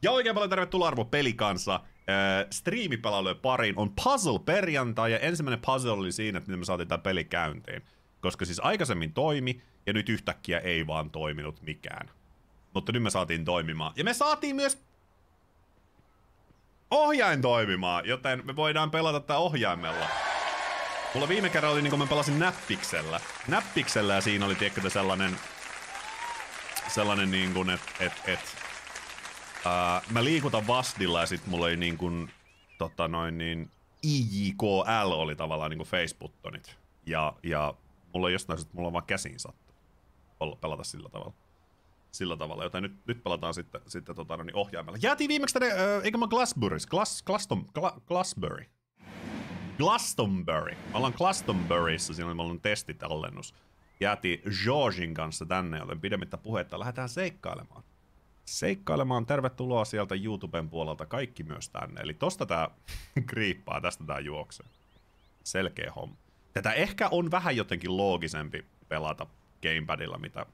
Ja oikein paljon tervetuloa Arvo Pelikansa striimipalvelujen pariin. On puzzle-perjantai ja ensimmäinen puzzle oli siinä, että miten me saatiin tää peli käyntiin. Koska siis aikaisemmin toimi ja nyt yhtäkkiä ei vaan toiminut mikään. Mutta nyt me saatiin toimimaan. Ja me saatiin myös ohjain toimimaan, joten me voidaan pelata tää ohjaimella. Mulla viime kerralla oli niin kun mä pelasin näppiksellä. Näppiksellä ja siinä oli tiedätkö sellainen niin kuin, mä liikutan vastilla ja sit mulla oli niin kuin, IJKL oli tavallaan niin kuin face-buttonit. Ja mulla on jostain syystä, mulla on vaan käsiin sattu pelata sillä tavalla. Sillä tavalla, joten nyt pelataan sitten ohjaimella. Jäätiin viimeksi tänne, eikö mä Glastonbury. Me ollaan Glastonburyssa, siinä oli ollut testitallennus. Jäätiin Georgin kanssa tänne, joten pidemmittä puhetta lähdetään seikkailemaan. Tervetuloa sieltä YouTuben puolelta kaikki myös tänne. Eli tosta tää kriippaa, tästä tää juoksee. Selkeä homma. Tätä ehkä on vähän jotenkin loogisempi pelata gamepadilla, mitä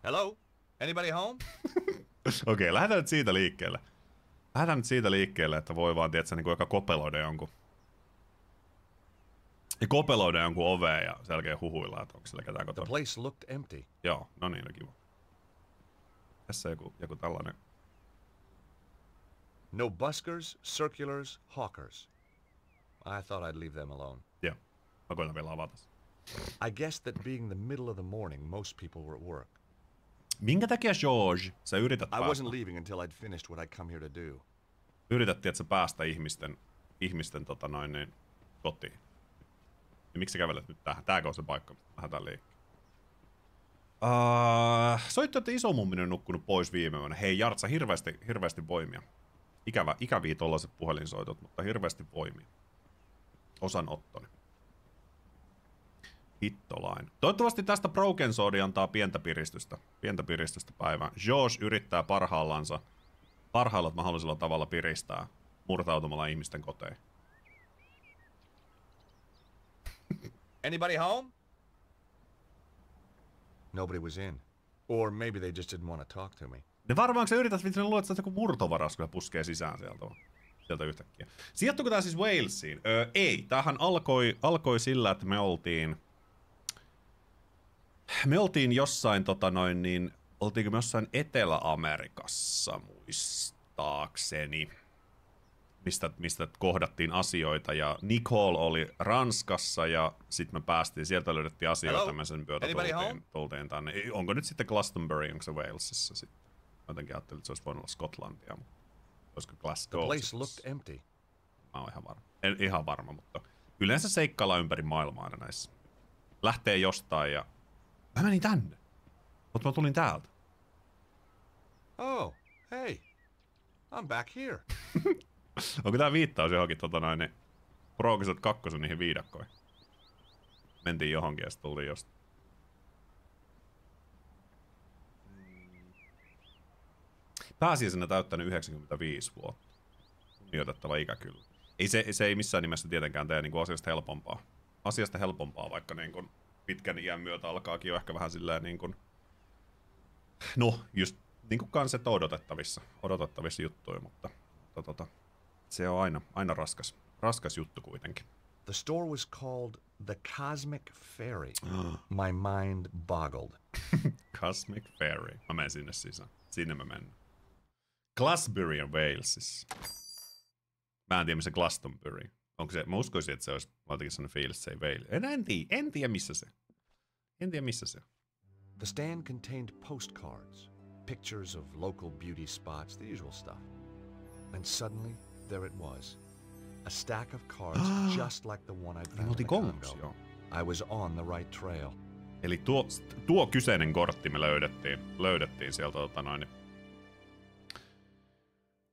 Hello? Anybody home? Okei, lähdetään nyt siitä liikkeelle. Että voi vaan, tietsä, niin joka kopeloida jonkun. Ja kopeloida jonkun oveen ja selkeä huhuilla, että onko sillä ketään kotona. The place looked empty. Joo, no niin, no kiva. Tässä joku tällainen. No buskers, circulars, hawkers. I thought I'd leave them alone. Joo, mä koitan vielä avata. I guess that being the middle of the morning, most people were at work. Minkä takia, George, sä yrität I päästä? wasn't leaving until I'd finished what I'd come here to do. Yrität, että sä päästä ihmisten kotiin. Ja miksi sä kävelet nyt tähän? Tääkö on se paikka, mistä lähdetään liikkeelle? Soittu, että isomumminen on nukkunut pois viime yönä. Hei Jartsa, hirveästi voimia. Ikäviä tollaiset puhelinsoitot, mutta hirveästi voimia. Osanottoni. Hittolain. Toivottavasti tästä Broken Sword antaa pientä piristystä päivään. Josh yrittää parhaalla mahdollisella tavalla piristää murtautumalla ihmisten koteihin. Anybody home? Nobody was in. Or maybe they just didn't want to talk to me. Ne varmaan sä yrität vitsi luulet, että joku murtovaras, kun puskee sisään sieltä yhtäkkiä. Sijoittuiko tää siis Walesiin? Ei. Tämähän alkoi sillä, että me oltiin jossain oltiinko me jossain Etelä-Amerikassa muistaakseni, mistä kohdattiin asioita, ja Nicole oli Ranskassa, ja sitten me päästiin, sieltä löydettiin asioita, me sen myötä tultiin tänne. Onko nyt sitten Glastonbury, onko se Walesissa sitten? Jotenkin ajattelin, että se olisi voinut olla Skotlantia, mutta olisiko Glasgow? The place looked empty. Mä oon ihan varma. En ihan varma, mutta yleensä seikkaillaan ympäri maailmaa aina näissä. Lähtee jostain ja mä menin tänne, mutta mä tulin täältä. Oh, hey. I'm back here. Onko tää viittaus johonkin Progressot 2 niihin viidakkoihin? Mentiin johonkin ja sitten tultiin jostain. Pääsiäisenä täyttänyt 95 vuotta. Kunnioitettava ikä kyllä. Se ei missään nimessä tietenkään tee niinku asiasta helpompaa, vaikka niinku pitkän iän myötä alkaakin jo ehkä vähän silleen niinku, no just niinku kans et odotettavissa juttuja, mutta se on aina raskas juttu kuitenkin. The store was called the Cosmic Fairy. My mind boggled. Cosmic Fairy. Mä menen sinne sisään. Sinne mä menen. Glastonbury on Walesissa. Mä en tiedä missä Glastonbury. Onko se, mä uskoisin, että se olisi jotenkin sellainen fiilis, että se ei Wales. En tiedä missä se. The stand contained postcards, pictures of local beauty spots, the usual stuff. And suddenly, there it was. A stack of cards just like the one I'd found in the condo. I was on the right trail. Eli tuo kyseinen kortti me löydettiin sieltä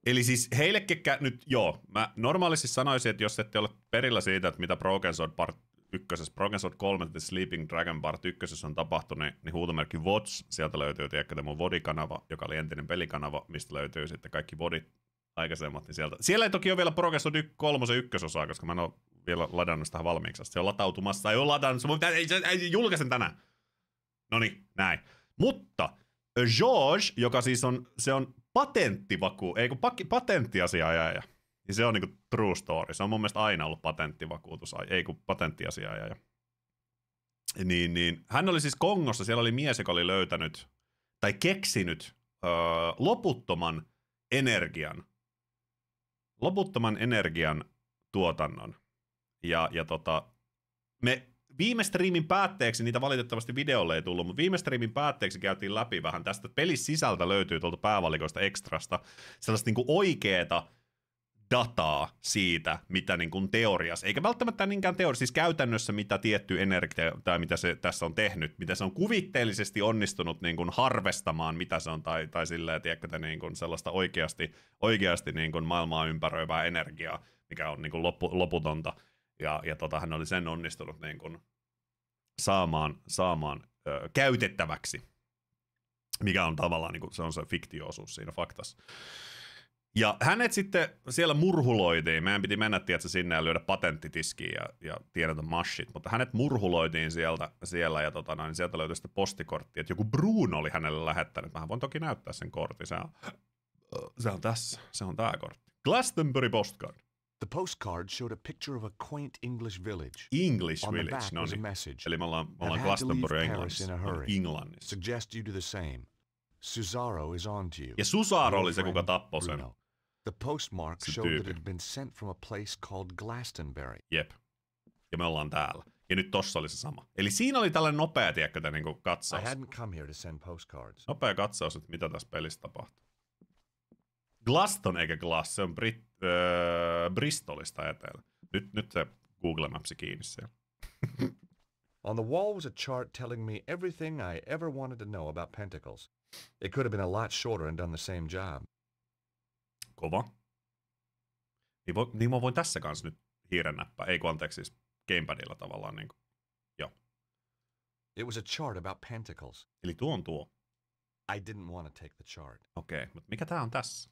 Eli siis heille ketkä nyt, mä normaalisti sanoisin, että jos ette ole perillä siitä, että mitä Broken Sword Part 1, Broken Sword 3, The Sleeping Dragon Part 1 on tapahtunut, niin huutomerkki VODs, sieltä löytyy tiedätkö mun VOD-kanava, joka oli entinen pelikanava, mistä löytyy sitten kaikki VODit aikaisemmat, niin siellä ei toki ole vielä Broken Sword 3 ykkösosaa, koska mä en ole vielä ladannut sitä valmiiksi. Se on latautumassa, ei ole ladannut, julkaisen tänään. Noniin, näin. Mutta George, joka siis se on patenttiasiaajaja. Ja se on niinku true story. Se on mun mielestä aina ollut patenttiasiaajaja. Niin. Hän oli siis Kongossa, siellä oli mies, joka oli löytänyt tai keksinyt loputtoman energian tuotannon. Ja me viime striimin päätteeksi, niitä valitettavasti videolle ei tullut, mutta viime striimin päätteeksi käytiin läpi vähän tästä. Pelin sisältä löytyy tuolta päävalikoista ekstrasta sellaista niinku oikeeta dataa siitä, mitä niin kuin teoriassa, eikä välttämättä niinkään teoriassa, siis käytännössä mitä tietty energia, tai mitä se tässä on tehnyt, mitä se on kuvitteellisesti onnistunut niin kuin harvestamaan, mitä se on, tai silleen, tiedätkö, niin kuin sellaista oikeasti niin kuin maailmaa ympäröivää energiaa, mikä on niin kuin loputonta, ja hän oli sen onnistunut niin kuin saamaan käytettäväksi, mikä on tavallaan, niin kuin, se on se fiktio-osuus siinä faktassa. Ja hänet sitten siellä murhuloitiin. Meidän piti mennä sinne ja lyödä patenttitiskiin ja tiedätä mashit, mutta hänet murhuloitiin siellä ja niin sieltä löytyi sitten postikortti, että joku Bruno oli hänelle lähettänyt. Mä voin toki näyttää sen kortin. Se on tässä. Se on tää kortti. Glastonbury postcard. The postcard showed a picture of a quaint English village. English On the village, back no was a niin. message. Eli me ollaan I've had to Glastonbury leave Paris in a hurry. Englannissa. Suggest you do the same. Susaro is on to you. Ja Susaro Your oli se, kuka friend, tappoi sen. Bruno. The postmark Se showed that tyyppi. it had been sent from a place called Glastonbury. Jep. Ja me ollaan täällä. Ja nyt tossa oli se sama. Eli siinä oli tällainen nopea, tiedätkö, niin kuin I katsaus. hadn't come here to send postcards. Nopea katsaus, että mitä tässä pelissä tapahtuu. Glaston eikä Glass, se on Bristolista etelä. Nyt se Google Maps kiinni siellä. On the wall was a chart telling me everything I ever wanted to know about pentacles. It could have been a lot shorter and done the same job. Kova. Niin mä voin tässä kanssa nyt hiiren näppää. Ei kun anteeksi siis gamepadilla tavallaan. Niin kuin. Joo. It was a chart about pentacles. Eli tuo on tuo. I didn't want to take the chart. Okei, mutta mikä tää on tässä?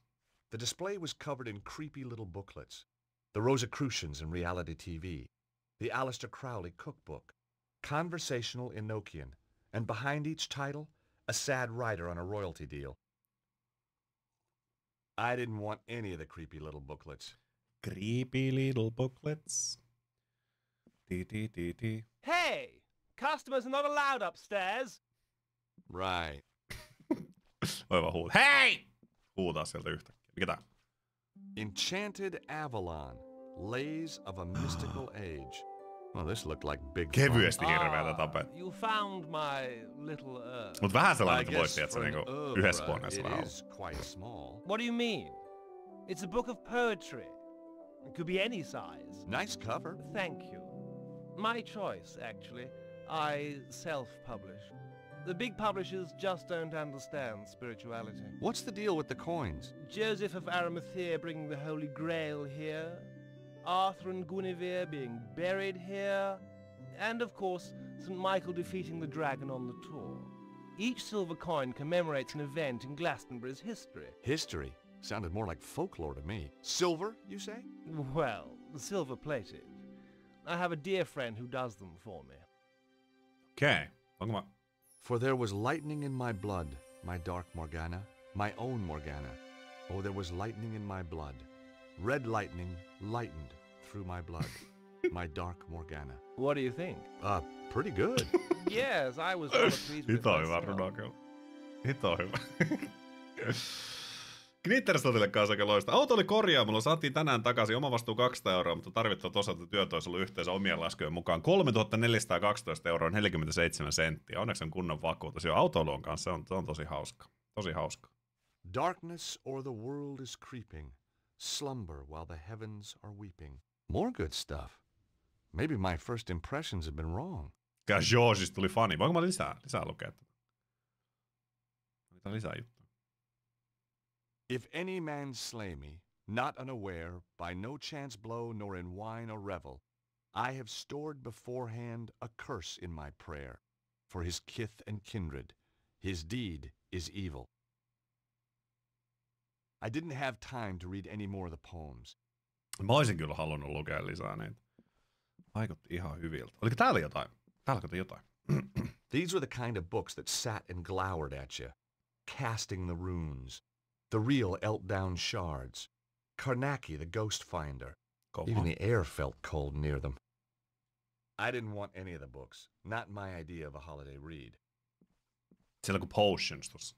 The display was covered in creepy little booklets. The Rosicrucians in reality TV. The Aleister Crowley cookbook. Conversational Enochian. And behind each title, a sad writer on a royalty deal. I didn't want any of the creepy little booklets. Creepy little booklets. Hey! Customers are not allowed upstairs! Right. Oiva huuta. Hei! Huutaa sieltä yhtäkkiä. Mikä tää? Enchanted Avalon. Lays of a Mystical Age. Well, this looked like big fun. Kevyesti hirveätä tapet. You found my little Mut vähän I sellainen, että guess voisi, että se for an niinku oeuvre, yhdessä huoneessa it vähän is quite small. What do you mean? It's a book of poetry. It could be any size. Nice cover. Thank you. My choice, actually. I self-publish. The big publishers just don't understand spirituality. What's the deal with the coins? Joseph of Arimathea bringing the Holy Grail here. Arthur and Guinevere being buried here. And of course, St. Michael defeating the dragon on the tour. Each silver coin commemorates an event in Glastonbury's history. History. Sounded more like folklore to me. Silver, you say? Well, silver-plated. I have a dear friend who does them for me. Okei. Onko mä... For there was lightning in my blood, my dark Morgana, my own Morgana. Oh, there was lightning in my blood. Red lightning lightened through my blood, my dark Morgana. What do you think? Pretty good. Yes, I was rather pleased with Hito on hyvä myself. runokelu. Hito on hyvä. Knitterstotille kanssa aika loista. Auto oli korjaamolla, saatiin tänään takaisin. Oma vastuu 200 €, mutta tarvittavat osat työt olisi ollut yhteensä omien laskujen mukaan 3412 € 47 senttiä. Onneksi on kunnon vakuutus. Joo, autoilu on kanssa, se on tosi hauska. Tosi hauska. Darkness o'er the world is creeping. Slumber while the heavens are weeping. More good stuff. Maybe my first impressions have been wrong. Kyllä Georgeista tuli fani. Voinko mä lisää lukea tätä? Mitä lisää juttuja? If any man slay me, not unaware, by no chance blow nor in wine or revel, I have stored beforehand a curse in my prayer, for his kith and kindred. His deed is evil. I didn't have time to read any more of the poems. Mä olisin kyllä halunnut lukea lisää niitä. Vaikutti ihan hyviltä. Oliko täällä jotain? Täälläkö jotain? These were the kind of books that sat and glowered at you. casting the runes. The real Eltdown shards. Karnaki, the ghost finder. Kova. Even the air felt cold near them. I didn't want any of the books. Not my idea of a holiday read. Siellä on potions tuossa.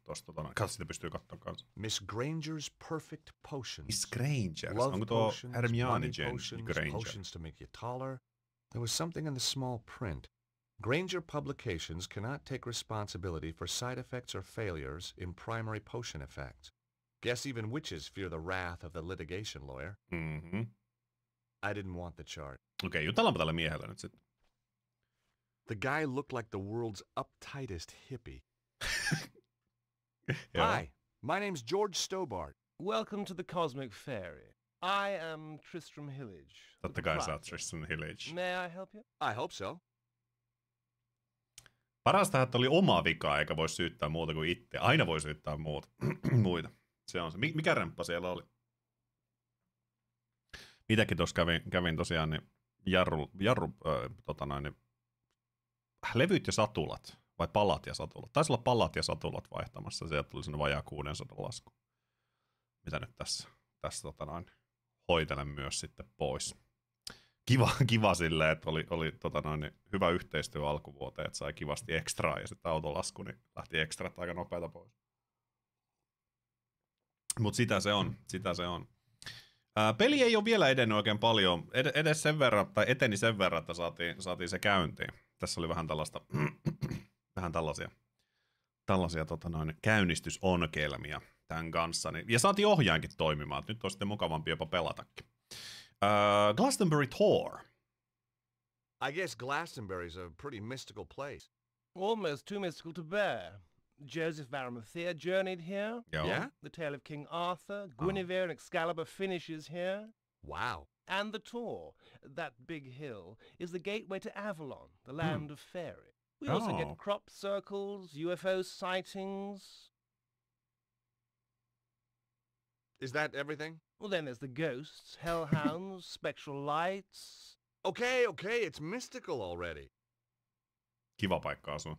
Katso, sitä pystyy katsomaan kanssa. Miss Granger's Perfect Potions. Miss Granger. Love Onko tuo potions, Hermione money Jane potions, Granger? potions to make you taller. There was something in the small print. Granger Publications cannot take responsibility for side effects or failures in primary potion effects. Guess even witches fear the wrath of the litigation lawyer. Mm-hmm. I didn't want the chart. Okei, jutellaanpa tällä miehellä nyt sitten. The guy looked like the world's uptightest hippie. Joo. Hi, my name's George Stobart. Welcome to the Cosmic Fairy. I am Tristram Hillage. the Totta kai sä oot proprietor. Tristan Hillage. May I help you? I hope so. Parasta, että oli oma vika, eikä voi syyttää muuta kuin itse. Aina voi syyttää muita. Se on se. Mikä remppa siellä oli? Mitäkin tuossa kävin tosiaan, niin niin levyt ja satulat, vai palat ja satulat? Taisi olla palat ja satulat vaihtamassa, sieltä tuli sellainen vajaa 600 lasku. Mitä nyt tässä hoitelen myös sitten pois. Kiva silleen, että oli hyvä yhteistyö alkuvuoteen, että sai kivasti ekstraa ja sitten autolasku, niin lähti ekstrat aika nopeata pois. Mutta sitä se on. Peli ei ole vielä edennyt oikein paljon, edes sen verran, tai eteni sen verran, että saatiin se käyntiin. Tässä oli vähän tällaisia käynnistysonkelmia tämän kanssa. Ja saatiin ohjaankin toimimaan, että nyt on sitten mukavampi jopa pelatakin. Glastonbury Tour. I guess Glastonbury's a pretty mystical place. Almost too mystical to bear. Joseph Varamethea journeyed here. Joo. Yeah? The tale of King Arthur, Guinevere and Excalibur finishes here. Wow. And the tour, that big hill, is the gateway to Avalon, the land of fairy. We also Oh. get crop circles, UFO sightings. Is that everything? Well, then there's the ghosts, hellhounds, spectral lights. Okay, it's mystical already. Kiva paikka asua.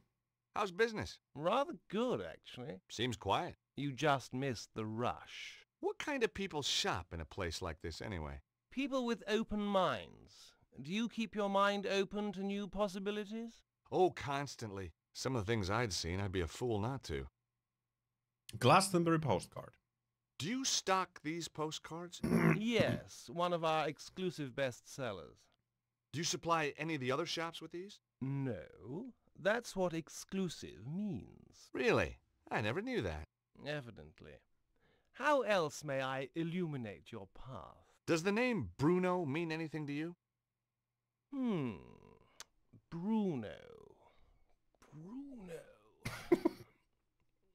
How's business? Rather good, actually. Seems quiet. You just missed the rush. What kind of people shop in a place like this anyway? People with open minds. Do you keep your mind open to new possibilities? Oh, constantly. Some of the things I'd seen, I'd be a fool not to. Glastonbury postcard. Do you stock these postcards? Yes, one of our exclusive bestsellers. Do you supply any of the other shops with these? No, that's what exclusive means. Really? I never knew that. Evidently. How else may I illuminate your path? Does the name Bruno mean anything to you? Bruno.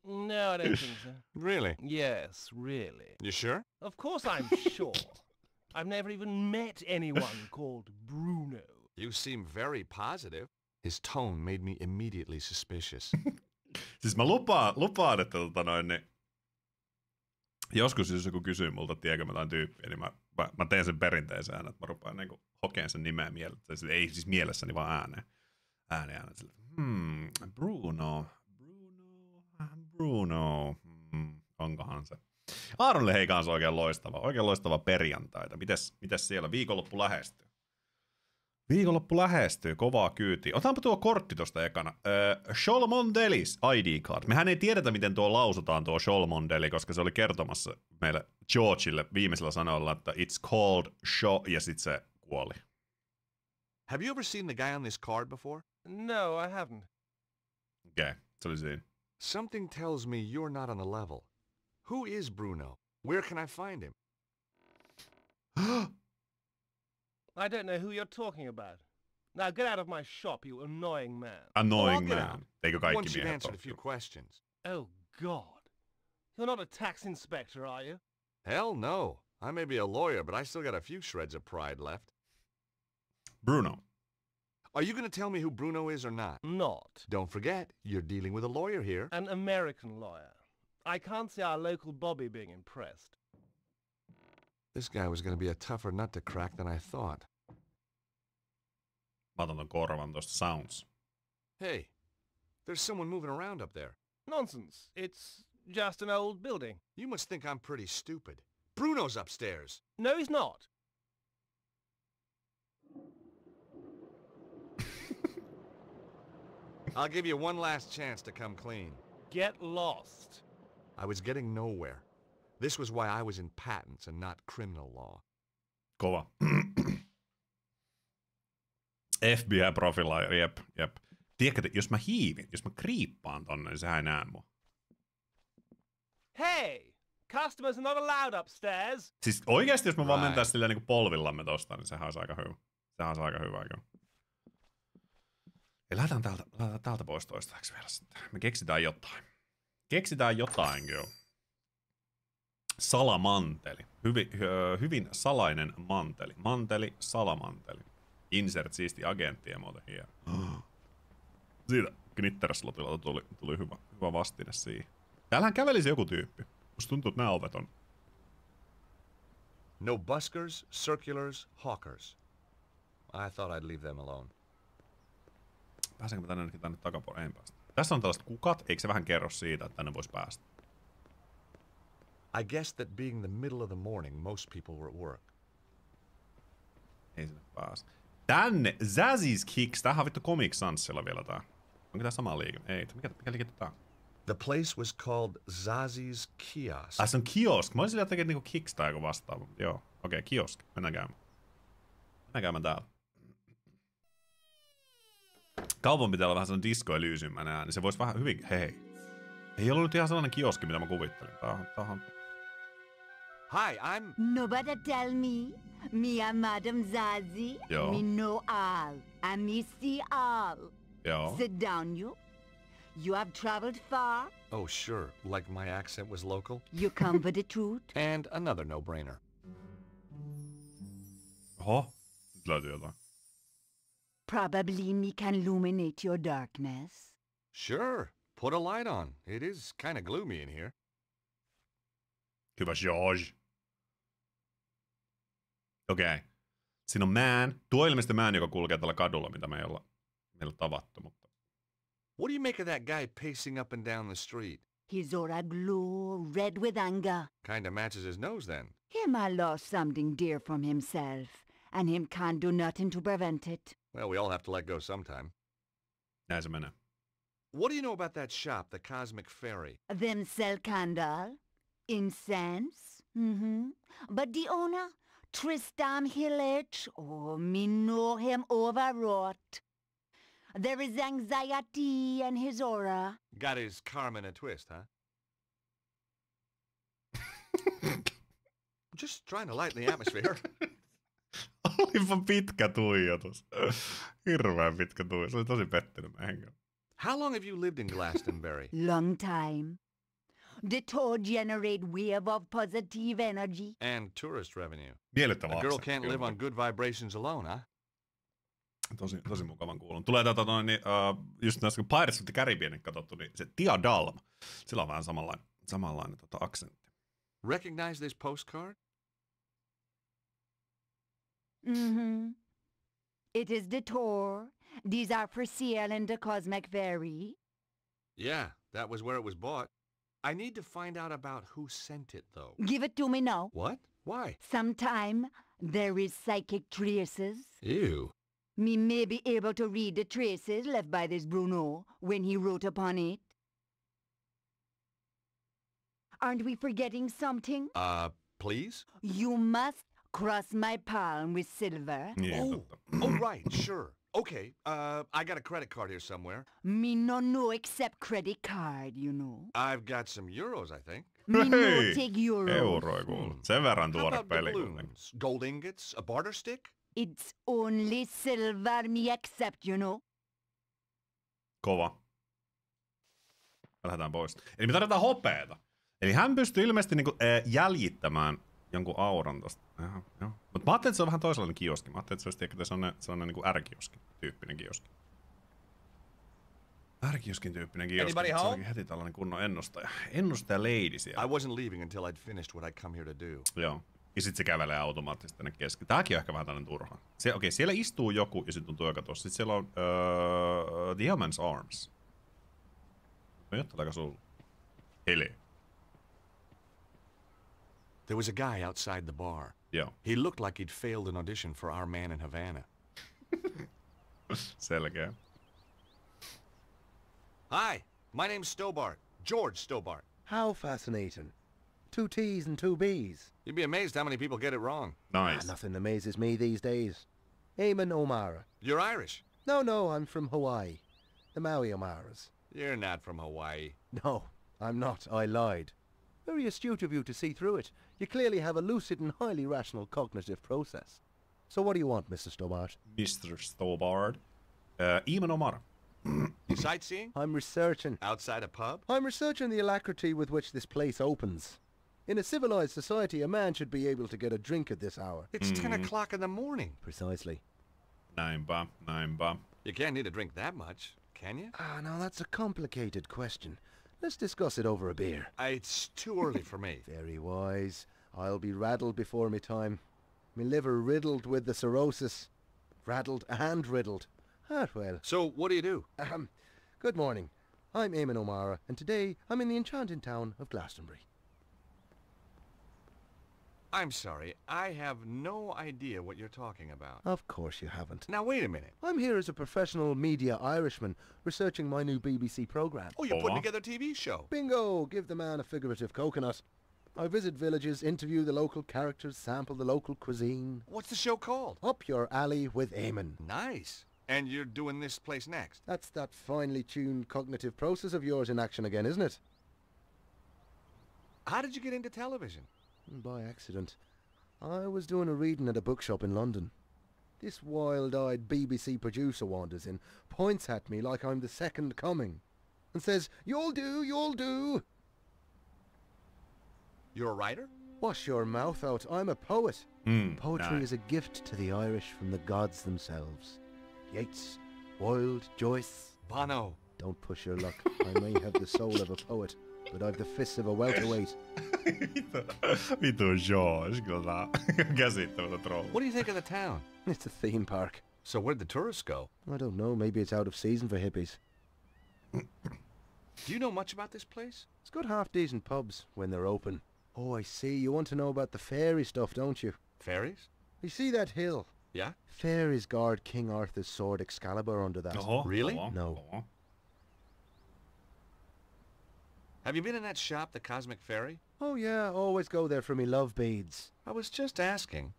No, I don't think so. Really? Yes, really. You sure? Of course I'm sure. I've never even met anyone called Bruno. You seem very positive. His tone made me immediately suspicious. Siis mä lupaan että niin, joskus jos joku kysyy multa, tiedänkö mä jotain tyyppiä, niin mä teen sen perinteisen äänen, että mä rupean niin hokeen sen nimeä mielessä. Ei siis mielessäni, vaan ääneen. Bruno. Onkohan se? Aaronille hei kanssa oikein loistava perjantaita. Mites siellä? Viikonloppu lähestyy, kovaa kyytiä. Otanpa tuo kortti tosta ekana. Cholmondeley's ID card. Mehän ei tiedetä, miten tuo lausutaan tuo Cholmondeley, koska se oli kertomassa meille Georgeille viimeisellä sanoilla, että it's called Shaw, ja sit se kuoli. Have you ever seen the guy on this card before? No, I haven't. Okei, se oli siinä. Something tells me you're not on the level. Who is Bruno? Where can I find him? I don't know who you're talking about. Now get out of my shop, you annoying man. Annoying Well, I'll get man. out. Eikö kaikki Once you've miehet answered a ole? few questions. Oh, God. You're not a tax inspector, are you? Hell no. I may be a lawyer, but I still got a few shreds of pride left. Bruno. Are you going to tell me who Bruno is or not? Not. Don't forget, you're dealing with a lawyer here. An American lawyer. I can't see our local Bobby being impressed. This guy was going to be a tougher nut to crack than I thought. Mä otan ton korvan tosta sounds. Hey, there's someone moving around up there. Nonsense. It's just an old building. You must think I'm pretty stupid. Bruno's upstairs. No, he's not. I'll give you one last chance to come clean. Get lost. I was getting nowhere. This was why I was in patents and not criminal law. Kova. FBI-profilaajari, jep. Tiedätkö, että jos mä hiivin, jos mä kriippaan tonne, niin sehän ei näe mua. Hey! Customers are not allowed upstairs. Siis oikeesti, jos mä vaan mentäis silleen niinku polvillamme tosta, niin sehän olisi aika hyvä. Sehän olisi aika hyvä, kyllä. Ja lähdetään täältä pois toistaiseksi vielä sitten. Me keksitään jotain, kyllä. Salamanteli. Hyvin salainen manteli. Salamanteli. Insert siisti agentti ja muuta hieno. Siitä Knitterslotilla tuli hyvä vastine siihen. Täällähän kävelisi joku tyyppi. Musta tuntuu, että nää ovet on. No buskers, circulars, hawkers. I thought I'd leave them alone. Pääsenkö mä tänne takapuolelle? En päästä. Tässä on tällaiset kukat, eikö se vähän kerro siitä, että tänne voisi päästä? I guess that being the middle of the morning, most people were at work. Ei sinne pääse. Tänne! Zazzy's Kicks! Tämähän on vittu Comic Sansilla vielä tää. Onko tää sama liike? Ei. Mikä liike tää? The place was called Zazzy's Kiosk. Se on kiosk. Mä olisin silleen, että niinku Kicks tai joku vastaava. Joo. Okei, kiosk. Mennään käymään täällä. Kaupan pitää olla vähän sellainen disco-elyysymmäinen ääni. Se voisi vähän hyvin... Hei. Ei ollut nyt ihan sellainen kioski, mitä mä kuvittelin. Tää on... Hi, I'm... Nobody tell me. Me and Madam Zazzy. Joo. Me know all. And me see all. Joo. Sit down, you. You have traveled far. Oh, sure. Like my accent was local. You come for the truth. And another no-brainer. Oho. Nyt löytyy jotain. Probably me can illuminate your darkness. Sure. Put a light on. It is kind of gloomy in here. Hyvä George. Okei. Siinä on man. Tuo ilmeisesti man, joka kulkee tällä kadulla, mitä me ei olla tavattu, mutta... What do you make of that guy pacing up and down the street? His aura glow, red with anger. Kinda matches his nose then. Him I lost something dear from himself, and him can't do nothing to prevent it. Well, we all have to let go sometime. Näin se menee. What do you know about that shop, the Cosmic Fairy? Them sell candle, incense, But the owner, Tristan Hillage, oh, me know him overwrought. There is anxiety in his aura. Got his karma in a twist, huh? Just trying to lighten the atmosphere. Olipa pitkä tuijotus. Hirveän pitkä tuijotus. Se oli tosi pettynyt meidän. How long have you lived in Glastonbury? Long time. The toad generate wave of positive energy. And tourist revenue. Miellyttävää. A girl can't live on good vibrations alone, huh? Tosi mukavan kuulun. Tulee just näissä kun Pirates of the Caribbeanin katsottu, niin se Tia Dalma. Sillä on vähän samanlainen aksentti. Recognize this postcard? It is the tour. These are for sale in the Cosmic Fairy. Yeah, that was where it was bought. I need to find out about who sent it, though. Give it to me now. What? Why? Sometime there is psychic traces. Ew. Me may be able to read the traces left by this Bruno when he wrote upon it. Aren't we forgetting something? Please? You must cross my palm with silver. Yeah. Oh, right, sure. Okay, I got a credit card here somewhere. Me no accept credit card, you know. I've got some euros, I think. Me no take euros. Euroja kuuluu. Sen verran How tuore about the peli kuitenkin. balloons? Gold ingots? A barter stick? It's only silver me accept, you know. Kova. Lähdetään pois. Eli me tarvitaan hopeeta. Eli hän pystyy ilmeisesti niinku, jäljittämään jonkun auran tosta. Joo. Mutta mä ajattelin, että se on vähän toisenlainen kioski. Mä ajattelin, että se olisi sellainen niinku R-kioski tyyppinen kioski. R-kioskin tyyppinen kioski. Anybody Se home? onkin heti tällainen kunnon ennustaja. Ennustaja lady siellä. I wasn't leaving until I'd finished what I'd come here to do. Joo. Ja sit se kävelee automaattisesti tänne kesken. Tääkin on ehkä vähän tällainen turha. Okei, siellä istuu joku ja sit tuntuu joka tossa. Sitten siellä on The Yeoman's Arms. No jotteleeko sulla? Hele. There was a guy outside the bar. Joo, He looked like he'd failed an audition for Our Man in Havana. selkeä. Hi, my name's Stobart. George Stobart. How fascinating. 2 T's and 2 B's. You'd be amazed how many people get it wrong. Nice. Nothing amazes me these days. Eamon O'Mara. You're Irish. No, I'm from Hawaii. The Maui O'Maras. You're not from Hawaii. No, I'm not. I lied. Very astute of you to see through it. You clearly have a lucid and highly rational cognitive process. So what do you want, Mr. Stobart? Mr. Stobart. Eamon O'Mara. You sightseeing? I'm researching. Outside a pub? I'm researching the alacrity with which this place opens. In a civilized society, a man should be able to get a drink at this hour. It's 10 o'clock in the morning. Precisely. Näinpä. You can't need a drink that much, can you? Now that's a complicated question. Let's discuss it over a beer. It's too early for me. Very wise. I'll be raddled before me time. Me liver riddled with the cirrhosis. Raddled and riddled. Well. So, what do you do? Good morning. I'm Eamon O'Mara, and today I'm in the enchanting town of Glastonbury. I'm sorry, I have no idea what you're talking about. Of course you haven't. Now, wait a minute. I'm here as a professional media Irishman researching my new BBC programme. Oh, you're putting Oh. together a TV show. Bingo! Give the man a figurative coconut. I visit villages, interview the local characters, sample the local cuisine. What's the show called? Up your alley with Eamon. Nice. And you're doing this place next? That's that finely tuned cognitive process of yours in action again, isn't it? How did you get into television? By accident. I was doing a reading at a bookshop in London. This wild-eyed BBC producer wanders in, points at me like I'm the second coming, and says, "You'll do, you'll do." You're a writer? Wash your mouth out, I'm a poet. Poetry näin. is a gift to the Irish from the gods themselves. Yeats, Wilde, Joyce. Bono. Don't push your luck. I may have the soul of a poet, but I've the fists of a welterweight. Vitu George, kyllä. Käsittämätön troll. What do you think of the town? It's a theme park. So where'd the tourists go? I don't know, maybe it's out of season for hippies. Do you know much about this place? It's got half-decent pubs when they're open. Oh, I see. You want to know about the fairy stuff, don't you? Fairies? You see that hill? Yeah? Fairies guard King Arthur's sword Excalibur under that. Oho, Really? oho, No. oho. Have you been in that shop, the Cosmic Fairy? Oh yeah, always go there for me love beads. I was just asking.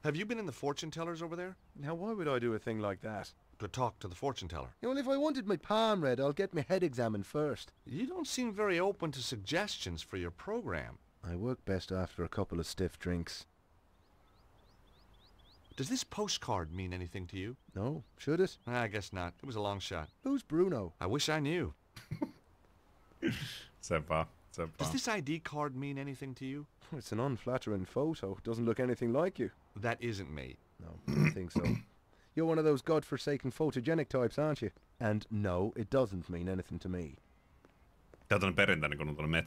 Have you been in the fortune tellers over there? Now why would I do a thing like that? To talk to the fortune teller. Well, if I wanted my palm read, I'll get my head examined first. You don't seem very open to suggestions for your program. I work best after a couple of stiff drinks. Does this postcard mean anything to you? No, should it? I guess not. It was a long shot. Who's Bruno? I wish I knew. Sepä. Does this ID card mean anything to you? It's an unflattering photo. Doesn't look anything like you. That isn't me. No, I don't think so. You're one of those godforsaken photogenic types, aren't you? And no, it doesn't mean anything to me. Tää on tämmönen perinteinen, kun on tuonne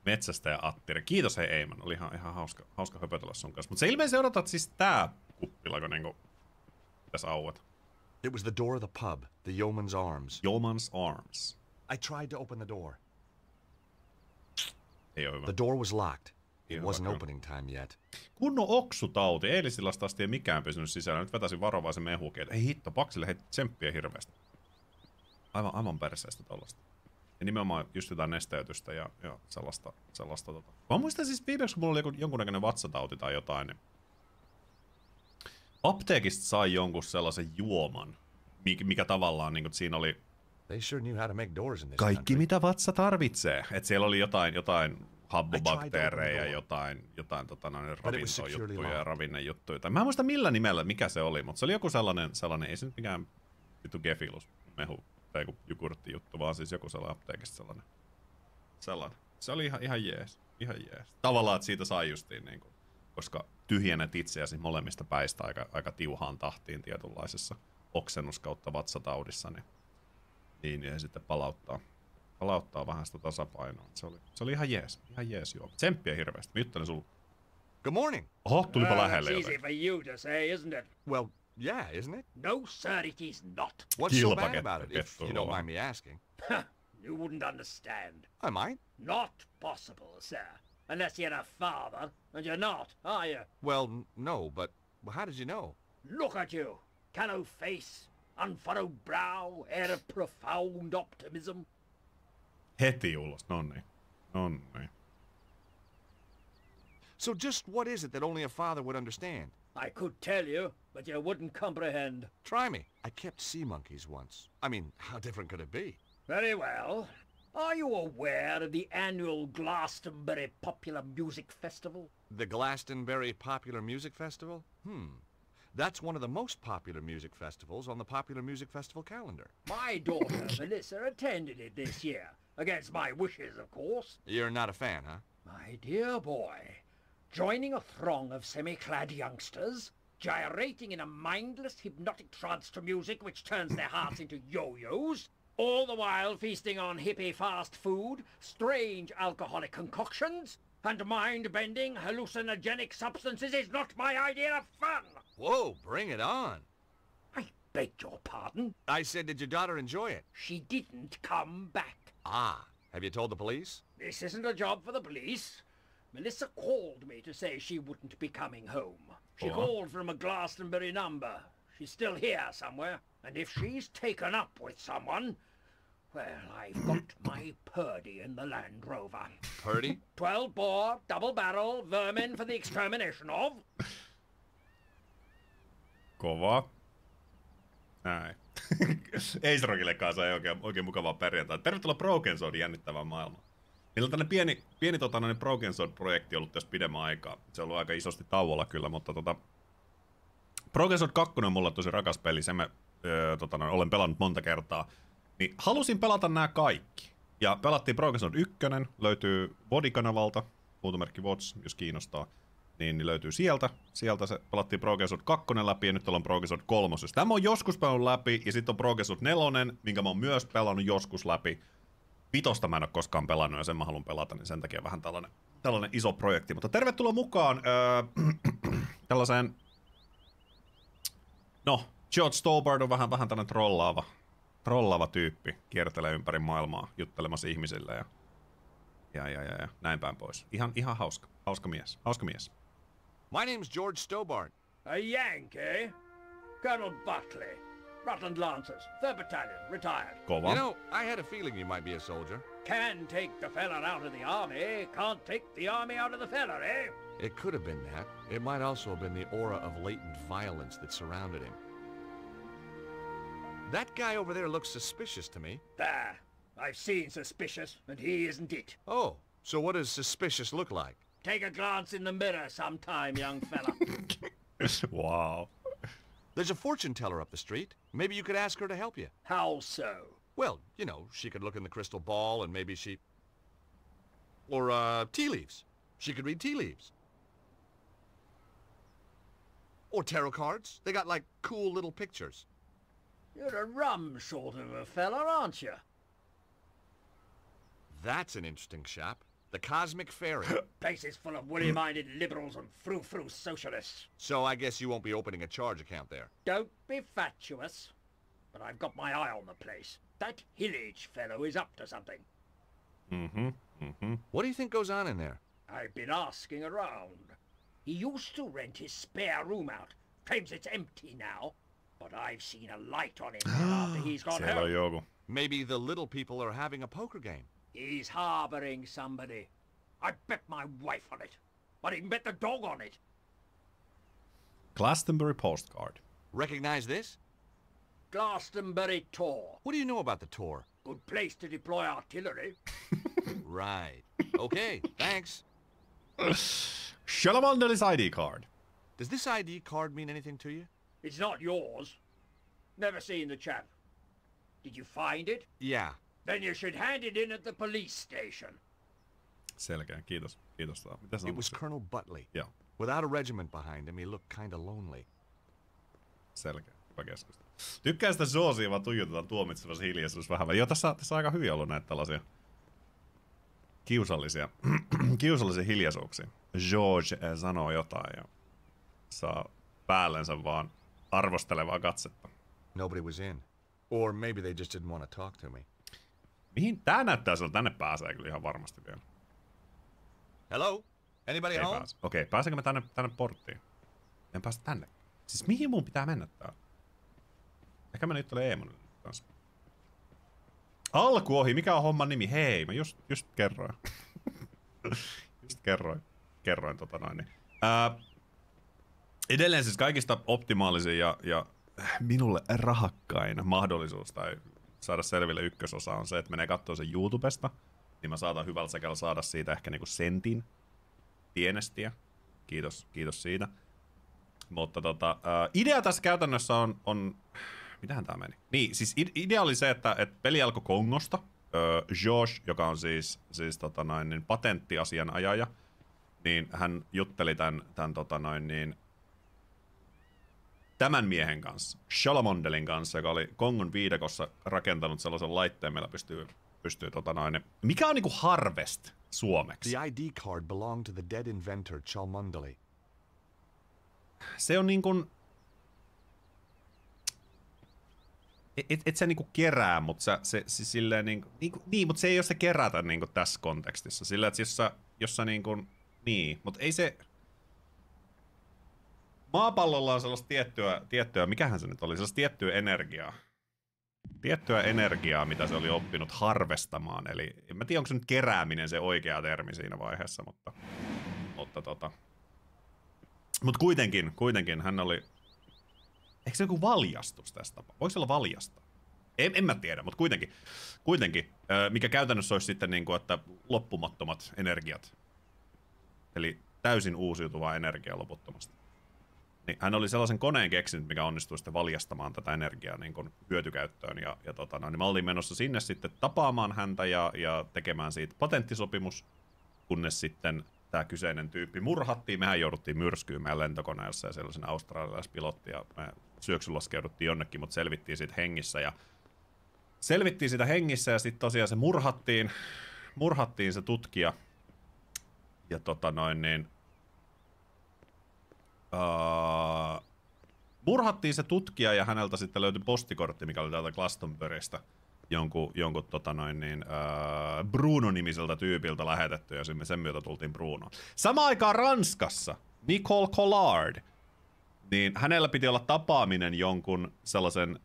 metsästäjä Attire. Kiitos hei Eamon, oli ihan hauska höpötellä sun kanssa. Mutta sä ilmeisesti odotat siis tää kuppilako niinku pitäis aueta. It was the door of the pub, the Yeoman's Arms. Yeoman's Arms. I tried to open the door. Ei oo hyvä. The door was locked. It Joo, wasn't kyllä. opening time yet. Kunnon oksutauti. Eilisillasta asti ei mikään pysynyt sisällä. Nyt vetäisin varovaisen mehukin. Ei hitto, Paksille hei tsemppiä hirveästi. Aivan perseestä tollasta. Ja nimenomaan just jotain nesteytystä ja sellaista. Mä muistan siis viimeksi, kun mulla oli jonkunnäköinen vatsatauti tai jotain, niin apteekista sai jonkun sellaisen juoman, mikä tavallaan niin siinä oli They sure knew how to make doors in this kaikki country. mitä vatsa tarvitsee. Et siellä oli jotain habbobakteereja, I jotain But it was securely ravintojuttuja ja locked. ravinnejuttuja. Tai mä en muista millä nimellä, mikä se oli, mutta se oli joku sellainen ei se nyt mikään vittu gefilus, mehu tai joku jogurttijuttu, vaan siis joku sellainen apteekista sellainen. Se oli ihan jees. Tavallaan, että siitä sai justiin niin kuin, koska tyhjennät itseäsi molemmista päistä aika tiuhaan tahtiin tietynlaisessa oksennus kautta vatsataudissa, niin ja sitten palauttaa vähän sitä tasapainoa. Se oli ihan jees juoma. Tsemppiä hirveästi. Mä juttelin sulle. Good morning. Oho, tulipa lähelle It's easy jotenkin. for you to say, isn't it? Well, yeah, isn't it? No, sir, it is not. What's so bad Kilpaketti about it, if you don't pettuilua. mind me asking? You wouldn't understand. I might. Not possible, sir. Unless you're a father, and you're not, are you? Well, no, but how did you know? Look at you. Callow face, unfurrowed brow, air of profound optimism. Heti ulos, nonni. Nonni. So just what is it that only a father would understand? I could tell you, but you wouldn't comprehend. Try me. I kept sea monkeys once. I mean, how different could it be? Very well. Are you aware of the annual Glastonbury Popular Music Festival? The Glastonbury Popular Music Festival? That's one of the most popular music festivals on the Popular Music Festival calendar. My daughter, Melissa, attended it this year. Against my wishes, of course. You're not a fan, huh? My dear boy, joining a throng of semi-clad youngsters, gyrating in a mindless, hypnotic trance to music which turns their hearts into yo-yos, all the while feasting on hippie fast food, strange alcoholic concoctions, and mind-bending hallucinogenic substances is not my idea of fun! Whoa, bring it on. I beg your pardon? I said, did your daughter enjoy it? She didn't come back. Ah, have you told the police? This isn't a job for the police. Melissa called me to say she wouldn't be coming home. She called from a Glastonbury number. She's still here somewhere. And if she's taken up with someone, well, I've got my Purdy in the Land Rover. Purdy? 12-bore, double-barrel, vermin for the extermination of. Kova. Näin. Ace-Rockille kanssa ei oikein mukavaa perjantai. Tervetuloa Broken Swordin jännittävään maailmaan. Meillä on tällainen pieni Broken Sword-projekti ollut tässä pidemmän aikaa. Se on ollut aika isosti tauolla kyllä, mutta Broken Sword 2 on mulle tosi rakas peli. Sen mä olen pelannut monta kertaa. Niin halusin pelata nämä kaikki. Ja pelattiin Broken Sword 1, löytyy VOD-kanavalta, huutomerkki VODS, jos kiinnostaa. Niin löytyy sieltä. Sieltä se pelattiin Broken Sword 2 läpi ja nyt ollaan Broken Sword 3. Tämä on joskus pelannut läpi ja sitten on Broken Sword 4, minkä mä oon myös pelannut joskus läpi. 5 mä en ole koskaan pelannut ja sen mä haluan pelata, niin sen takia vähän tällainen iso projekti. Mutta tervetuloa mukaan tällaiseen... No, George Stobart on vähän tällainen trollaava tyyppi. Kiertelee ympäri maailmaa juttelemassa ihmisille ja näin päin pois. Ihan hauska. Hauska mies. My name's George Stobart. A Yankee? Colonel Buckley. Rutland Lancers, 3rd Battalion, retired. Kova. You know, I had a feeling you might be a soldier. Can take the fella out of the army, can't take the army out of the fella, eh? It could have been that. It might also have been the aura of latent violence that surrounded him. That guy over there looks suspicious to me. There. I've seen suspicious, and he isn't it. Oh, so what does suspicious look like? Take a glance in the mirror sometime, young fella. Wow. There's a fortune teller up the street. Maybe you could ask her to help you. How so? Well, you know, she could look in the crystal ball and maybe she... Or, tea leaves. She could read tea leaves. Or tarot cards. They got, like, cool little pictures. You're a rum sort of a fella, aren't you? That's an interesting shop. The Cosmic Fairy. Place is full of woolly-minded liberals and frou-frou socialists. So I guess you won't be opening a charge account there. Don't be fatuous. But I've got my eye on the place. That Hillage fellow is up to something. What do you think goes on in there? I've been asking around. He used to rent his spare room out. Claims it's empty now. But I've seen a light on him after he's gone Siellä on home. joku. Maybe the little people are having a poker game. He's harboring somebody. I bet my wife on it. I'd even bet the dog on it. Glastonbury postcard. Recognize this? Glastonbury Tor. What do you know about the tour? Good place to deploy artillery. Right. Okay, thanks. Shalamander's ID card. Does this ID card mean anything to you? It's not yours. Never seen the chap. Did you find it? Yeah. Then you should hand it in at the police station. Selkeä, kiitos. Mitä It was Colonel Butley. Joo, Without a regiment behind him, he looked kinda lonely. selkeä. Hyvä keskustelu. Tykkää sitä Zoosia, vaan tuijotetaan tuomitsevassa hiljaisuus vähän. Joo, tässä on aika hyvin ollut näitä tällaisia kiusallisia hiljaisuuksia. George sanoo jotain ja saa päällensä vaan arvostelevaa katsetta. Nobody was in. Or maybe they just didn't want to talk to me. Mihin? Tää näyttää siltä, tänne pääsee kyllä ihan varmasti vielä. Hello? Anybody Ei home? pääse. Okei, pääsenkö mä tänne porttiin? En pääse tänne. Siis mihin mun pitää mennä täällä? Ehkä mä nyt olen Eemonille kanssa. Alku ohi, mikä on homman nimi? Hei, mä just kerroin. just kerroin niin. Edelleen siis kaikista optimaalisin ja minulle rahakkain mahdollisuus tai saada selville ykkösosa on se, että menee kattoo sen YouTubesta, niin mä saatan hyvällä sekällä saada siitä ehkä niinku sentin tienestiä. Kiitos siitä. Mutta idea tässä käytännössä on mitähän tää meni? Niin, siis idea oli se, että peli alkoi Kongosta. Josh, joka on siis niin patenttiasianajaja, niin hän jutteli tämän miehen kanssa, Shalamondelin kanssa, joka oli Kongon viidakossa rakentanut sellaisen laitteen, millä pystyy mikä on niinku harvest suomeksi? The ID card belonged to the dead inventor Cholmondeley. Se on niin kuin et se niinku kerää, mutta se silleen niin, mutta se ei ole se kerätä niinku tässä kontekstissa. Sillä että jos sä niinku niin, mutta ei se maapallolla on sellaista tiettyä, mikähän se nyt oli, sellaista tiettyä energiaa, mitä se oli oppinut harvestamaan. Eli en mä tiedä, onko se nyt kerääminen se oikea termi siinä vaiheessa, mutta kuitenkin hän oli. Eikö se joku valjastus tästä? Voiko se olla valjasta? En mä tiedä, mutta kuitenkin mikä käytännössä olisi sitten niin kuin, että loppumattomat energiat. Eli täysin uusiutuvaa energiaa loputtomasti. Niin hän oli sellaisen koneen keksinyt, mikä onnistui sitten valjastamaan tätä energiaa niin kuin hyötykäyttöön. Niin mä olin menossa sinne sitten tapaamaan häntä ja tekemään siitä patenttisopimus, kunnes sitten tämä kyseinen tyyppi murhattiin. Mehän jouduttiin myrskyyn meidän lentokoneessa ja sellaisen australialaispilotti ja me syöksylaskeuduttiin jonnekin, mutta selvittiin siitä hengissä ja sitten tosiaan se murhattiin se tutkija ja murhattiin se tutkija ja häneltä sitten löytyi postikortti, mikä oli täältä Glastonburysta jonkun Bruno-nimiseltä tyypiltä lähetetty ja sen myötä tultiin Bruno. Samaan aikaan Ranskassa Nicole Collard, niin hänellä piti olla tapaaminen jonkun sellaisen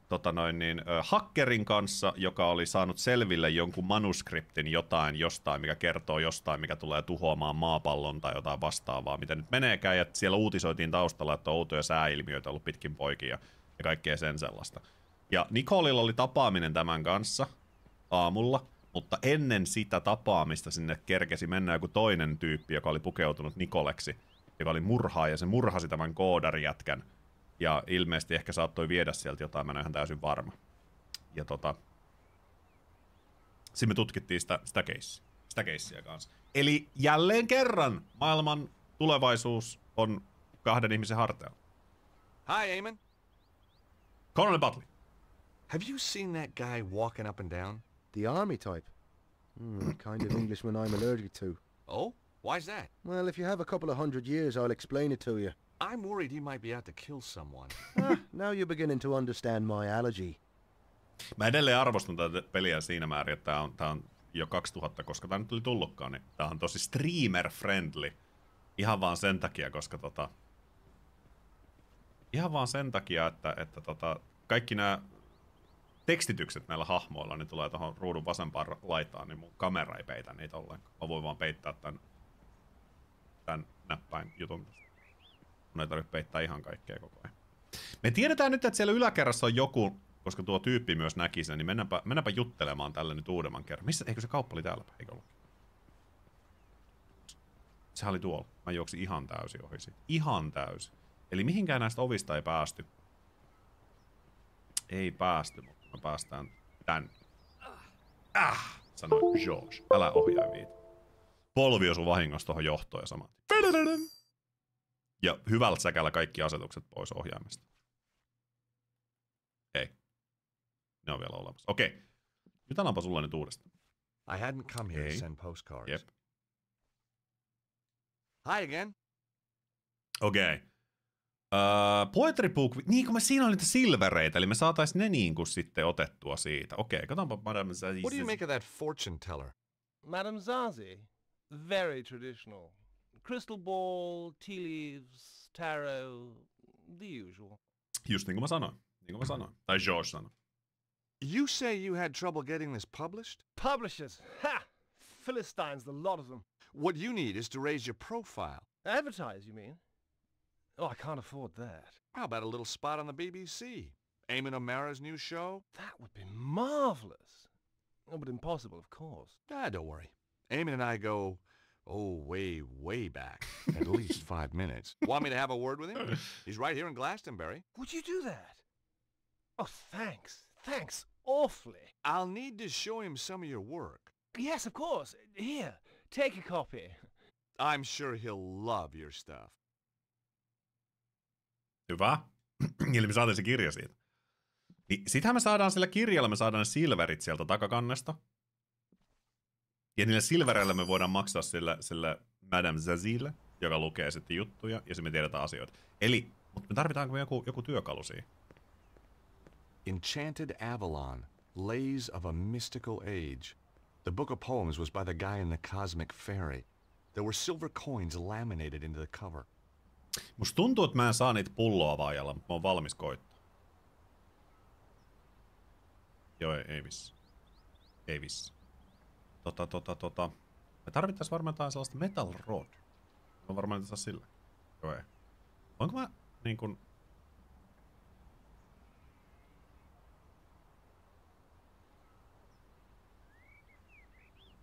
hakkerin kanssa, joka oli saanut selville jonkun manuskriptin jostain, mikä kertoo jostain, mikä tulee tuhoamaan maapallon tai jotain vastaavaa, mitä nyt meneekään. Ja siellä uutisoitiin taustalla, että on outoja sääilmiöitä ollut pitkin poikia ja kaikkea sen sellaista. Ja Nicolella oli tapaaminen tämän kanssa aamulla, mutta ennen sitä tapaamista sinne kerkesi mennä joku toinen tyyppi, joka oli pukeutunut Nicoleksi, joka oli murhaaja, ja se murhasi tämän koodarijätkän. Ja ilmeisesti ehkä saattoi viedä sieltä jotain, mä en ole ihan täysin varma. Ja sitten me tutkittiin sitä keissiä kanssa. Eli jälleen kerran maailman tulevaisuus on kahden ihmisen harteilla. Hi, Eamon. Colonel Butley. Have you seen that guy walking up and down? The army type. Kind of Englishman I'm allergic to. Oh? Why's that? Well, if you have a couple of 100 years, I'll explain it to you. I'm worried he might be out to kill someone. Now you're beginning to understand my allergy. Mä edelleen arvostan tätä peliä siinä määrin, että tää on jo 2000, koska tää nyt oli tullutkaan, niin tää on tosi streamer-friendly. Ihan vaan sen takia, koska että kaikki nämä tekstitykset näillä hahmoilla niin tulee tuohon ruudun vasempaan laitaan, niin mun kamera ei peitä niitä ollenkaan. Mä voin vaan peittää tän näppäin jutun. Mun ei tarvitse peittää ihan kaikkea koko ajan. Me tiedetään nyt, että siellä yläkerrassa on joku, koska tuo tyyppi myös näki sen, niin mennäänpä juttelemaan tälle nyt uudemman kerran. Eikö se kauppa oli täällä? Eikö ollut? Sehän oli tuolla. Mä juoksin ihan täysin ohi siitä. Ihan täysin. Eli mihinkään näistä ovista ei päästy. Ei päästy, mutta me päästään tänne. Sanoi George. Älä ohjaa viitä. Polvi osui vahingossa tuohon johtoon ja saman. Ja hyvällä säkällä kaikki asetukset pois ohjaimesta. Ei. Ne on vielä olemassa. Okei. Nyt annaanpa sulle nyt uudestaan. I hadn't come here to send postcards. Yep. Hi again. Okei. Poetry Book, niin kun siinä oli niitä silvereitä, eli me saatais ne niin kuin sitten otettua siitä. Okei, katsotaanpa Madame Zazie. What do you make of that fortune teller? Madame Zazie, very traditional. Crystal ball, tea leaves, tarot, the usual. Just niin kuin mä sanoin. Tai George sanoi. You say you had trouble getting this published? Publishers, ha! Philistines, the lot of them. What you need is to raise your profile. Advertise, you mean? Oh, I can't afford that. How about a little spot on the BBC? Eamon O'Mara's new show? That would be marvelous. Oh, but impossible, of course. Don't worry. Eamon and I go, way, way back. At least 5 minutes. Want me to have a word with him? He's right here in Glastonbury. Would you do that? Oh, thanks. Thanks awfully. I'll need to show him some of your work. Yes, of course. Here, take a copy. I'm sure he'll love your stuff. Hyvä. Eli me saatiin se kirja siitä. Niin sitähän me saadaan sillä kirjalla, me saadaan ne silverit sieltä takakannesta. Ja niillä silvereillä me voidaan maksaa sille Madame Zazille, joka lukee sitten juttuja, ja sitten me tiedetään asioita. Eli, mutta me tarvitaanko joku työkalu siihen? Enchanted Avalon, Lays of a Mystical Age. The book of poems was by the guy in the Cosmic Fairy. There were silver coins laminated into the cover. Musta tuntuu, että mä en saa niitä pulloavaajalla, mutta mä oon valmis koittaa. Joo, ei vissi. Ei vissi. Me tarvittais varmaan jotain sellaista metal rod. Mä varmaan niitä saa sillä. Joo, ei. Onko mä niin kun...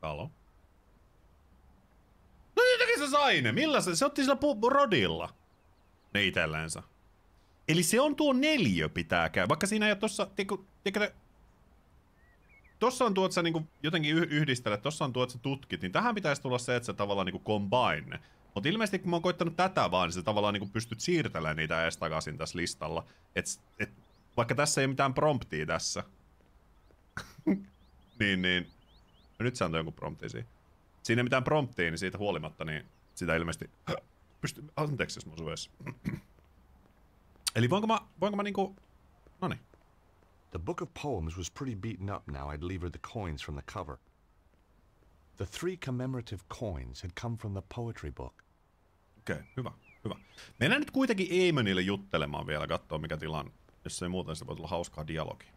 Halo? No jotenkin se sai ne. Millä se otti sillä rodilla. Ne itellensä. Eli se on tuo 4 pitää käydä. Vaikka siinä ei ole tossa... Tossa on tuo, että sä niinku jotenkin yhdistelet, tossa on tuo, että sä tutkit, niin tähän pitäisi tulla se, että sä tavallaan niinku combine. Mutta ilmeisesti kun mä oon koittanut tätä vaan, niin sä tavallaan niinku pystyt siirtelemään niitä ees takaisin tässä listalla. Vaikka tässä ei ole mitään promptia tässä. niin. No nyt se antoi jonkun promptia siihen. Siinä ei mitään promptia, niin siitä huolimatta, niin sitä ilmeisesti... Anteeksi, jos mä oon vessa. Eli voinko mä niinku... Noniin. The book of poems was pretty beaten up now I'd levered the coins from the cover. The 3 commemorative coins had come from the poetry book. Okei, hyvä. Mennään nyt kuitenkin Eamonille juttelemaan vielä, kattoo mikä tilanne. Jos ei muuten, se voi tulla hauskaa dialogia.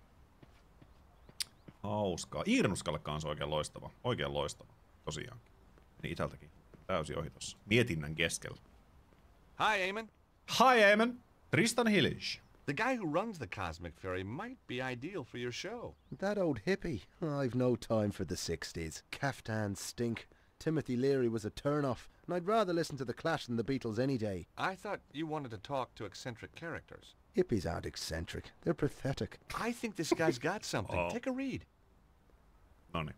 Hauskaa. Iirnuskalle kanssa oikein loistava. Tosiaan. Niin itältäkin. Täysin ohi tossa. Mietinnän keskellä. Hi, Eamon. Hi, Eamon. Tristan Hillish. The guy who runs the Cosmic Fairy might be ideal for your show. That old hippie. I've no time for the 60s. Caftans stink. Timothy Leary was a turn-off, and I'd rather listen to The Clash than the Beatles any day. I thought you wanted to talk to eccentric characters. Hippies aren't eccentric. They're pathetic. I think this guy's got something. Oh. Take a read. Noniin.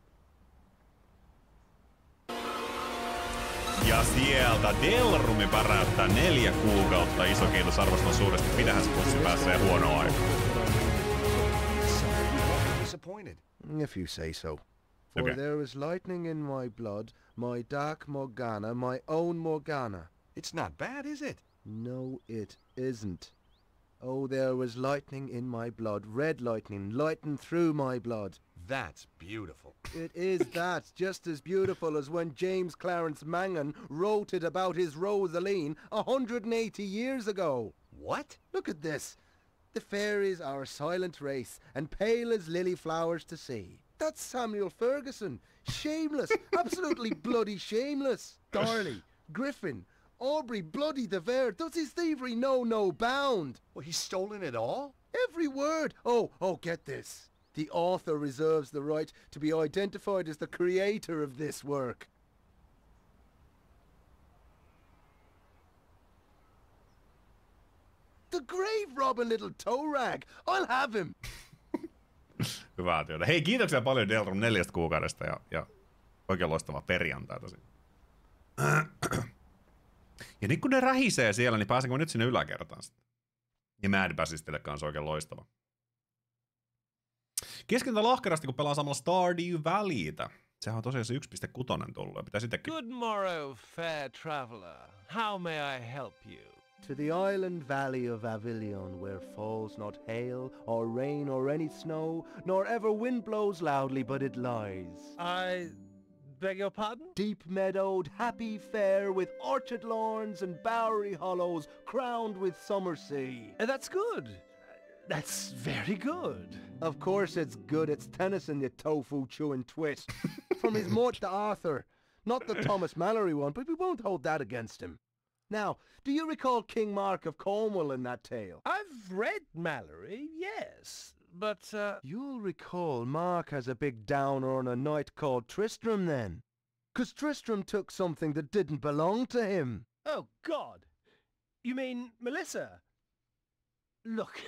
Ja sieltä Delrumi päräyttää 4 kuukautta. Iso kiitos, arvostan suuresti. Pidähän se pussi pääsee huonoa aikaa. Disappointed. If you say so. For Okay. there is lightning in my blood, my dark Morgana, my own Morgana. It's not bad, is it? No, it isn't. Oh, there was lightning in my blood, red lightning, lighting through my blood. That's beautiful. It is that, just as beautiful as when James Clarence Mangan wrote it about his Rosaline 180 years ago. What? Look at this. The fairies are a silent race, and pale as lily flowers to see. That's Samuel Ferguson. Shameless, absolutely bloody shameless. Darley, Griffin, Aubrey, bloody the Vere. Does his thievery know no bound? Well, he's stolen it all? Every word. Oh, get this. The author reserves the right to be identified as the creator of this work. The grave robbing little toe rag. I'll have him. Hyvää työtä. Hei, kiitoksia paljon Delrum 4 kuukaudesta ja oikein loistavaa perjantaita siinä. Ja nyt kun ne rähisee siellä, niin pääsenkö nyt sinne yläkertaan sitten? Ja Mad Bassistille kanssa oikein loistava. Keskitytä lahkerasti, kun pelaa samalla Stardew Valleytä. Sehän on tosiaan se 1.6 tullut ja pitää sitäkin. Good morrow, fair traveller. How may I help you? To the island valley of Avilion, where falls not hail, or rain, or any snow, nor ever wind blows loudly, but it lies. I beg your pardon? Deep meadowed, happy fair, with orchard lawns and bowery hollows, crowned with summer sea. That's good. That's very good. Of course it's good. It's Tennyson, you tofu-chewing twit. From his Mort to Arthur. Not the Thomas Mallory one, but we won't hold that against him. Now, do you recall King Mark of Cornwall in that tale? I've read Mallory, yes, but, You'll recall Mark has a big downer on a knight called Tristram then. 'Cause Tristram took something that didn't belong to him. Oh, God. You mean Melissa? Look,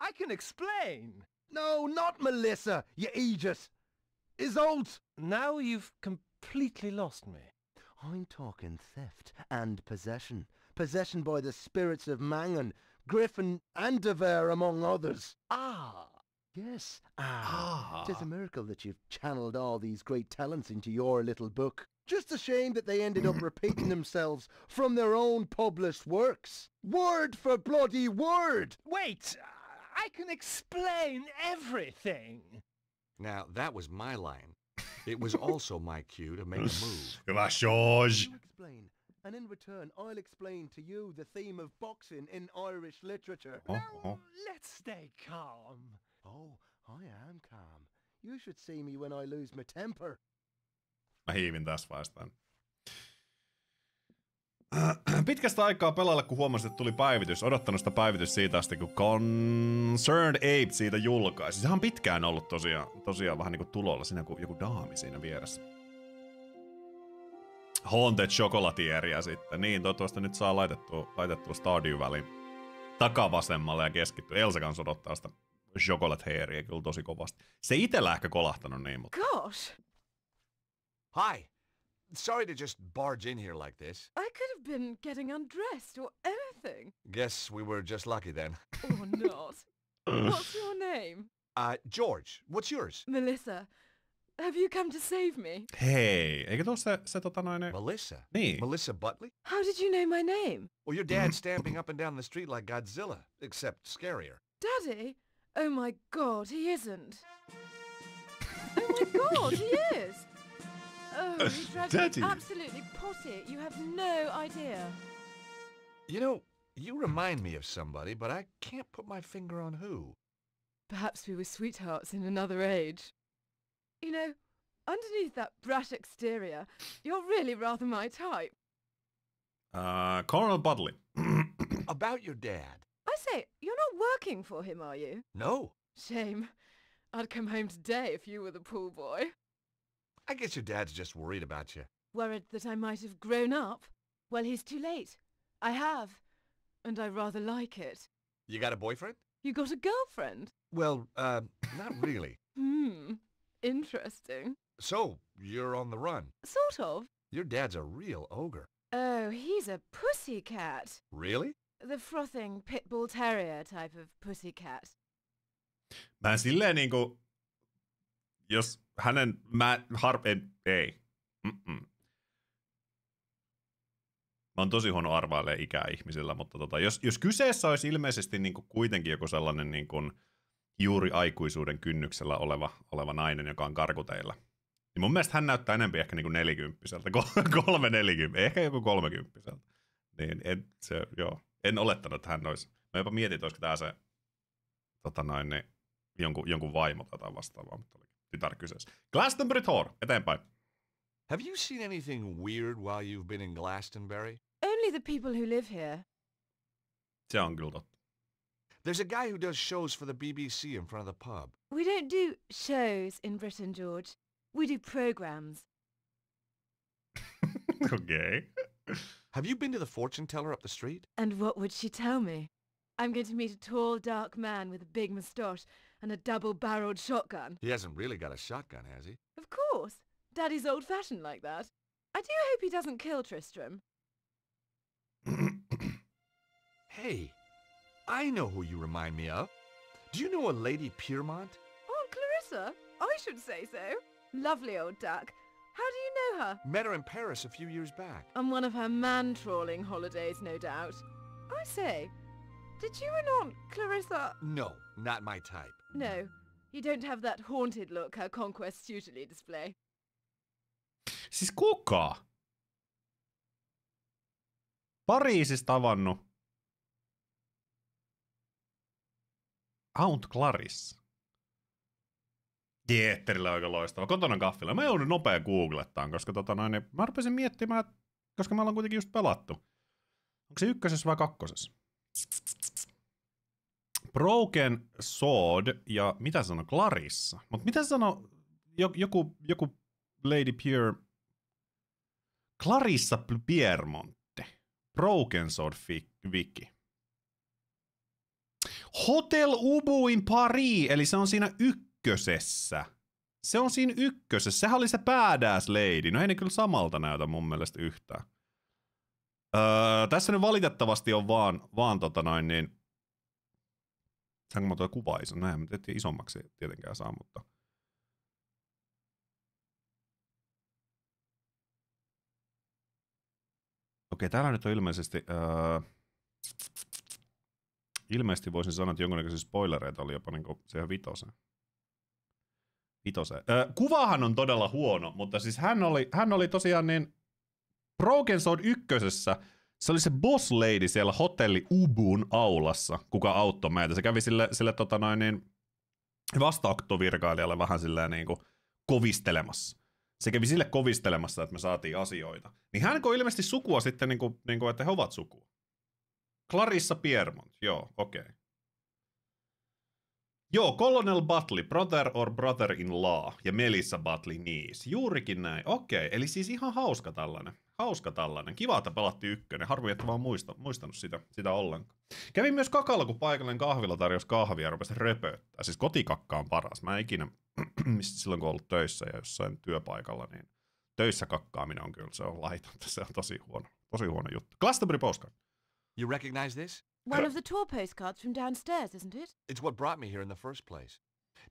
I can explain. No, not Melissa, you idiot. Isolde! Now you've completely lost me. I'm talking theft and possession. Possession by the spirits of Mangan, Griffin and De Vere, among others. Ah. Yes, Tis a miracle that you've channeled all these great talents into your little book. Just a shame that they ended up repeating themselves from their own published works. Word for bloody word! Wait, I can explain everything. Now, that was my line. It was also my cue to make a move. Hyvä, George. You explain, and in return I'll explain to you the theme of boxing in Irish literature. Now, let's stay calm. Oh, I am calm. You should see me when I lose my temper. Mä hiivin tässä vaiheessa. Pitkästä aikaa pelailla, kun huomasin, että tuli päivitys. Odottanut sitä päivitys siitä asti, kun Concerned Ape siitä julkaisi. Sehän on pitkään ollut tosiaan vähän niinku tulolla. Siinä joku daami siinä vieressä. Haunted Chocolatieria sitten. Niin, toivottavasti nyt saa laitettua Stardew Valleyn takavasemmalle ja keskittyä. Elsa kanssa odottaa sitä Chocolate-heeriä kyllä tosi kovasti. Se itellä ehkä kolahtanut niin, mutta... Gosh! Hi. Sorry to just barge in here like this. I could have been getting undressed or anything. Guess we were just lucky then. Or not. What's your name? George, what's yours? Melissa. Have you come to save me? Hei, eikö tuo se Melissa? Niin. Melissa Butley? How did you know my name? Well, your dad's stamping up and down the street like Godzilla, except scarier. Daddy? Oh my God, he isn't. Oh my God, he is. Oh, he drives Daddy. me absolutely potty. You have no idea. You know, you remind me of somebody, but I can't put my finger on who. Perhaps we were sweethearts in another age. You know, underneath that brat exterior, you're really rather my type. Colonel Budley. About your dad. I say, you're not working for him, are you? No. Shame. I'd come home today if you were the pool boy. I guess your dad's just worried about you. Worried that I might have grown up? Well, he's too late. I have. And I rather like it. You got a boyfriend? You got a girlfriend? Well, not really. Interesting. So, you're on the run. Sort of. Your dad's a real ogre. Oh, he's a pussycat. Really? The frothing pit bull terrier type of pussycat. Mä en silleen niinku... Jos hänen... Ei. Mä oon tosi huono arvailemaan ikää ihmisillä, mutta jos kyseessä olisi ilmeisesti niinku kuitenkin joku sellainen niinku juuri aikuisuuden kynnyksellä oleva nainen, joka on karkuteilla, niin mun mielestä hän näyttää enemmän ehkä niinku 40-vuotiaalta, 3-40, ehkä joku 30-vuotiaalta. Niin en olettanut, että hän olisi. Mä jopa mietin, että olisiko tää se jonkun vaimo tai jotain vastaavaa, mutta oli tytär kyseessä. Glastonbury Tor, eteenpäin. Have you seen anything weird while you've been in Glastonbury? Only the people who live here. Se on kyllä totta. There's a guy who does shows for the BBC in front of the pub. We don't do shows in Britain, George. We do programs. Okay. Have you been to the fortune teller up the street? And what would she tell me? I'm going to meet a tall, dark man with a big moustache and a double-barreled shotgun. He hasn't really got a shotgun, has he? Of course. Daddy's old-fashioned like that. I do hope he doesn't kill Tristram. Hey, I know who you remind me of. Do you know a Lady Piermont? Oh, Clarissa? I should say so. Lovely old duck. How do you know her? Met her in Paris a few years back. On one of her man-trawling holidays, no doubt. I say, did you and Aunt Clarissa... No, not my type. No, you don't have that haunted look her conquests usually display. Siis kuka? Pariisissa tavannut Aunt Clarissa. Jeetterillä aika loistava. Kotona kaffilla. Mä joudun nopea googlettaan, koska niin mä rupesin miettimään, koska me ollaan kuitenkin just pelattu. Onko se ykkösessä vai kakkosessa? Broken Sword ja mitä sano Clarissa? Mutta mitä sano joku Lady Pure Clarissa Piermonte. Broken Sword Wiki. Hotel Ubu in Paris, eli se on siinä ykkösessä. Se on siinä ykkösessä. Sehän oli se badass lady. No ei ne kyllä samalta näytä mun mielestä yhtään. Tässä nyt valitettavasti on vaan niin... Saanko mä tuo kuva iso? Näin, mä tietysti isommaksi tietenkään saa, mutta... Okei, täällä nyt on ilmeisesti... Ilmeisesti voisin sanoa, että jonkunnäköisiä spoilereita oli jopa niinku siihen vitoseen. Kuvahan on todella huono, mutta siis hän oli tosiaan niin... Broken Sword ykkösessä, se oli se boss lady siellä hotelli Ubun aulassa, kuka auttoi meitä. Se kävi sille niin vastaanottovirkailijalle vähän silleen niinku kovistelemassa. Se kävi sille kovistelemassa, että me saatiin asioita. Niin hän ilmeisesti sukua sitten, niinku, että he ovat sukua. Clarissa Piermont, joo, okei. Okay. Joo, Colonel Butley, brother or brother-in-law, ja Melissa Butley niece. Juurikin näin, okei. Eli siis ihan hauska tällainen. Kiva, että pelattiin ykkönen. Harvi, että vaan muistanut sitä ollenkaan. Kävin myös kakalla, kun paikallinen kahvila tarjosi kahvia ja rupesi röpöttää. Siis kotikakka on paras. Mä en ikinä, silloin kun olen ollut töissä ja jossain työpaikalla, niin töissä kakkaaminen on kyllä, se on laitonta. Se on tosi huono juttu. Glastonbury postcard. You recognize this? One of the tour postcards from downstairs, isn't it? It's what brought me here in the first place.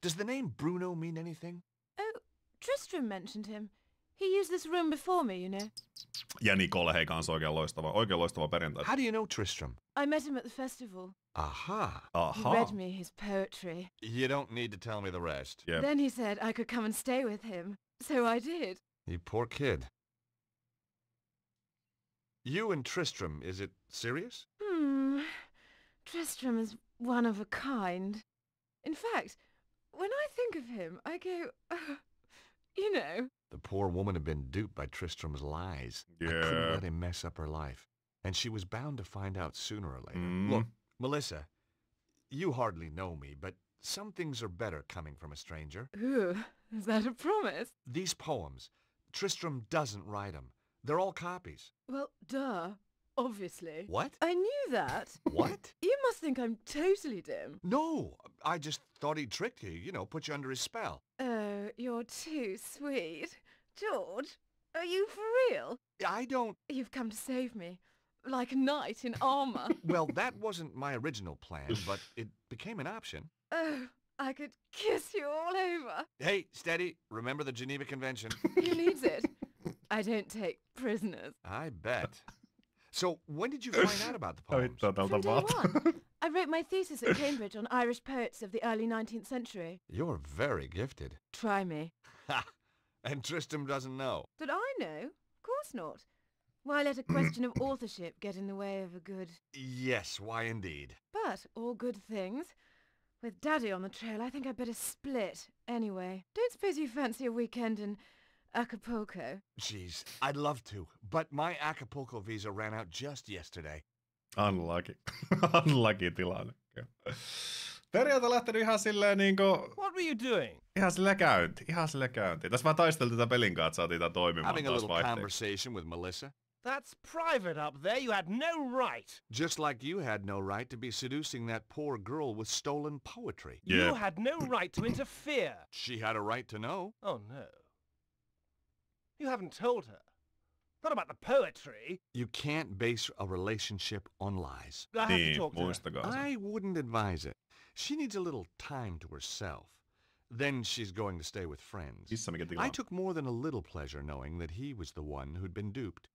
Does the name Bruno mean anything? Oh, Tristram mentioned him. He used this room before me, you know. Ja Nicole, hei kanssa oikein loistava perjantai. How do you know Tristram? I met him at the festival. Aha. He read me his poetry. You don't need to tell me the rest. Yep. Then he said I could come and stay with him. So I did. You poor kid. You and Tristram, is it serious? Tristram is one of a kind. In fact, when I think of him, I go, you know. The poor woman had been duped by Tristram's lies. Yeah. I couldn't let him mess up her life. And she was bound to find out sooner or later. Look, Melissa, you hardly know me, but some things are better coming from a stranger. Ooh, is that a promise? These poems, Tristram doesn't write them. They're all copies. Well, duh. Obviously. What? I knew that. What? You must think I'm totally dim. No, I just thought he'd tricked you, put you under his spell. Oh, you're too sweet. George, are you for real? I don't... You've come to save me. Like a knight in armor. Well, that wasn't my original plan, but it became an option. Oh, I could kiss you all over. Hey, steady. Remember the Geneva Convention. Who needs it? I don't take prisoners. I bet. So, when did you find out about the poems? From day one. I wrote my thesis at Cambridge on Irish poets of the early 19th century. You're very gifted. Try me. Ha! And Tristram doesn't know. Did I know? Of course not. Why let a question of authorship get in the way of a good... Yes, why indeed. But all good things. With Daddy on the trail, I think I'd better split. Anyway, don't suppose you fancy a weekend in Acapulco? Jeez, I'd love to, but my Acapulco visa ran out just yesterday. Unlucky. Unlucky tilanne. Perjantai lähtenyt ihan silleen niinku... What were you doing? Ihan silleen käyntiin. Tässä vaan taisteltiin tätä pelin kanssa, että saatiin tää toimimaan Having a taas little vaihteeksi. conversation with Melissa. That's private up there. You had no right. Just like you had no right to be seducing that poor girl with stolen poetry. Yeah. You had no right to interfere. She had a right to know. Oh, no. You haven't told her. Not about the poetry. You can't base a relationship on lies. I have to Niin, talk to her. muistakaa se. I wouldn't advise it. She needs a little time to herself. Then she's going to stay with friends. Missä mikä tilanne? I took more than a little pleasure knowing that he was the one who'd been duped.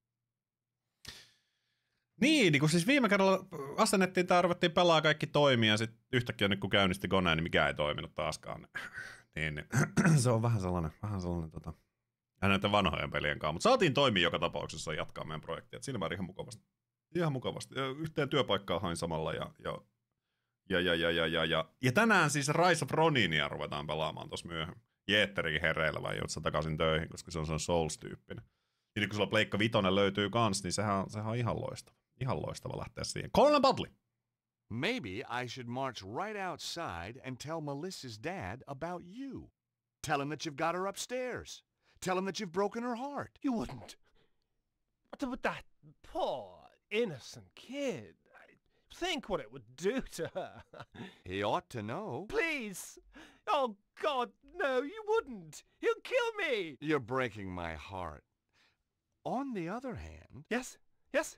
Niin kun siis viime kerralla asennettiin tai ruvettiin pelaa kaikki toimia ja sitten yhtäkkiä nyt kun käynnisti koneen, niin mikä ei toiminut taaskaan. niin se on vähän sellainen näiden vanhojen pelien kanssa. Mutta saatiin toimia joka tapauksessa jatkaa meidän projektia. Et siinä määrin ihan mukavasti. Ihan mukavasti. Yhteen työpaikkaan hain samalla ja tänään siis Rise of Roninia ruvetaan pelaamaan tuossa myöhemmin. Jeetterikin hereillä vai joudut takaisin töihin, koska se on Souls-tyyppinen. Ja nyt kun sulla Pleikka Vitoinen löytyy kans, niin sehän on ihan loistava. Ihan loistava lähteä siihen. Colin Butley! Maybe I should march right outside and tell Melissa's dad about you. Tell him that you've got her upstairs. Tell him that you've broken her heart. You wouldn't. But that poor, innocent kid. Think what it would do to her. He ought to know. Please. Oh, God, no, you wouldn't. He'll kill me. You're breaking my heart. On the other hand... Yes?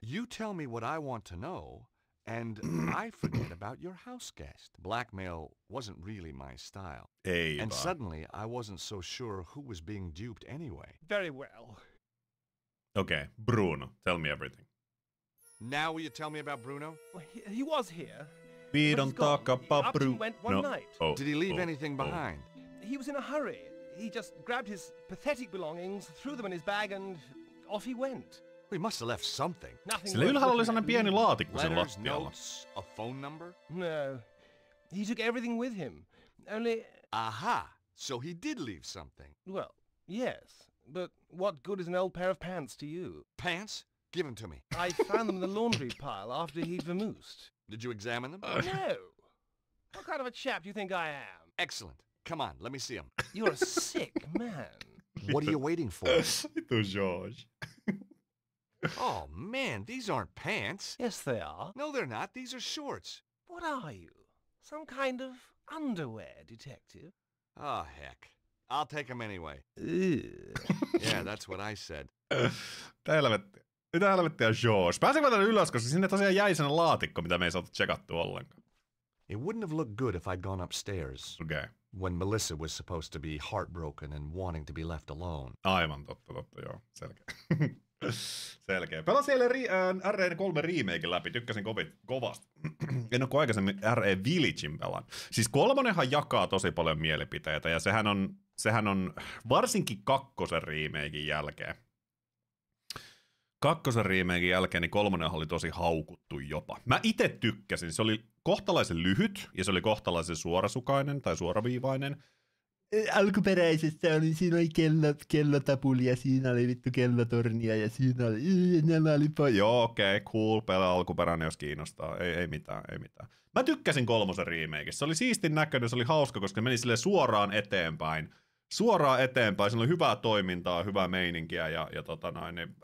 You tell me what I want to know, and I forget about your house guest. Blackmail wasn't really my style. Ei And vaan. suddenly I wasn't so sure who was being duped anyway. Very well. Okay, Bruno, tell me everything. Now will you tell me about Bruno? Well, he was here. We But don't he's gone. talk about Up and Bruno. went one night. Oh, Did he leave anything behind? He was in a hurry. He just grabbed his pathetic belongings, threw them in his bag, and off he went. He must have left something. Nothing Sillä worth ylhäällä oli looking sellainen at. pieni laatikko sen Letters, lattialla. notes, a phone number? No. He took everything with him. Only, Aha! So he did leave something. well, yes. But what good is an old pair of pants to you? Pants? Give them to me. I found them in the laundry pile after he'd vamoosed. Did you examine them? No. What kind of a chap do you think I am? Excellent. Come on, let me see them. You're a sick man. What are you waiting for? Vittu George. Oh, man, these aren't pants. Yes, they are. No, they're not. These are shorts. What are you? Some kind of underwear detective? Oh, heck. I'll take them anyway. Ugh. Yeah, that's what I said. Mitä helvettiä George? Pääsenkö tänne ylös, koska sinne tosiaan jäi sen laatikko, mitä me ei saatu tsekattua ollenkaan. It wouldn't have looked good if I'd gone upstairs Okei. Okay. when Melissa was supposed to be heartbroken and wanting to be left alone. Aivan totta, joo. Selkeä. Selkeä. Pelasin eilen RE3 remaken läpi, tykkäsin kovasti. En ole kuin aikaisemmin RE Villagein pelan. Siis kolmonenhan jakaa tosi paljon mielipiteitä, ja sehän on varsinkin kakkosen remaken jälkeen. Kakkosen remaken jälkeen niin kolmonenhan oli tosi haukuttu jopa. Mä itse tykkäsin, se oli kohtalaisen lyhyt, ja se oli kohtalaisen suorasukainen tai suoraviivainen. Alkuperäisessä siinä oli kellotapuli ja siinä oli vittu kellotornia ja siinä oli joo, okei, cool, pelaa alkuperäinen, jos kiinnostaa. Ei mitään. Mä tykkäsin kolmosen remakeissa. Se oli siistin näköinen, se oli hauska, koska meni silleen suoraan eteenpäin. Siinä oli hyvää toimintaa, hyvää meininkiä ja niin,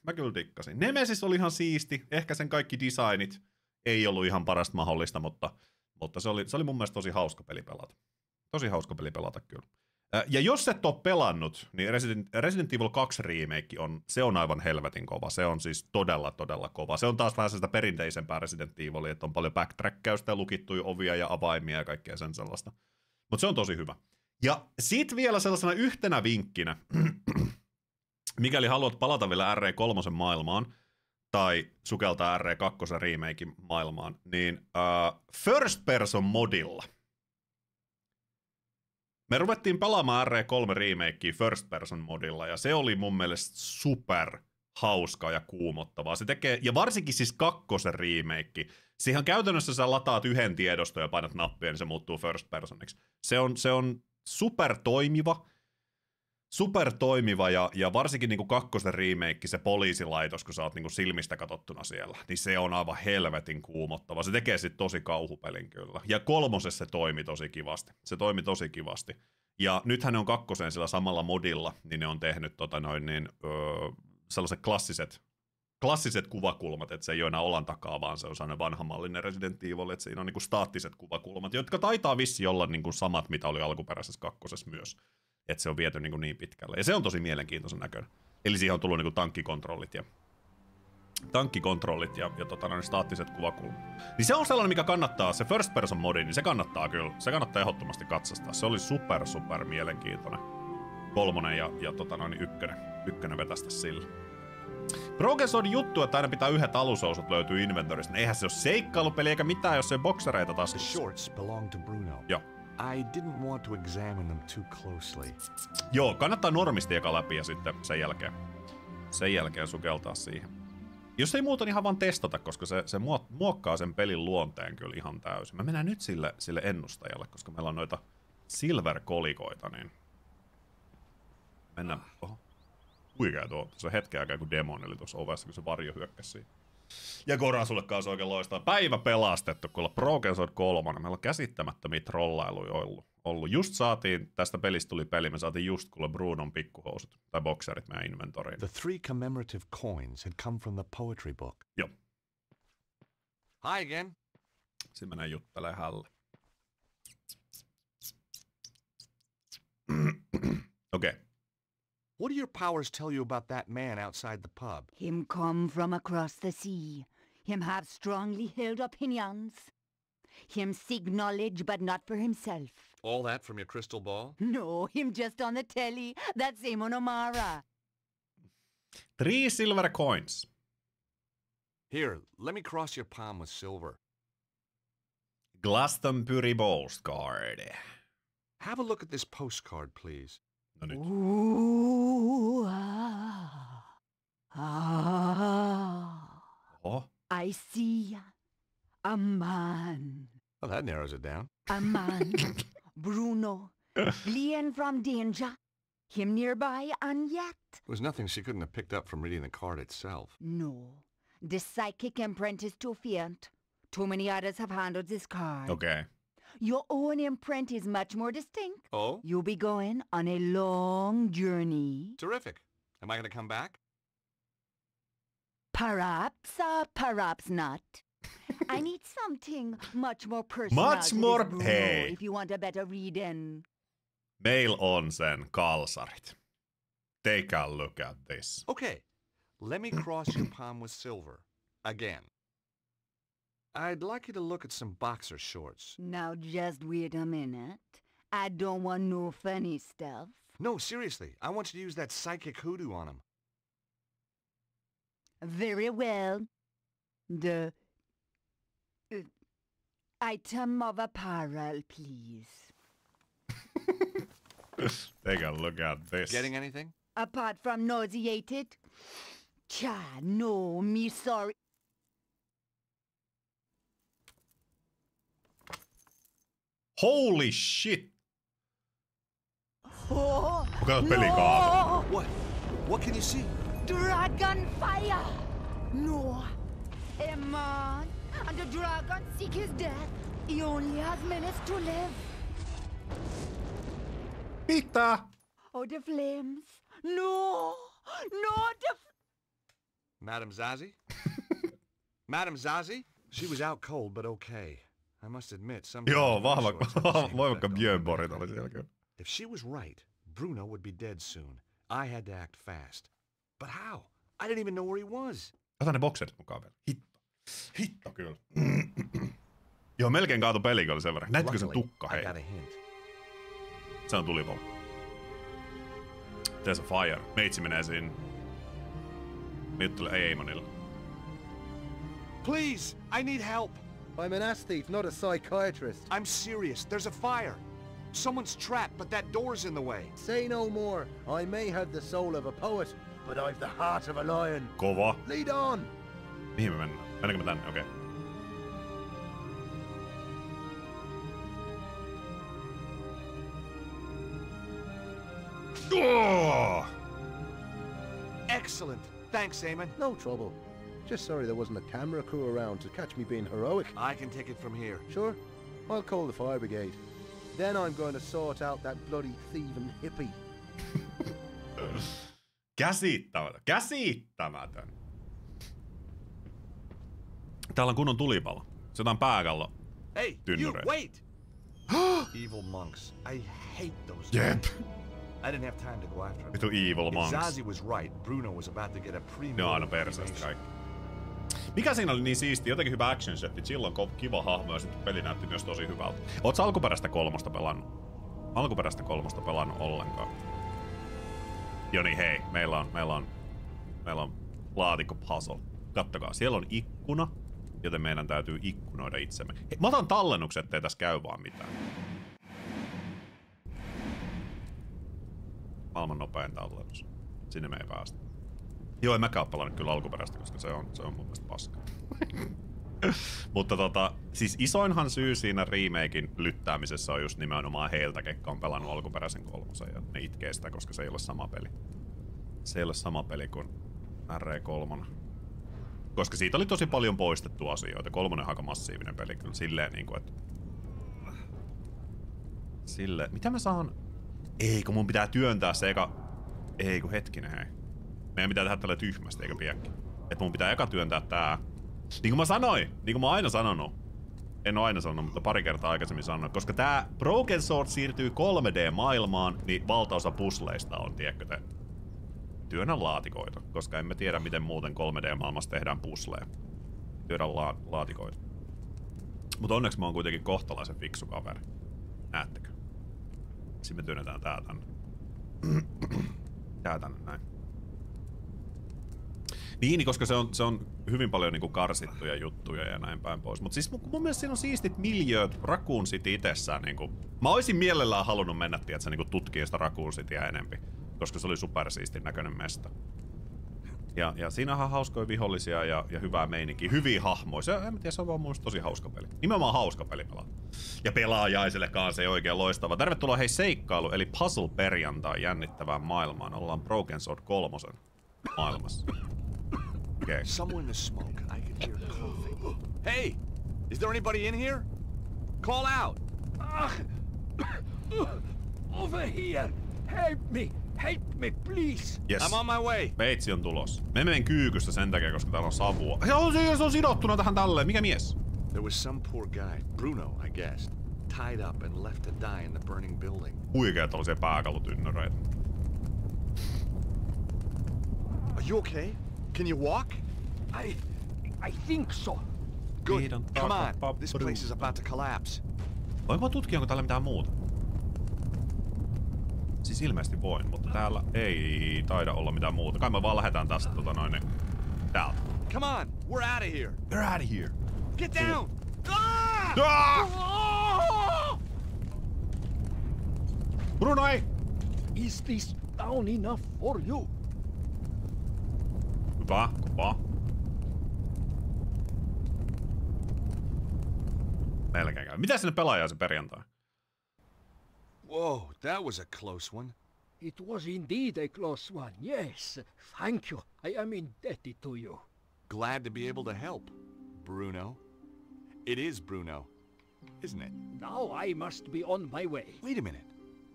mä kyllä dikkasin. Nemesis oli ihan siisti, ehkä sen kaikki designit ei ollut ihan parasta mahdollista, mutta se oli mun mielestä tosi hauska peli pelata. Tosi hauska peli pelata kyllä. Ja jos et ole pelannut, niin Resident Evil 2 remake on aivan helvetin kova. Se on siis todella kova. Se on taas vähän sitä perinteisempää Resident Evilia, että on paljon backtrackkausta ja lukittuja ovia ja avaimia ja kaikkea sen sellaista. Mutta se on tosi hyvä. Ja sit vielä sellaisena yhtenä vinkkinä, mikäli haluat palata vielä RE3 maailmaan, tai sukeltaa RE2 remakein maailmaan, niin First Person modilla. Me ruvettiin pelaamaan RE3 remakea First Person modilla, ja se oli mun mielestä super hauskaa ja kuumottavaa. Se tekee, ja varsinkin siis kakkosen remake, siihen käytännössä sä lataat yhden tiedoston ja painat nappia, niin se muuttuu First Personiksi. Se on super toimiva ja varsinkin niin kuin kakkosen remake, se poliisilaitos, kun sä oot niin kuin silmistä katsottuna siellä, niin se on aivan helvetin kuumottava. Se tekee sit tosi kauhupelin kyllä. Ja kolmosessa se toimi tosi kivasti. Ja nythän ne on kakkosen sillä samalla modilla, niin ne on tehnyt sellaiset klassiset kuvakulmat, että se ei ole enää olan takaa, vaan se on sellainen vanhamallinen Resident Evil, että siinä on niin kuin staattiset kuvakulmat, jotka taitaa vissi olla niin kuin samat, mitä oli alkuperäisessä kakkosessa myös. Että se on viety niin pitkälle. Ja se on tosi mielenkiintoisen näköinen. Eli siihen on tullut niin tankkikontrollit tankkikontrollit ja staattiset kuvakulmat. Niin se on sellainen, mikä kannattaa, se first person modi, niin se kannattaa kyllä. Se kannattaa ehdottomasti katsastaa. Se oli super mielenkiintoinen. 3 ja ykkönen vetästä sillä. Progressoin juttu, että aina pitää yhdet alushousut löytyy inventorista. Eihän se ole seikkailupeli eikä mitään, jos ei boksereita The taskussa. shorts belong to Bruno. Joo. I didn't want to examine them too closely. Joo, kannattaa normisti eka läpi ja sitten sen jälkeen sukeltaa siihen. Jos ei muuta, niin ihan vaan testata, koska se muokkaa sen pelin luonteen kyllä ihan täysin. Mä mennään nyt sille ennustajalle, koska meillä on noita silver-kolikoita, niin... Mennään... Oho. Huikea tuo. Se on hetken aikaa, kun demon eli tuossa ovessa, kun se varjo hyökkäsi siihen. Ja Kora sulle kanssa oikein loistaa. Päivä pelastettu, kun ollaan Broken 3. Meillä on käsittämättömiä trollailuja ollut. Just saatiin, tästä pelistä tuli peli, me saatiin just kuule Brunon pikkuhousut tai bokserit meidän inventoriin. The 3 commemorative coins had come from the poetry book. Joo. Hi again. Siinä menee juttelee hälle. Okei. Okay. What do your powers tell you about that man outside the pub? Him come from across the sea. Him have strongly held opinions. Him seek knowledge, but not for himself. All that from your crystal ball? No, him just on the telly. That's Amon O'Mara. 3 silver coins. Here, let me cross your palm with silver. Glastonbury postcard. Have a look at this postcard, please. No nyt. Ooh, Oho. I see a man. Well, that narrows it down. A man, Bruno, fleeing from danger. Him nearby, and yet... There was nothing she couldn't have picked up from reading the card itself. No, the psychic imprint is too faint. Too many others have handled this card. Okay. Your own imprint is much more distinct. Oh? You'll be going on a long journey. Terrific. Am I going to come back? Perhaps, perhaps not. I need something much more personal. Much to more- this Bruno hey. if you want a better reading. Meillä on sen kalsarit. Take a look at this. Okay. Let me cross your palm with silver. Again. I'd like you to look at some boxer shorts. Now just wait a minute. I don't want no funny stuff. No, seriously. I want you to use that psychic hoodoo on them. Very well. The item of apparel, please. Take a look at this. Getting anything? Apart from nauseated? Cha, no, me sorry. Holy shit! Oh, Kuka peli kaatu? no! What? What can you see? Dragon fire! No. A man and the dragon seek his death. He only has minutes to live. Mitä? Oh, the flames. No! No, the... Madame Zazie? Madame Zazie? She was out cold, but okay. I must admit, sometimes... Joo, my vahva, shorts have the same voimakka effect on Björnborg my oli body. siellä kyllä. If she was right, Bruno would be dead soon. I had to act fast. But how? I didn't even know where he was. Ota ne bokserit mukaan vielä. Hitto kyllä. Joo, melkein kaatu peli, kun oli sen verran. Näetkö sen Luckily, tukka, I hei? got a hint. Se on tulipalo. There's a fire. Meitsi menee siinä. Me juttelee Amonille. Please, I need help. I'm an ass thief, not a psychiatrist. I'm serious. There's a fire. Someone's trapped, but that door's in the way. Say no more. I may have the soul of a poet, but I've the heart of a lion. Kova. Lead on! Mihin me mennään? Mennäänkö me tänne? Okei. Oh! Excellent. Thanks, Eamon. No trouble. Just sorry there wasn't a camera crew around to catch me being heroic. I can take it from here. Sure, I'll call the fire brigade. Then I'm going to sort out that bloody thieving hippie. Käsittämätön. Käsittämätön. Täällä on kunnon tulipalo. Se on pääkallo. Hey, you, Tynnyreitä. wait! Evil monks. I hate those Jep. guys. I didn't have time to go after him. Vitu evil If monks. Zazie was right, Bruno was about to get a premium Ne on aina perseestä kaikki. Mikä siinä oli niin siisti? Jotenkin hyvä action setti. Jill on kiva hahmo ja sitten peli näytti myös tosi hyvältä. Oot sä alkuperäistä kolmosta pelannut? Alkuperäistä kolmosta pelannut ollenkaan. Joni, hei. Meillä on laatikko puzzle. Kattokaa, siellä on ikkuna, joten meidän täytyy ikkunoida itsemme. Hei, mä otan tallennukset, ettei tässä käy vaan mitään. Maailman nopein tallennus. Sinne me ei päästä. Joo, en mäkään oo pelannut kyllä alkuperäistä, koska se on mun mielestä paska. Mutta siis isoinhan syy siinä remakein lyttäämisessä on just nimenomaan heiltä, ketkä on pelannut alkuperäisen kolmosen ja ne itkee sitä, koska se ei ole sama peli. Se ei ole sama peli kuin RE3. Koska siitä oli tosi paljon poistettu asioita. 3 on aika massiivinen peli kyllä silleen niinku, että... Silleen... Mitä mä saan... Ei, kun mun pitää työntää se eka... Ei, kun hetkinen, hei. Meidän pitää tehdä tällä tyhmästi, eikä piekki. Et mun pitää eka työntää tää. Niin kuin mä sanoin! Niin kuin mä oon aina sanonut. En oo aina sanonut, mutta pari kertaa aikaisemmin sanonut. Koska tää Broken Sword siirtyy 3D-maailmaan, niin valtaosa pusleista on, tiedätkö te? Työnnä laatikoita, koska emme tiedä, miten muuten 3D-maailmassa tehdään pusleja. Työnnä laatikoita. Mutta onneksi mä oon kuitenkin kohtalaisen fiksu kaveri. Näettekö? Sitten me työnnetään tää tänne. Tää tänne, näin. Niin, koska se on hyvin paljon niinku karsittuja juttuja ja näin päin pois. Mut siis mun mielestä siinä on siistit miljööt Raccoon City itsessään niinku. Mä oisin mielellään halunnut mennä, tiiätsä, niinku tutkia sitä Raccoon Cityä enempi. Koska se oli supersiistin näköinen mesta. Ja siinä on hauskoja vihollisia ja hyvää meininkiä, hyviä hahmoja. En tiedä, se on vaan mun mielestä tosi hauska peli. Nimenomaan hauska peli pelata. Ja pelaajaiselle kanssa ei oikein loistava. Tervetuloa hei seikkailu, eli puzzle perjantai jännittävään maailmaan. Ollaan Broken Sword 3 maailmassa. Okay. Somewhere in the smoke, I could hear coughing. Hey! Is there anybody in here? Call out! Over here! Help me, please! Yes. I'm on my way! Veitsi on tulos. Me menen kyykystä sen takia, koska täällä on savua. Se on sidottuna tähän tälleen. Mikä mies? There was some poor guy, Bruno, I guess, tied up and left to die in the burning building. Huikea tollasia pääkalutynnyreitä. Are you okay? Can you walk? I think so. Good. Come on. This place is about to collapse. Voinko mä tutkia, onko täällä mitään muuta? Siis ilmeisesti voin, mutta täällä ei taida olla mitään muuta. Kai me vaan lähdetään tästä täältä. Come on. We're out of here. We're out of here. Get down. Bruno, ei! Is this down enough for you? Hyvä. Melkein käy. Mitä sinne pelaajaa se perjantai? Whoa, that was a close one. It was indeed a close one, yes. Thank you. I am indebted to you. Glad to be able to help, Bruno. It is Bruno, isn't it? Now I must be on my way. Wait a minute.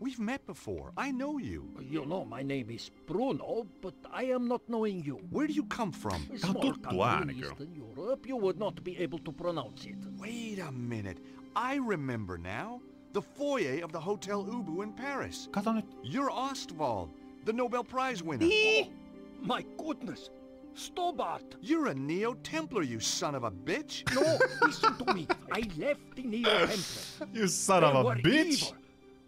We've met before. I know you. You know my name is Bruno, but I am not knowing you. Where do you come from? A Tämä on small tuttu country ääni in kyllä. Eastern Europe, you would not be able to pronounce it. Wait a minute. I remember now. The foyer of the Hotel Ubu in Paris. Kato nyt. You're Ostwald, the Nobel Prize winner. Oh, my goodness! Stobart! You're a Neo-Templar, you son of a bitch. No, listen to me. I left the Neo-Templars. You son They of a were bitch! evil.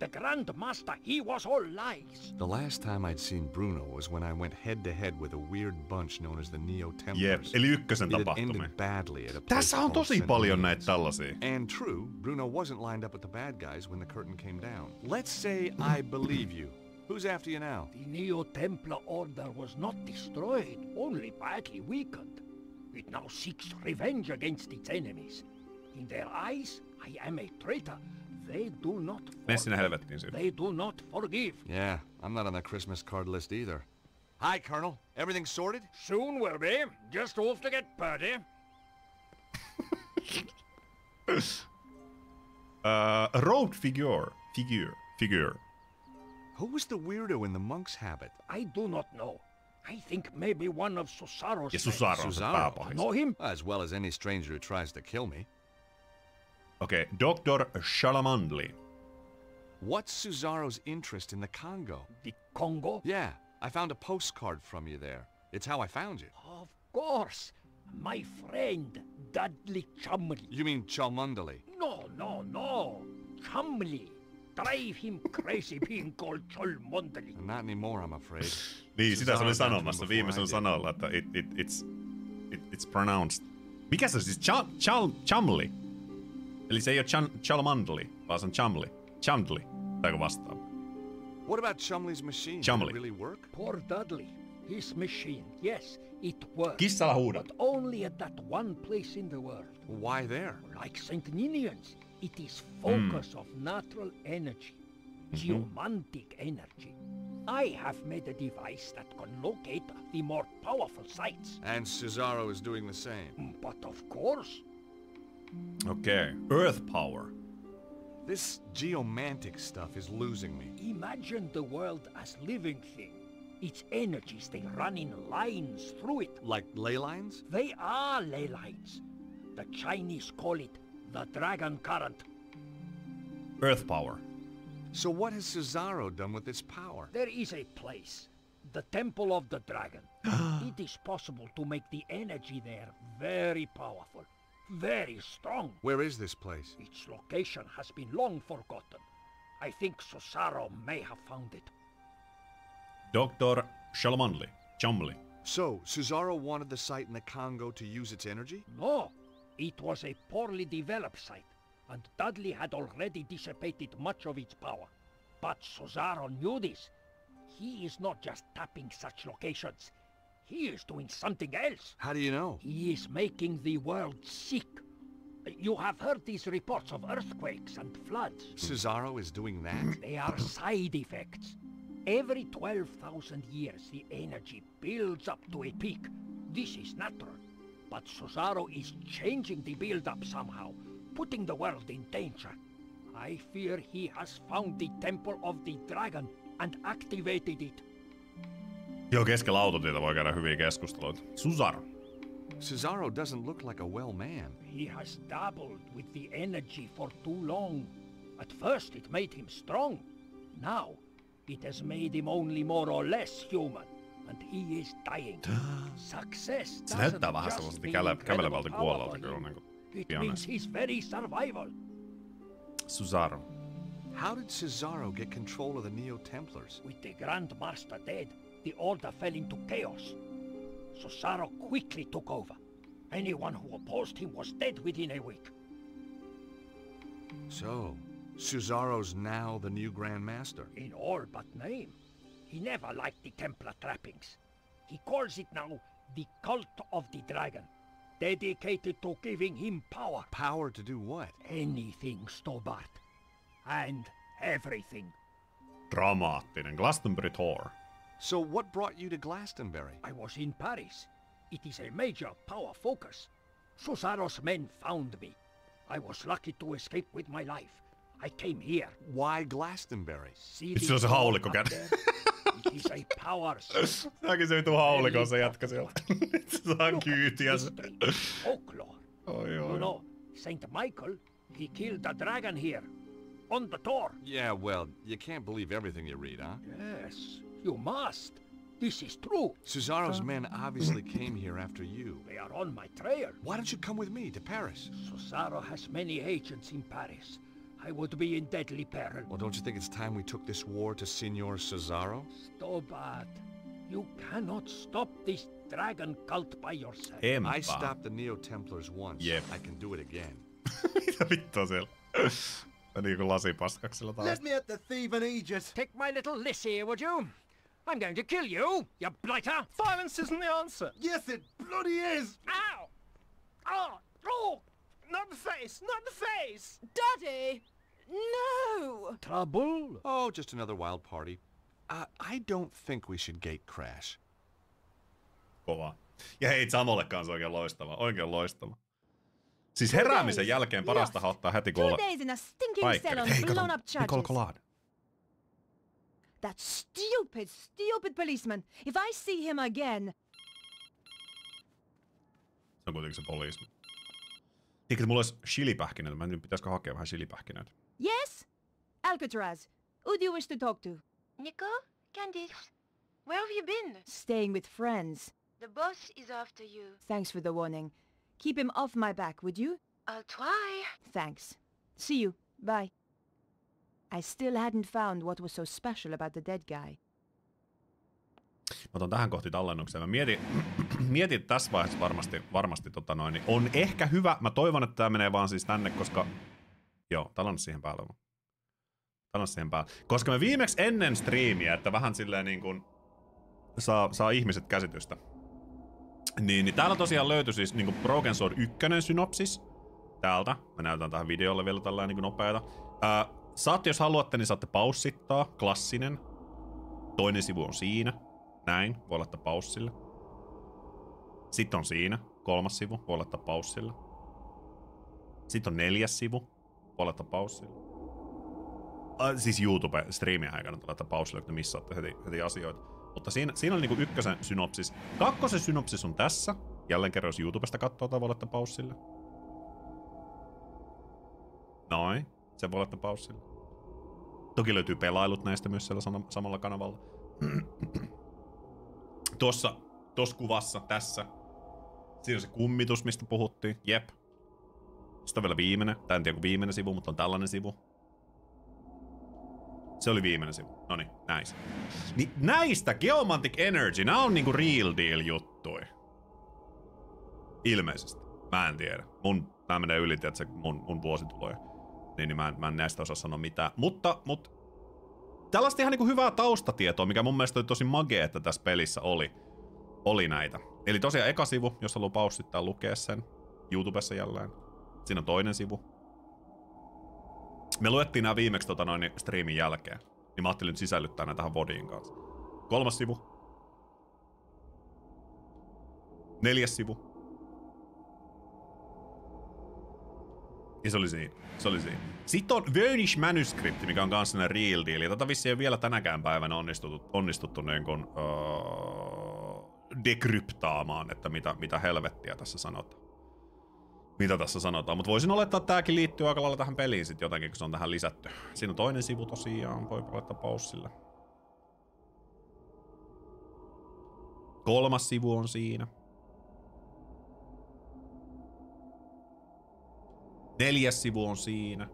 The Grand Master, he was all lies. The last time I'd seen Bruno was when I went head-to-head with a weird bunch known as the Neo-Templars. Jep, eli ykkösen It had tapahtumia. ended badly at a place Tässä on called tosi St. paljon Denis. näitä tällaisia. And true, Bruno wasn't lined up with the bad guys when the curtain came down. Let's say I believe you. Who's after you now? The Neo-Templar Order was not destroyed, only badly weakened. It now seeks revenge against its enemies. In their eyes, I am a traitor. They do not Mene sinne forget. helvettiin siitä. They do not forgive. Yeah, I'm not on the Christmas card list either. Hi, Colonel. Everything sorted? Soon will be. Just off to get Purdy. A road figure. Who was the weirdo in the monk's habit? I do not know. I think maybe one of Susaro's Ja men. Susaro on se Susaro. pääpahis. Know him? As well as any stranger who tries to kill me. Okei, Dr. Shalamandli. What's Susaro's interest in the Congo? The Congo? Yeah, I found a postcard from you there. It's how I found you. Of course. My friend, Dudley Chumley. You mean Cholmondeley? No. Chumley. Drive him crazy being called Cholmondeley. Not anymore, I'm afraid. Niin, sitä se oli Cesaro sanomassa before viimeisellä I did. sanalla, että it's pronounced. Mikä se on siis? Chumley. Eli se ei ole Cholmondeley, vaan se on Chumley. Tai vastaan. What about Chumley's machine? Chumley. Did it really work? Poor Dudley. His machine, yes, it worked. Kissalla huudat. But only at that one place in the world. Why there? Like St. Ninians, it is focus of natural energy, geomantic energy. I have made a device that can locate the more powerful sites. And Cesaro is doing the same. But of course, Okei. Earth power. This geomantic stuff is losing me. imagine the world as living thing. Its energies, they run in lines through it. Like ley lines? They are ley lines. The Chinese call it the dragon current. Earth power. So what has Cesaro done with this power? There is a place, the Temple of the Dragon. It is possible to make the energy there very powerful, very strong. Where is this place? Its location has been long forgotten. I think Cesaro may have found it. Dr. Chumley. So, Cesaro wanted the site in the Congo to use its energy? No, it was a poorly developed site, and Dudley had already dissipated much of its power. But Cesaro knew this. He is not just tapping such locations. He is doing something else. How do you know? He is making the world sick. You have heard these reports of earthquakes and floods. Cesaro is doing that? They are side effects. Every 12,000 years, the energy builds up to a peak. This is natural. But Cesaro is changing the build-up somehow, putting the world in danger. I fear he has found the Temple of the Dragon and activated it. Joo, keskellä autotietä voi käydä hyviä keskusteluita. Cesaro doesn't look like a well man. He has dabbled with the energy for too long. At first it made him strong. Now it has made him only more or less human. And he is dying. Success Se näyttää doesn't vähän just sellaiselta mean kävelevältä incredible kuolleelta power kyllä for niin him. kuin It means his very survival. Cesaro. How did Cesaro get control of the Neo-Templars? With the Grand Master dead, the order fell into chaos. Cesaro quickly took over. Anyone who opposed him was dead within a week. So, Cesaro's now the new Grand Master. In all but name. He never liked the Templar trappings. He calls it now the Cult of the Dragon, dedicated to giving him power. Power to do what? Anything, Stobart. And everything. Dramaattinen. Glastonbury Tour. So what brought you to Glastonbury? I was in Paris. It is a major power focus. Cesaro's men found me. I was lucky to escape with my life. I came here. Why Glastonbury? See Nyt se on se haulikko up käden. there? It is a power source. Näkin se vitu haulikon se jatka sieltä. Se saa kyytiä. History, folklore. Oi, You oi. know, Saint Michael, he killed a dragon here. On the tour. Yeah, well, you can't believe everything you read, huh? Yes, you must. This is true. Cesaro's men obviously came here after you. They are on my trail. Why don't you come with me to Paris? Cesaro has many agents in Paris. I would be in deadly peril. Well, don't you think it's time we took this war to Signor Cesaro? Stobart, you cannot stop this dragon cult by yourself. Empaa. I stopped the Neo-Templars once. Yep. I can do it again. Mitä vittua siellä? On niinku lasipaskaksella taas. Let me at the thieving Aegis. Take my little Lissy, would you? I'm going to kill you, you blighter! Violence isn't the answer. Yes, it bloody is. Ow! Oh! Oh! Not the face! Not the face! Daddy! No! Trouble? Oh, just another wild party. I don't think we should gate crash. Kova. Ja hei, Samolle kanssa oikein loistava. Oikein loistava. Siis heräämisen jälkeen parasta ottaa heti 2 kuulla. days in a stinking Vaikka. cell on Hei, kato. blown up Nicole charges. Collard. That stupid policeman. If I see him again... Se on kuitenkin se poliisi. Tiedätkö, että mulla olisi chilipähkinöitä. Mä en tiedä, pitäisikö hakea vähän chilipähkinöitä. Yes? Alcatraz. Who do you wish to talk to? Nico? Candice? Where have you been? Staying with friends. The boss is after you. Thanks for the warning. Keep him off my back, would you? I'll try. Thanks. See you. Bye. I still hadn't found what was so special about the dead guy. Mä otan tähän kohti tallennuksia. Mä mietin että tässä vaiheessa varmasti niin on ehkä hyvä. Mä toivon, että tää menee vaan siis tänne, koska... Joo, tallenna siihen päälle. Koska me viimeksi ennen striimiä, että vähän silleen niin kuin saa ihmiset käsitystä. Niin täällä tosiaan löytyi siis niin kuin Broken Sword 1 synopsis. Täältä. Mä näytän tähän videolle vielä tällainen niin nopeata. Saatte, jos haluatte, niin saatte paussittaa. Klassinen. Toinen sivu on siinä. Näin. Voi laittaa paussille. Sitten on siinä. 3. sivu. Voi laittaa paussille. Sitten on 4. sivu. Voi laittaa paussille. Siis YouTube-striimien aikana laittaa paussille, kun missaatte heti asioita. Mutta siinä on niinku 1. synopsis. 2. synopsis on tässä. Jälleen kerran, jos YouTubesta katsoo, tai voi laittaa paussille. Noin. Se voi laittaa paussille. Toki löytyy pelailut näistä myös siellä samalla kanavalla. Tuossa kuvassa, tässä. Siinä on se kummitus, mistä puhuttiin. Jep. Sitten on vielä viimeinen. Tää en tiedä kuin viimeinen sivu, mutta on tällainen sivu. Se oli viimeinen sivu. Noniin, näistä. Niin näistä Geomantic Energy, nää on niinku real deal juttui. Ilmeisesti. Mä en tiedä. Nää menee yli, että se mun vuosituloja. Niin mä en näistä osaa sanoa mitään. Mutta tällaista ihan niinku hyvää taustatietoa, mikä mun mielestä oli tosi magea, että tässä pelissä oli näitä. Eli tosiaan eka sivu, jos haluaa paussittaa lukea sen. YouTubessa jälleen. Siinä on toinen sivu. Me luettiin nämä viimeksi striimin jälkeen. Niin mä ajattelin nyt sisällyttää näitä tähän vodiin kanssa. 3. sivu. 4. sivu. Ja se oli siinä. Sitten on Varnish Manuscript, mikä on kans sellainen real deal. Ja tätä vissiin ei vielä tänäkään päivänä onnistuttu niin kuin, dekryptaamaan, että mitä helvettiä tässä sanotaan. Mutta voisin olettaa, että tääkin liittyy aika lailla tähän peliin sit jotenkin, kun se on tähän lisätty. Siinä on toinen sivu tosiaan, voi laittaa paussille. 3. sivu on siinä. 4. sivu on siinä.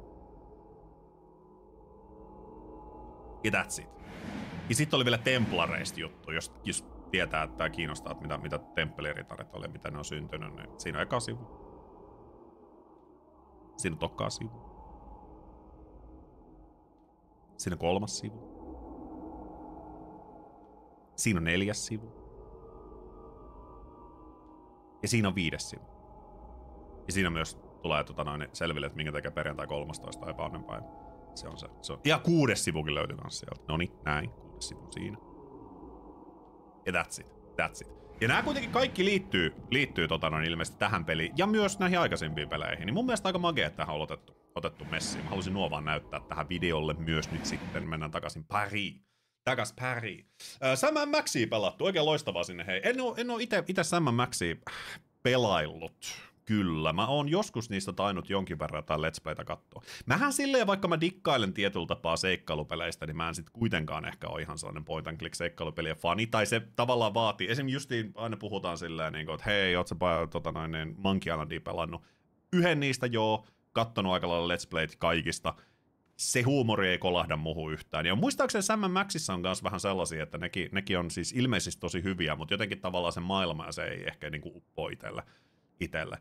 Ja that's it. Ja sitten oli vielä templareista juttu, jos tietää, että tää kiinnostaa, että mitä temppeliritarit oli ja miten ne on syntynyt. Niin siinä on eka sivu. Siinä on toka sivu. Siinä on 3. sivu. Siinä on 4. sivu. Ja siinä on 5. sivu. Ja siinä myös tulee selville, että minkä takia perjantai 13 epäonnen päivä. Se on se. Ja 6. sivukin löytyy kans sieltä. Noniin, näin. 6. sivu siinä. Ja that's it. Ja nämä kuitenkin kaikki liittyy ilmeisesti tähän peliin ja myös näihin aikaisempiin peleihin. Niin mun mielestä aika magea, että tähän on otettu messiin. Mä halusin nuo vaan näyttää tähän videolle myös nyt sitten. Mennään takaisin Pariin. Sam & Maxia pelattu. Oikein loistavaa sinne. Hei, en oo ite Sam & Maxia pelaillut. Kyllä, mä oon joskus niistä tainnut jonkin verran jotain Let's Playtä katsoa. Mähän silleen, vaikka mä dikkailen tietyllä tapaa seikkailupeleistä, niin mä en sit kuitenkaan ehkä ole ihan sellainen point and click seikkailupelien fani, tai se tavallaan vaatii. Esimerkiksi justiin aina puhutaan silleen, niin kuin, että hei, oot sä Monkey Islandia pelannut? Yhden niistä joo, kattonut aika lailla Let's Playt kaikista. Se huumori ei kolahda muuhun yhtään. Ja muistaakseni Sam & Maxissa on myös vähän sellaisia, että nekin on siis ilmeisesti tosi hyviä, mutta jotenkin tavallaan se maailma ja se ei ehkä niinku uppoo itelle.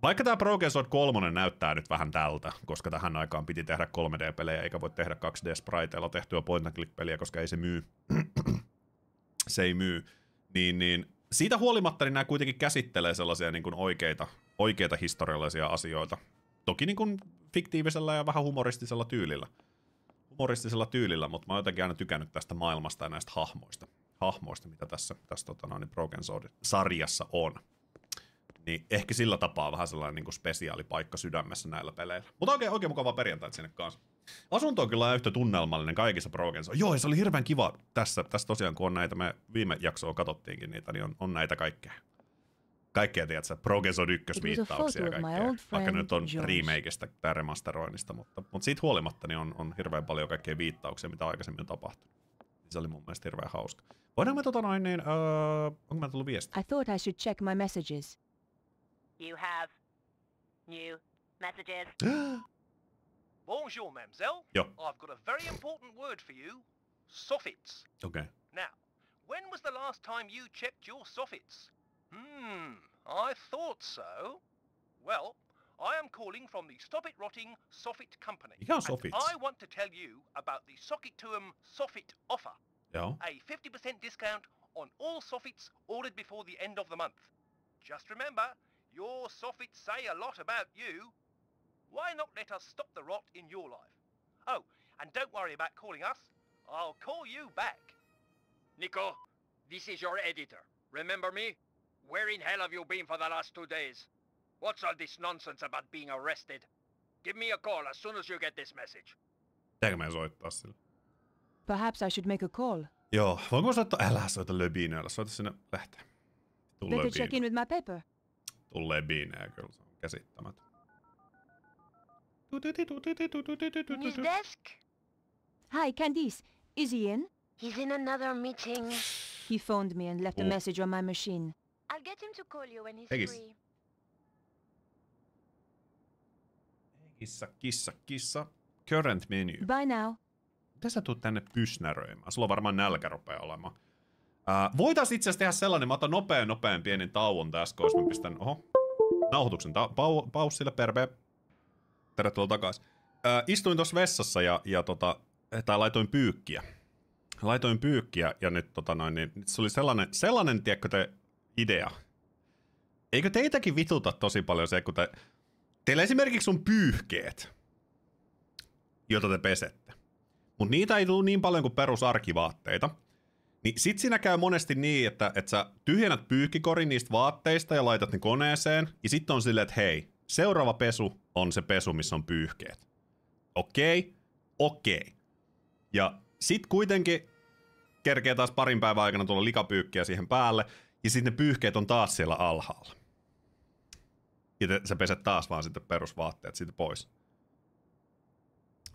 Vaikka tämä Broken Sword 3 näyttää nyt vähän tältä, koska tähän aikaan piti tehdä 3D-pelejä, eikä voi tehdä 2D-spriteilla tehtyä point-and-click-peliä, koska ei se myy. Se ei myy. Niin siitä huolimatta niin nämä kuitenkin käsittelee sellaisia niin kuin oikeita historiallisia asioita. Toki niin kuin fiktiivisellä ja vähän humoristisella tyylillä, mutta mä oon jotenkin aina tykännyt tästä maailmasta ja näistä hahmoista mitä tässä Broken Sword-sarjassa on. Niin ehkä sillä tapaa vähän sellainen niin kuin spesiaalipaikka sydämessä näillä peleillä. Mutta oikein mukavaa perjantaita sinne kanssa. Asunto on kyllä yhtä tunnelmallinen kaikissa Broken Sword. Joo, se oli hirveän kiva tässä tosiaan, kun on näitä, me viime jaksoa katsottiin niitä, niin on näitä kaikkea, tiedätkö, Broken Sword 1-viittauksia ja kaikkea. Vaikka nyt on remakeista tai remasteroinnista, mutta siitä huolimatta niin on hirveän paljon kaikkea viittauksia, mitä aikaisemmin on tapahtunut. Se oli mun mielestä hirveän hauska. Voidaan me onko mä tullut viesti? I thought I should check my messages. You have new messages. Bonjour, mademoiselle. Yo. I've got a very important word for you. Soffits. Okay. Now, when was the last time you checked your soffits? I thought so. Well, I am calling from the Stop It Rotting Soffit Company. Mikä on and soffits? I want to tell you about the Sockituum Soffit offer. Joo. A 50% discount on all soffits ordered before the end of the month. Just remember, your soffits say a lot about you. Why not let us stop the rot in your life? Oh, and don't worry about calling us. I'll call you back. Nico, this is your editor. Remember me? Where in hell have you been for the last 2 days? What's all this nonsense about being arrested? Give me a call as soon as you get this message. Pitääkö meidän soittaa sille? Perhaps I should make a call. Joo, voinko mä soittaa? Älä soita Löbineellä, soita sinne lähteen. Better check in with my paper. Tulee Löbineä kyllä, se on käsittämätön. In his desk? Hi, Candice. Is he in? He's in another meeting. He phoned me and left a message on my machine. I'll get him to call you when he's Tegis. free. Kissa. Current menu. Bye now. Mitä sä tuut tänne pysnäröimään? Sulla varmaan nälkä rupeaa olemaan. Voitais itse asiassa tehdä sellainen, mä otan nopean pienen tauon tässä, koska mä pistän nauhoituksen paussille, perbe. Tervetuloa takaisin. Istuin tuossa vessassa tai laitoin pyykkiä ja nyt niin se oli sellainen tiedätkö te idea. Eikö teitäkin vituta tosi paljon se, kun teillä esimerkiksi on pyyhkeet, jota te pesette. Mut niitä ei tule niin paljon kuin perusarkivaatteita. Niin sit siinä käy monesti niin, että sä tyhjennät pyykkikorin niistä vaatteista ja laitat ne koneeseen. Ja sitten on silleen, että hei, seuraava pesu on se pesu, missä on pyyhkeet. Okei. Ja sit kuitenkin kerkee taas parin päivän aikana tulla likapyykkiä siihen päälle. Ja sitten ne pyyhkeet on taas siellä alhaalla. Ja sä peset taas vaan sitten perusvaatteet siitä pois.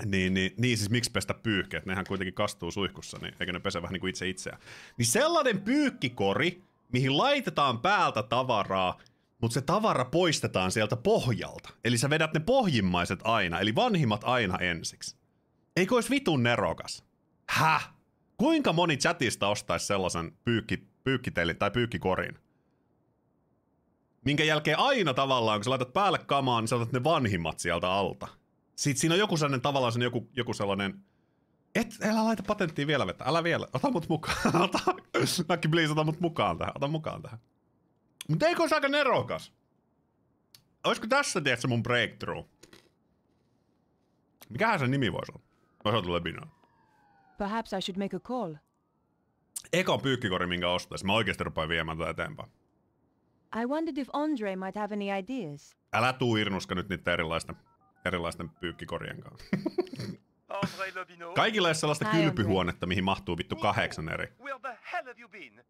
Niin siis miksi pestä pyyhkeet? Nehän kuitenkin kastuu suihkussa, niin eikö ne pese vähän niin kuin itse itseään. Niin sellainen pyykkikori, mihin laitetaan päältä tavaraa, mutta se tavara poistetaan sieltä pohjalta. Eli sä vedät ne pohjimmaiset aina, eli vanhimmat aina ensiksi. Eikö olisi vitun nerokas? Häh? Kuinka moni chatista ostaisi sellaisen pyykkitelin tai pyykkikorin? Minkä jälkeen aina tavallaan, kun sä laitat päälle kamaa, niin sä otat ne vanhimmat sieltä alta. Sitten siinä on joku sellainen tavallaan joku sellainen... Älä laita patenttia vielä vettä. Älä vielä. Ota mut mukaan. Nakki please, ota mut mukaan tähän. Ota mukaan tähän. Mutta eikö olisi aika nerokas? Olisiko tässä, tiedätkö, mun breakthrough? Mikähän sen nimi voisi olla? Mä soitan Löbinään. Perhaps I should make a call. Eka pyykkikori, minkä ostaisin. Mä oikeesti rupean viemään tätä eteenpäin. I wondered if Andre might have any ideas. Älä tuu Irnuska nyt niitä erilaisten pyykkikorien kanssa. Kaikilla ei ole sellaista kylpyhuonetta, mihin mahtuu vittu 8 eri. Where the hell have you been?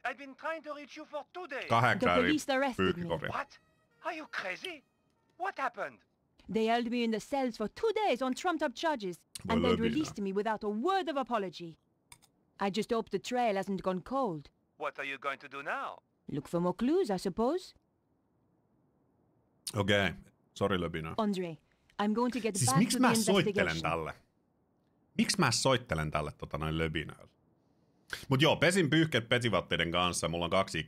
I've been trying to reach you for 2 days. 8 The eri police arrested me. pyykkikoria. What? Are you crazy? What happened? They held me in the cells for 2 days on trumped-up charges, and then released me without a word of apology. I just hope the trail hasn't gone cold. What are you going to do now? Look for more clues, I suppose. Okei. Sori Löbinä. Andre, I'm going to get Siis back miksi to the mä soittelen investigation. tälle? Miksi mä soittelen tälle Löbinölle? Mut joo, pesin pyyhkeet petivaatteiden kanssa. Mulla on 2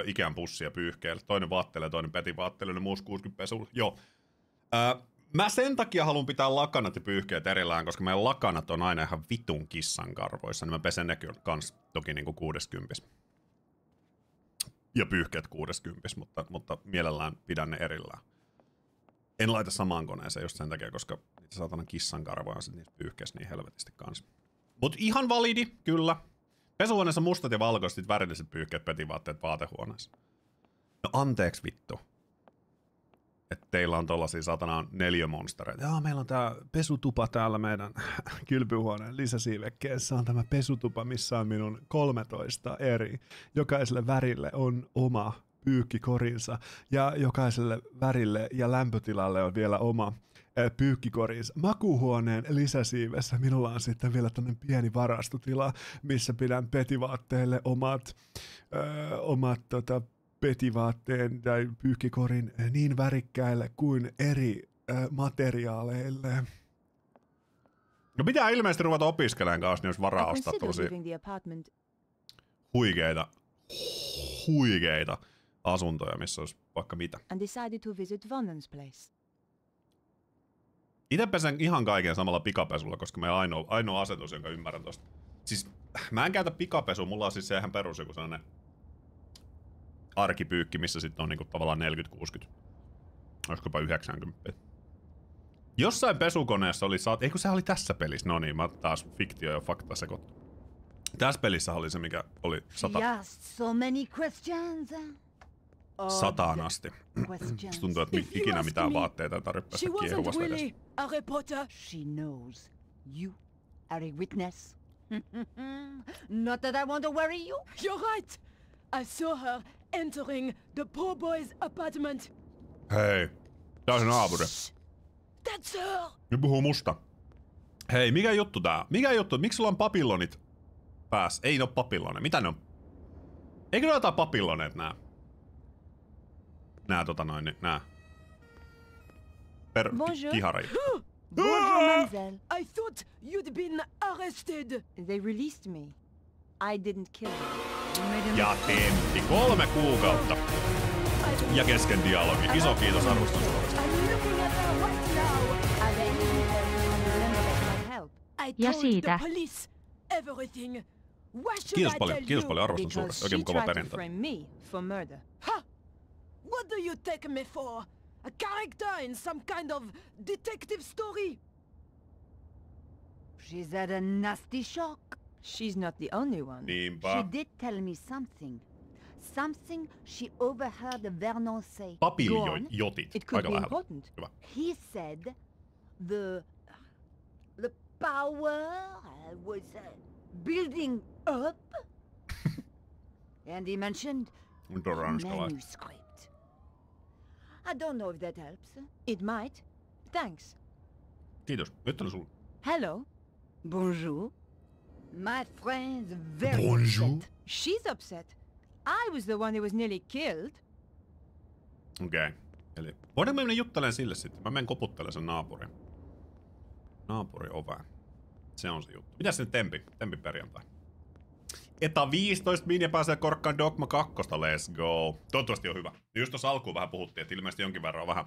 Ikean pussia pyyhkeellä. Toinen vaatteelle ja toinen petivaatteelle. Ne muus 60 pesulla. Joo. Mä sen takia haluan pitää lakanat ja pyyhkeet erillään, koska meidän lakanat on aina ihan vitun kissan karvoissa. Niin mä pesen ne kans toki niinku 60. Ja pyyhkeet 60, mutta mielellään pidän ne erillään. En laita samaan koneeseen just sen takia, koska niitä saatanan kissan karvoja on sit niissä pyyhkeissä niin helvetisti kanssa. Mut ihan validi, kyllä. Pesuhuoneessa mustat ja valkoiset värilliset pyyhkeet, petivaatteet vaatehuoneessa. No anteeksi vittu. Että teillä on tollasia satanaan 4 monstereita. Jaa, meillä on tää pesutupa täällä meidän kylpyhuoneen lisäsiivekkeessä. On tämä pesutupa, missä on minun 13 eri. Jokaiselle värille on oma pyykkikorinsa. Ja jokaiselle värille ja lämpötilalle on vielä oma pyykkikorinsa. Makuuhuoneen lisäsiivessä minulla on sitten vielä tämmöinen pieni varastotila, missä pidän petivaatteille omat petivaatteen tai pyykkikorin niin värikkäille kuin eri materiaaleille. No pitää ilmeisesti ruveta opiskelemaan kanssa, niin jos varaa ostaa tällaisia huikeita asuntoja, missä olisi vaikka mitä. And decided to visit Vannen's place. Itse pesen ihan kaiken samalla pikapesulla, koska meillä on ainoa asetus, jonka ymmärrän tosta. Siis mä en käytä pikapesua, mulla on siis se ihan perus joku sellainen arkipyykki, missä sitten on niinku tavallaan 40-60. Olisiko jopa 90. Jossain pesukoneessa oli eikö se oli tässä pelissä? No niin, mä taas fiktio ja fakta sekoittu. Tässä pelissä oli se, mikä oli 100. So many questions. 100 asti. Se tuntuu, että ikinä mitään vaatteita ei tarvitse päästä kiehuvasta edes. Harry Potter. She knows you are a witness. Not that I want to worry you. You're right. I saw her entering the poor boy's apartment. Hei, tää on se naapuri. That's her. Ne puhuu musta. Hei, mikä juttu tää? Mikä juttu? Miksi sulla on papillonit päässä? Ei ne oo papilloneja. Mitä ne on? Eikö ne ole jotain papilloneet nää? Nää. Kihara. Bonjour, mademoiselle. I thought you'd been arrested. They released me. I didn't kill him. Ja Temppi, 3 kuukautta. Ja kesken dialogi. Iso kiitos arvostan suorasta. Ja siitä. Kiitos paljon, arvostan suuresti. Oikein mukava perjantai. What do you take me for? A character in some kind of detective story? She's had a nasty shock. She's not the only one. Niinpä. She did tell me something. Something she overheard Vernon say. Papiljotit. It could be important. Hyvä. He said the power was building up. And he mentioned manuscript. I don't know if that helps. It might. Thanks. Kiitos. Nyt on sulla. Hello. Bonjour. My friend's very Bonjour. upset. She's upset. I was the one who was nearly killed. Okei. Eli voidaanko me mennä juttelemaan sille sitten? Mä menen koputtelemaan sen naapurin. Naapuri oveen. Se on se juttu. Mitäs se Tempi perjantai? Eta 15 minja pääsee korkkaan Dogma 2. Let's go. Toivottavasti on hyvä. Just tuossa alkuun vähän puhuttiin, että ilmeisesti jonkin verran on vähän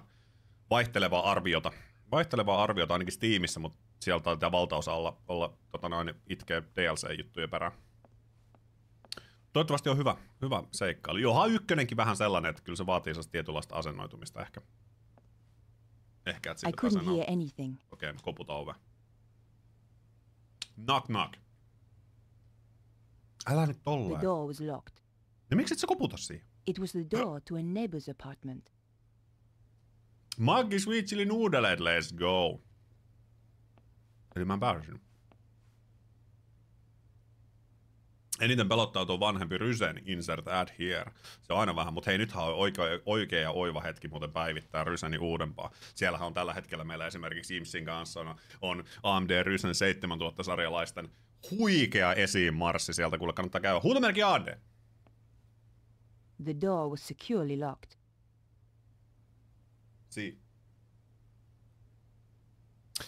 vaihtelevaa arviota. Vaihtelevaa arviota ainakin Steamissa, mutta sieltä taitaa valtaosa olla itkee DLC-juttujen perään. Toivottavasti on hyvä seikkailu. Johan ykkönenkin vähän sellainen, että kyllä se vaatii tietynlaista asennoitumista ehkä. Ehkä, että I couldn't hear anything. Okei, koputa ove. Knock knock. Älä nyt tolleen. The door was locked. No miksi et sä koputa siihen? It was the door to a neighbor's apartment. Maggi Sweet Chili Noodleet, let's go. Eli mä pääsin. Eniten pelottaa tuo vanhempi Rysen insert add here. Se on aina vähän, mutta hei, nythän on oikea ja oiva hetki muuten päivittää Ryseni uudempaa. Siellähän on tällä hetkellä meillä esimerkiksi Imsin kanssa on AMD Rysen 7000-sarjalaisten huikea esiinmarssi sieltä, kuule kannattaa käydä. Huutomerkki AD! The door was securely locked.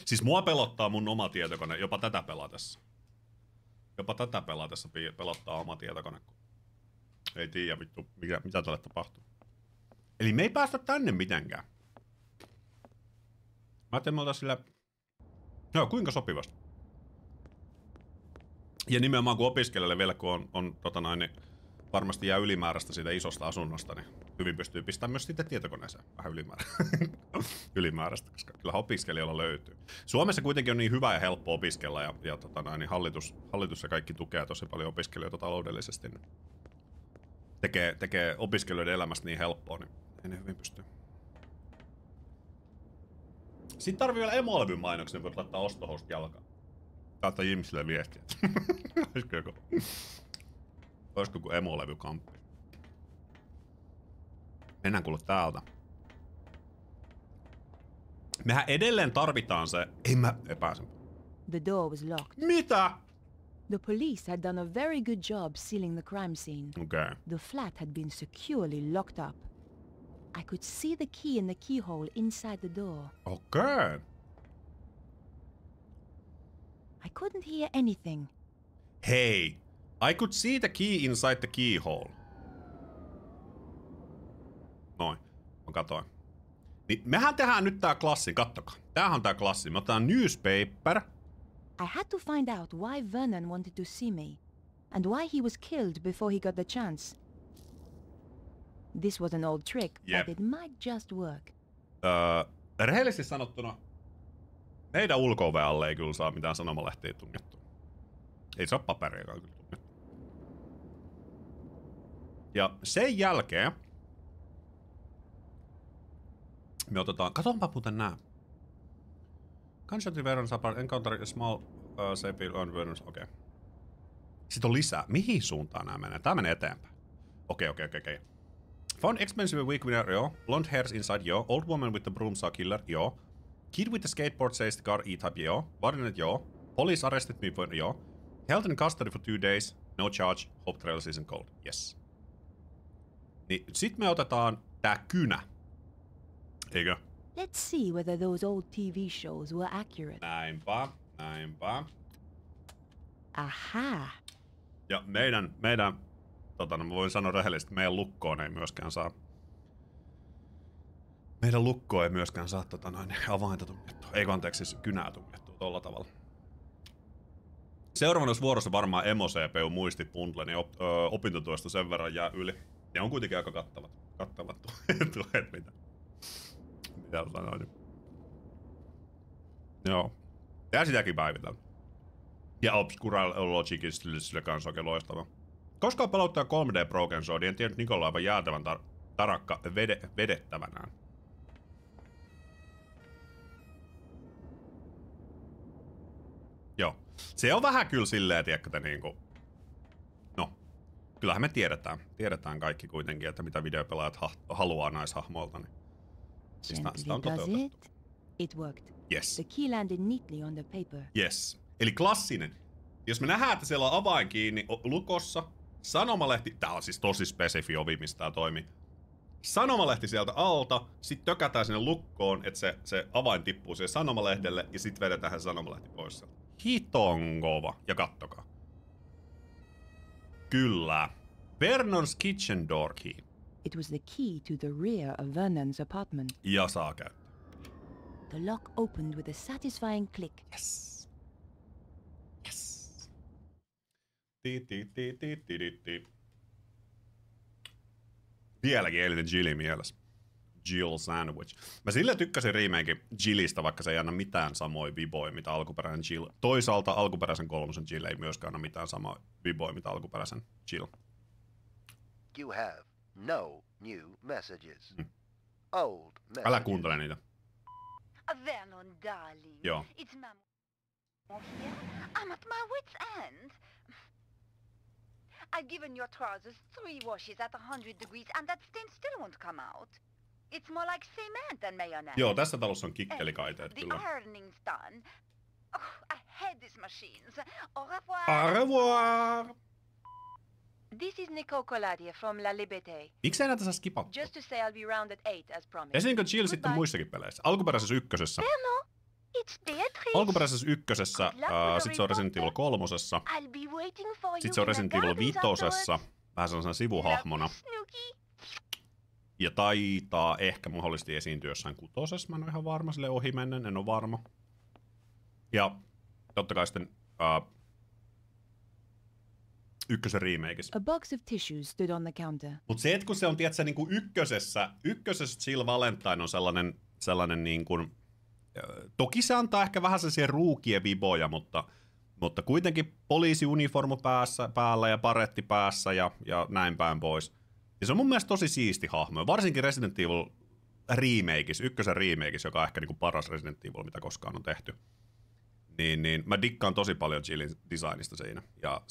Siis mua pelottaa mun oma tietokone jopa tätä pelatessa. Pelottaa oma tietokone. Ei tiedä vittu, mitä tälle tapahtuu. Eli me ei päästä tänne mitenkään. Mä ajattelin, me oltais sillä... No, kuinka sopivasti. Ja nimenomaan kun opiskelijalle vielä, kun on varmasti jää ylimääräistä siitä isosta asunnosta, niin hyvin pystyy pistämään myös sitten tietokoneeseen vähän ylimääräistä, koska kyllä opiskelijalla löytyy. Suomessa kuitenkin on niin hyvä ja helppo opiskella ja niin hallitus ja kaikki tukee tosi paljon opiskelijoita taloudellisesti. Niin tekee opiskelijoiden elämästä niin helppoa, niin ei ne hyvin pystyy. Sitten tarvii vielä Emolevyn mainoksen, voit laittaa ostohost jalkaan. Laittaa Jimsille viestiä. Olisiko kuin Emolevy-kamppi? Mennään kuule täältä. Mehän edelleen tarvitaan se... Ei mä epäisen. The door was locked. Mitä? The police had done a very good job sealing the crime scene. Okay. The flat had been securely locked up. I could see the key in the keyhole inside the door. Okay. I couldn't hear anything. Hey, I could see the key inside the keyhole. Noin, mä katoin. Niin mehän tehdään nyt tää klassi, kattokaa. Tämähän on tää klassi. Me otetaan newspaper. I had to find out why Vernon wanted to see me, and why he was killed before he got the chance. This was an old trick, Yep. but it might just work. Rehellisesti sanottuna, meidän ulko-oven alle ei kyllä saa mitään sanomalehtiä tungettua. Ei saa paperiakaan kyllä tungettua. Ja sen jälkeen me otetaan, katonpa muuten nää. Gunshot Vernon apart, encounter a small safe on Vernon, okei. Sitten on lisää. Mihin suuntaan nämä menee? Tää menee eteenpäin. Okei. Found expensive wig winner, joo. Blonde hairs inside, joo. Old woman with the broomsaw killer, joo. Kid with the skateboard says the car E-type, joo. Wardenet, joo. Police arrested me for, joo. Held in custody for 2 days, no charge, hope trails isn't cold, yes. Niin sit me otetaan tää kynä. Eikö? Let's see whether those old TV shows were accurate. Näinpä. Aha! Ja meidän mä voin sanoa rehellisesti, meidän lukkoon ei myöskään saa. Meidän lukkoon ei myöskään saa avainta tungettua. Ei anteeksi, siis kynää tungettua tolla tavalla. Seuraavana vuorossa varmaan Emo-CPU muistit bundle, niin opintotuesta sen verran jää yli. Ne on kuitenkin aika kattavat tuet, mitä sanoin. Joo. Ja sitäkin päivitään. Ja Obscura Logicin sille kanssa oikein loistava. Koska palauttaa 3D Broken Sword, en tiedä Nikola aivan jäätävän tarakka vedettävänään. Joo. Se on vähän kyllä silleen, tiedätkö, niinku... No. Kyllähän me tiedetään kaikki kuitenkin, että mitä videopelaajat haluaa naishahmoilta, niin... Sitä on toteutettu. It worked. Yes. The key landed neatly on the paper. Yes. Eli klassinen. Jos me nähdään, että siellä on avain kiinni lukossa, sanomalehti, tää on siis tosi spesifi ovi, mistä tää toimii. Sanomalehti sieltä alta, sit tökätään sinne lukkoon, että se avain tippuu siihen sanomalehdelle ja sit vedetään se sanomalehti pois sieltä. Hiton kova. Ja kattokaa. Kyllä. Vernon's kitchen door key. It was the key to the rear of Vernon's apartment. Ja saa käyttää. The lock opened with a satisfying click. Yes. Vieläkin eilinen Jilli mielessä. Jill Sandwich. Mä sillä tykkäsin remakein Jillistä, vaikka se ei anna mitään samoja viboja, mitä alkuperäinen Jill. Toisaalta alkuperäisen 3 Jill ei myöskään anna mitään samoja viboja, mitä alkuperäisen Jill. You have no new messages. Old messages. Älä kuuntele niitä. Vernon, darling. Joo. It's Maman here. I'm at my wit's end. I've given your trousers 3 washes at 100 degrees and that stain still won't come out. It's more like cement than mayonnaise. Joo, tässä talossa on kikkelikaiteet kyllä. The ironing's done. Oh, I hate these machines. Au revoir. Au revoir. This is Nico Coladier from La Liberté. Miksei näitä saa skipattua? Just to say I'll be round at 8 as promised. Esiinkö Jill sitten muissakin peleissä? Alkuperäisessä ykkösessä. It's Beatrice. Alkuperäisessä ykkösessä, sit se on Resident Evil 3. I'll be waiting for you. Sit se on Resident Evil 5. Vähän sellaisena sivuhahmona. Ja taitaa ehkä mahdollisesti esiintyä jossain 6. Mä en ole ihan varma, sille ohimennen, en ole varma. Ja totta kai sitten ykkösen remakeissa. A box of tissues stood on the counter. Mut se, että kun se on, tiedätkö, niinku ykkösessä Jill Valentine on sellainen niin kuin, toki se antaa ehkä vähän sellaisia ruukien viboja, mutta kuitenkin poliisiuniformu päällä ja paretti päässä ja näin päin pois. Ja se on mun mielestä tosi siisti hahmo, varsinkin Resident Evil remakeissa, ykkösen remakeissa, joka on ehkä niinku paras Resident Evil, mitä koskaan on tehty. Niin mä dikkaan tosi paljon Jillin designista siinä. Ja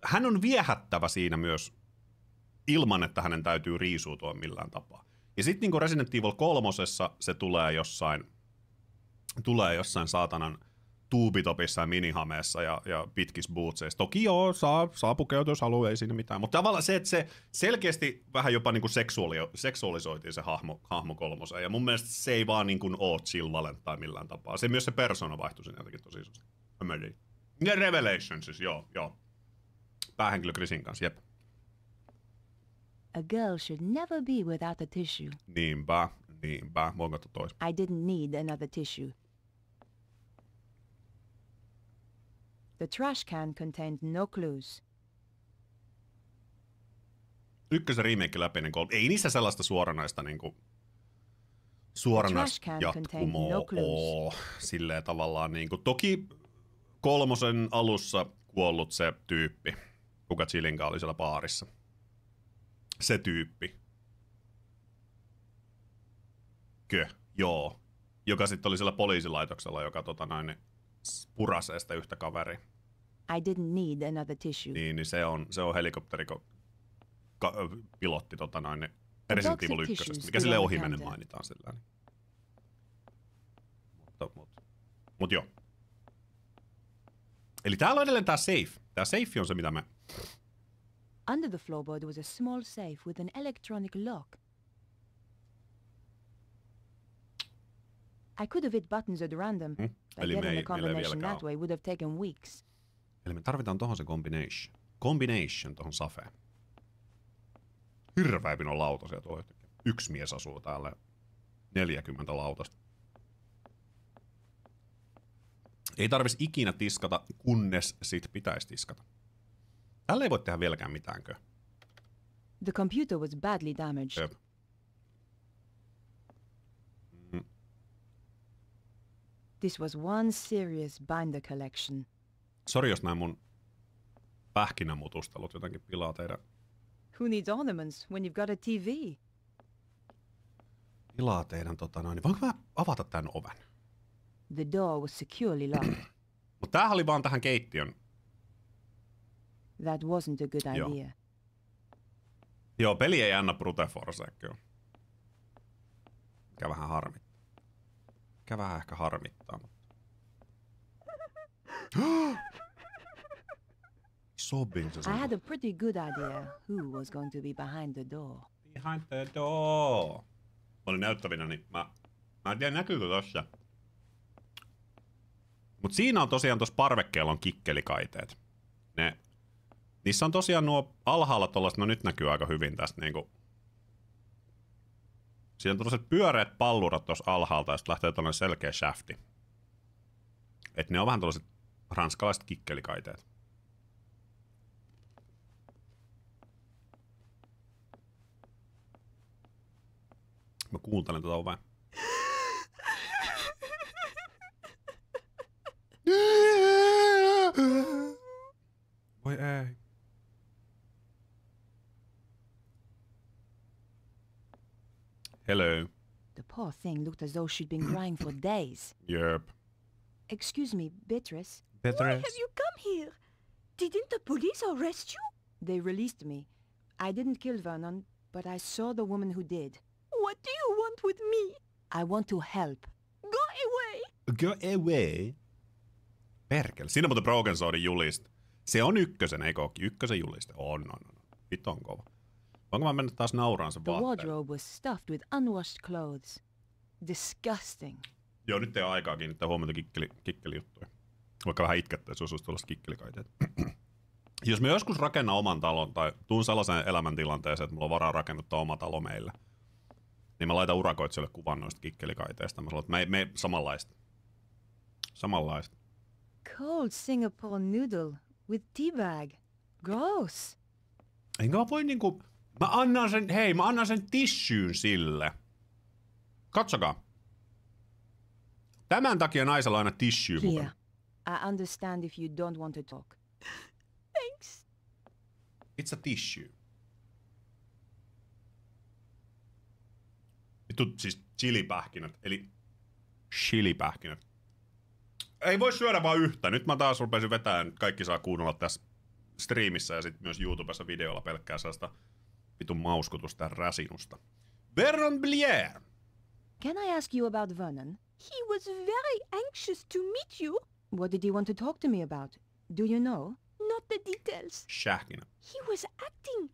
hän on viehättävä siinä myös ilman, että hänen täytyy riisuutua millään tapaa. Ja sitten niinku Resident Evil 3 se tulee jossain saatanan tuubitopissa ja minihameessa ja pitkissä bootseissa. Toki joo, saa pukeutua, jos haluaa, ei siinä mitään. Mutta tavallaan se, että se selkeästi vähän jopa niinku seksuaalisoitiin se hahmo 3. Ja mun mielestä se ei vaan niinku ole Jill Valentine millään tapaa. Se myös se persona vaihtui siinä jotenkin tosi isosti. Ja Revelations siis, joo. Päähenkilö Chrisin kanssa, jep. A girl should never be without a tissue. Niinpä. Voin katsoa tois. I didn't need another tissue. The trash can contained no clues. Ykkösen remake läpi, niin ei niissä sellaista suoranaista jatkumoa ole. Silleen tavallaan toki 3 alussa kuollut se tyyppi, kuka Chillinkaan oli siellä baarissa. Se tyyppi. Joo. Joka sitten oli siellä poliisilaitoksella, joka purasee sitä yhtä kaveria. I didn't need another tissue. Niin se on helikopteripilotti Resident Evil 1, mikä sille ohimennen mainitaan sillä. Mut joo. Eli täällä on edelleen tää safe. Tää safe on se, mitä me... Under the floorboard was a small safe with an electronic lock. I could have hit buttons at random, but getting the combination that way would have taken weeks. Eli me tarvitaan tohon se combination tohon safeen. Hirveä pino lautasia tuolla. Yksi mies asuu täällä. 40 lautasta. Ei tarvis ikinä tiskata, kunnes sit pitäisi tiskata. Tällä ei voi tehdä vieläkään mitäänkö. The computer was badly damaged. Yep. This was one serious binder collection. Sori, jos näin mun pähkinämutustelut jotenkin pilaa teidän... Who needs ornaments when you've got a TV? Pilaa teidän Voinko mä avata tän oven? The door was securely locked. Mut tämähän oli vaan tähän keittiön. That wasn't a good idea. Joo, peli ei anna brute forcea kyllä. Mikä vähän harmittaa. Mikä vähän ehkä harmittaa. I had a pretty good idea who was going to be behind the door. Behind the door. Mä olin näyttävinä, niin mä en tiedä näkyykö tossa. Mut siinä on tosiaan tossa parvekkeella on kikkelikaiteet. Niissä on tosiaan nuo alhaalla tollaset, no nyt näkyy aika hyvin tästä niinku. Siinä on tollaset pyöreät pallurat tossa alhaalta ja sit lähtee tollanen selkeä shafti. Et ne on vähän tollaset ranskalaiset kikkelikaiteet. Mä kuuntelen tätä ovea. Voi ei. Hello. The poor thing looked as though she'd been crying for days. Yep. Excuse me, Beatrice. Why have you come here? Didn't the police arrest you? They released me. I didn't kill Vernon, but I saw the woman who did. What do you want with me? I want to help. Go away! Go away? Perkele. Siinä muuten Broken Swordin juliste. Se on ykkösen, eikö ookin? Ykkösen juliste. On. Vittu on kova. Voinko mä mennä taas nauraan sen vaatteen? The wardrobe was stuffed with unwashed clothes. Disgusting. Joo, nyt ei ole aikaa kiinnittää huomiota kikkelijuttuja. Vaikka vähän itkettää, jos olisi tuollaiset kikkelikaiteet. Jos mä joskus rakennan oman talon tai tuun sellaiseen elämäntilanteeseen, että mulla on varaa rakennuttaa oma talo meille, niin mä laitan urakoitsijoille kuvan noista kikkelikaiteista. Mä sanon, että me samanlaista. Cold Singapore noodle with teabag. Gross. Enkä mä voi niinku... Mä annan sen tissyyn sille. Katsokaa. Tämän takia naisella on aina tissue mukana. I understand if you don't want to talk. Thanks. It's a tissue. Vittu siis chilipähkinät, eli chilipähkinät. Ei voi syödä vaan yhtä. Nyt mä taas rupesin vetämään. Kaikki saa kuunnella tässä striimissä ja sitten myös YouTubessa videolla pelkkää sellaista vitun mauskutusta ja räsinusta. Vernon Blair. Can I ask you about Vernon? He was very anxious to meet you. What did he want to talk to me about? Do you know? Not the details. Shahkina. He was acting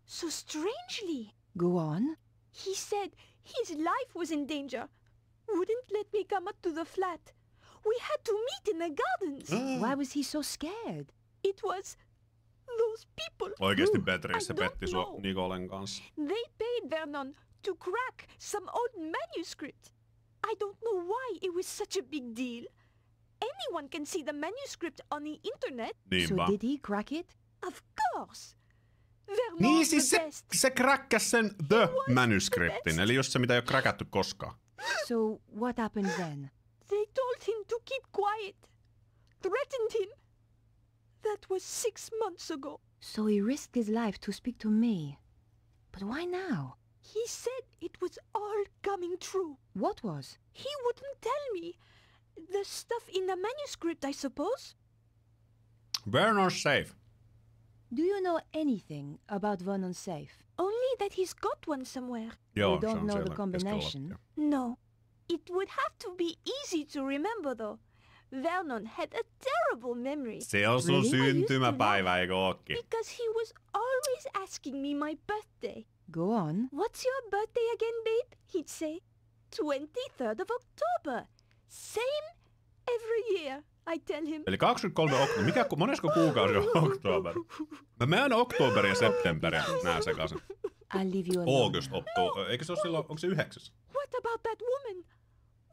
so strangely. Go on. He said his life was in danger. Wouldn't let me come up to the flat. We had to meet in the gardens. Why was he so scared? It was those people. Oikeesti Beatrice petti sua Nicolen kanssa. They paid Vernon to crack some old manuscript. I don't know why it was such a big deal. Anyone can see the manuscript on the internet. Niinpä. So did he crack it? Of course. Vernon Niin siis se kräkkäs sen The-manuscriptin, eli just se mitä ei ole kräkätty koskaan. So what happened then? They told him to keep quiet. Threatened him. That was 6 months ago. So he risked his life to speak to me. But why now? He said it was all coming true. What was? He wouldn't tell me. The stuff in the manuscript, I suppose. Vernon's safe. Do you know anything about Vernon's safe? Only that he's got one somewhere. Joo, You don't know the combination? No. It would have to be easy to remember, though. Vernon had a terrible memory. Se on sun syntymäpäivä, eikö ookin? Because he was always asking me my birthday. Go on. What's your birthday again, babe? He'd say. 23rd of October. Same every year, I tell him. Eli 23 oktober. Monesko kuukausi on oktober? Mä menen oktoberi ja septemberi nää sekaisin. I'll leave you alone. August, eikö se ole silloin, onko se 9? What about that woman?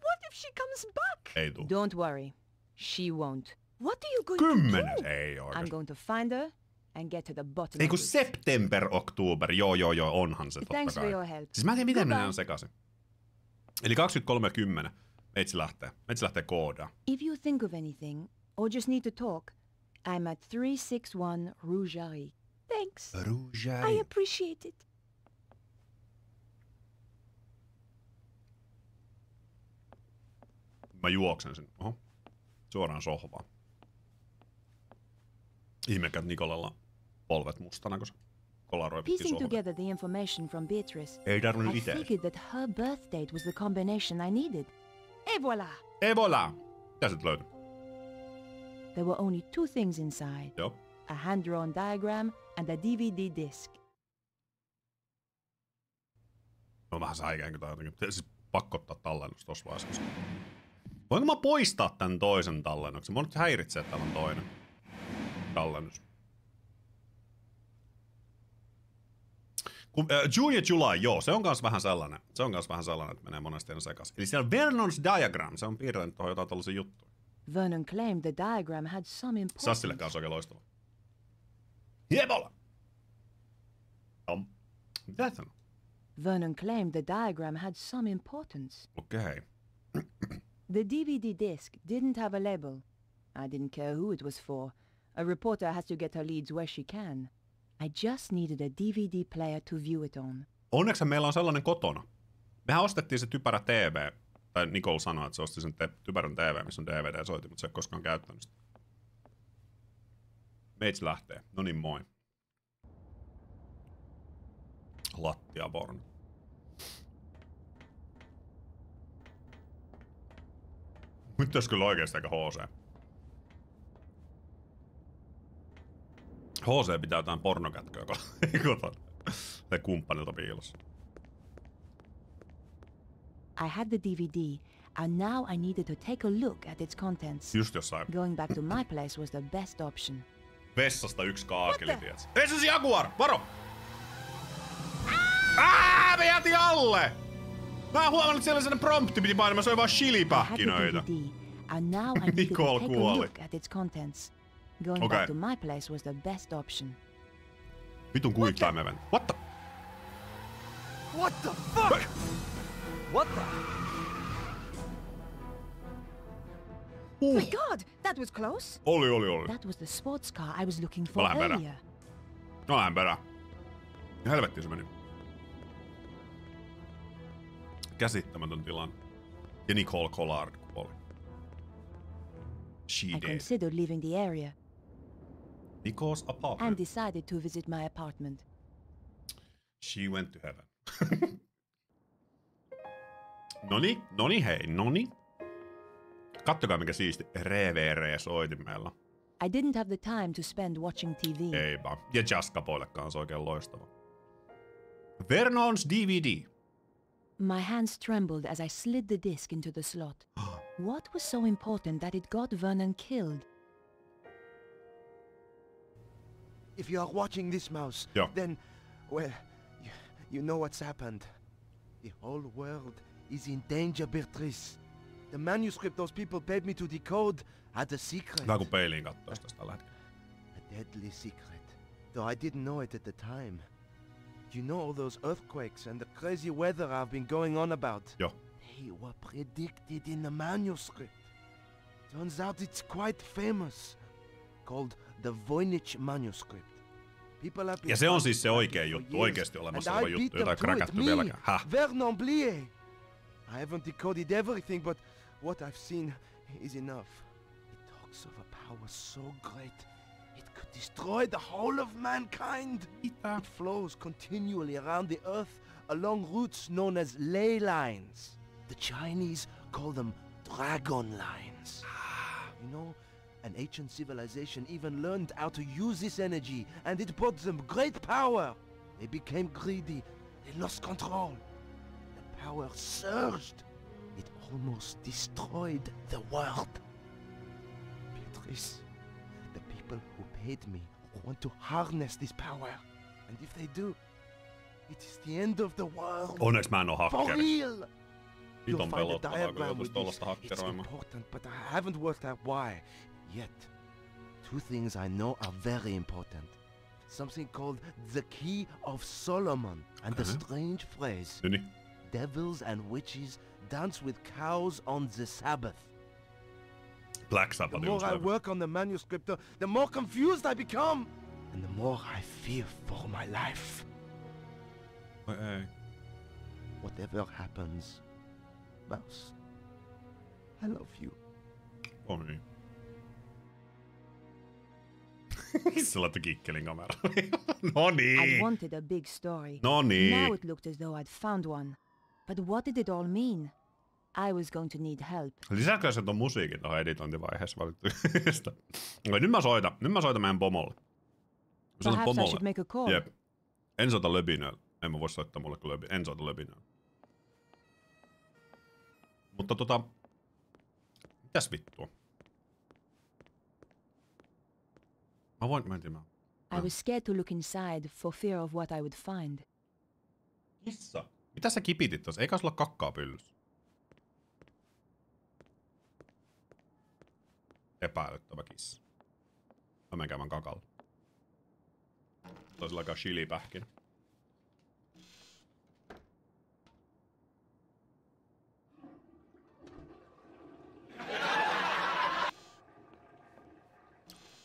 What if she comes back? Ei tuu. Don't worry. She won't. What are you going 10 to do? ei I'm oikeesti. going to find her and get to the bottom Ei of kun it. september, oktober. Joo, onhan se totta Thanks kai. for your help. Siis mä en tiedä, miten mennään sekaisin. Eli 23.10. Meitsi lähtee koodaan. If you think of anything, or just need to talk, I'm at 361 Rougerie. Thanks. Rougerie. I appreciate it. Mä juoksen sen. Oho. Suoraan sohvaan. Ihmekät Nikolalla polvet mustana, kun se kolaroi pitkin Piecing sohvaa. together the information from Beatrice, Ei tarvinnut I itse. figured that her birth date was the combination I needed. Et voilà! Ei voilà! Mitä sit löytyi? There were only 2 things inside. Joo. A hand-drawn diagram and a DVD disc. No vähän säikäänkö tai jotenkin. Siis pakko ottaa tallennus tossa vaiheessa. Voinko mä poistaa tän toisen tallennuksen? Mua nyt häiritsee, että täällä on toinen tallennus. June ja July, joo, se on kans vähän sellainen. Se on kans vähän sellainen, että menee monesti aina sekaisin. Eli siellä Vernon's Diagram, se on piirtänyt tuohon jotain tällaisia juttuja. Vernon claimed the diagram had some importance. Sassille kanssa oikein loistava. Jebola! Mitä et sanoo? Vernon claimed the diagram had some importance. Okei. The DVD disc didn't have a label. I didn't care who it was for. A reporter has to get her leads where she can. I just needed a DVD player to view it on. Onneksi meillä on sellainen kotona. Mehän ostettiin se typerä TV. Tai Nicole sanoi, että se osti sen typerän TV, missä on DVD-soitin, mutta se ei koskaan käyttänyt sitä. Meitsi lähtee. No niin, moi. Lattiaporno. Nyt olisi kyllä oikeesti aika HC. HC pitää jotain pornokätköä kotona. Tai kumppanilta piilossa. I had the DVD, and now I needed to take a look at its contents. Just jossain. Going back to my place was the best option. Vessasta yksi kaakeli, tiedätkö? Ei se Jaguar! Varo! Me jätin alle! Mä oon huomannut, että siellä sellainen prompti piti painaa, mä soin vaan I had the chilipähkinöitä. DVD, and now I needed to Nicole take a kuoli. look at its contents. Going Okay. back to my place was the best option. Vitun quick time event. What the? What the fuck? What the? My God, that was close. Oli. That was the sports car I was looking for Mä lähden perään. earlier. No lähden perään. Helvettiin se meni. Käsittämätön tilanne. Ja Nicole Collard kuoli. She I did. considered leaving the area Nicole's and apartment. decided to visit my apartment. She went to heaven. Noni hei, noni. Kattokaa mikä siisti reveree-soitimella. I didn't have the time to spend watching TV. Ei vaan. Ja Jaskapoille kanssa oikein loistava. Vernon's DVD. My hands trembled as I slid the disc into the slot. What was so important that it got Vernon killed? If you are watching this, Mouse, Yeah. then, well, you know what's happened. The whole world is in danger, Beatrice. The manuscript those people paid me to decode had a secret. Vähän kuin peiliin kattois tästä tällä hetkellä. A deadly secret, though I didn't know it at the time. You know all those earthquakes and the crazy weather I've been going on about? Joo. They were predicted in the manuscript. Turns out it's quite famous. Called the Voynich manuscript. People have been Ja se on siis se talking oikea about it juttu, for years, oikeesti olemassa and oleva I juttu, beat jota ei them to it, kräkätty me, vieläkään. Häh? Vernon Blier. I haven't decoded everything, but what I've seen is enough. It talks of a power so great it could destroy the whole of mankind. It flows continually around the earth along routes known as ley lines. The Chinese call them dragon lines. You know, an ancient civilization even learned how to use this energy, and it brought them great power. They became greedy. They lost control. The power surged. It almost destroyed the world. Beatrice, the people who paid me want to harness this power. And if they do, it is the end of the world. Onneksi mä en oo For hakkeri. real! Hiton You'll find a pelottavaa, kun diagram joutuis with this. tollasta It's hakkeroimaan. important, but I haven't worked out why yet. Two things I know are very important. Something called the Key of Solomon and the strange phrase, devils and witches dance with cows on the Sabbath. Black The Sabbath. more I work on the manuscript, the more confused I become. And the more I fear for my life. Ei. Whatever happens, Mouse, I love you. Oi. Se laittoi kikkelin kameraan. No I niin. wanted a big story. No niin. Now it looked as though I'd found one. But what did it all mean? I was going to need help. Lisätkö sen ton musiikin tuohon editointivaiheessa valittuista? Okei, nyt mä soitan meidän pomolle. Perhaps I should make a call. Jep. En soita löbinöllä. En mä voi soittaa mulle kuin en soita löbinöllä. Mutta mitäs vittua? Mä en tiedä. I was scared to look inside for fear of what I would find. Kissa. Mitä sä kipitit tossa? Eikä sulla kakkaa pyllyssä. Epäilyttävä kissa. Mä menen käymään kakalla. Toisella aikaa chilipähkinä.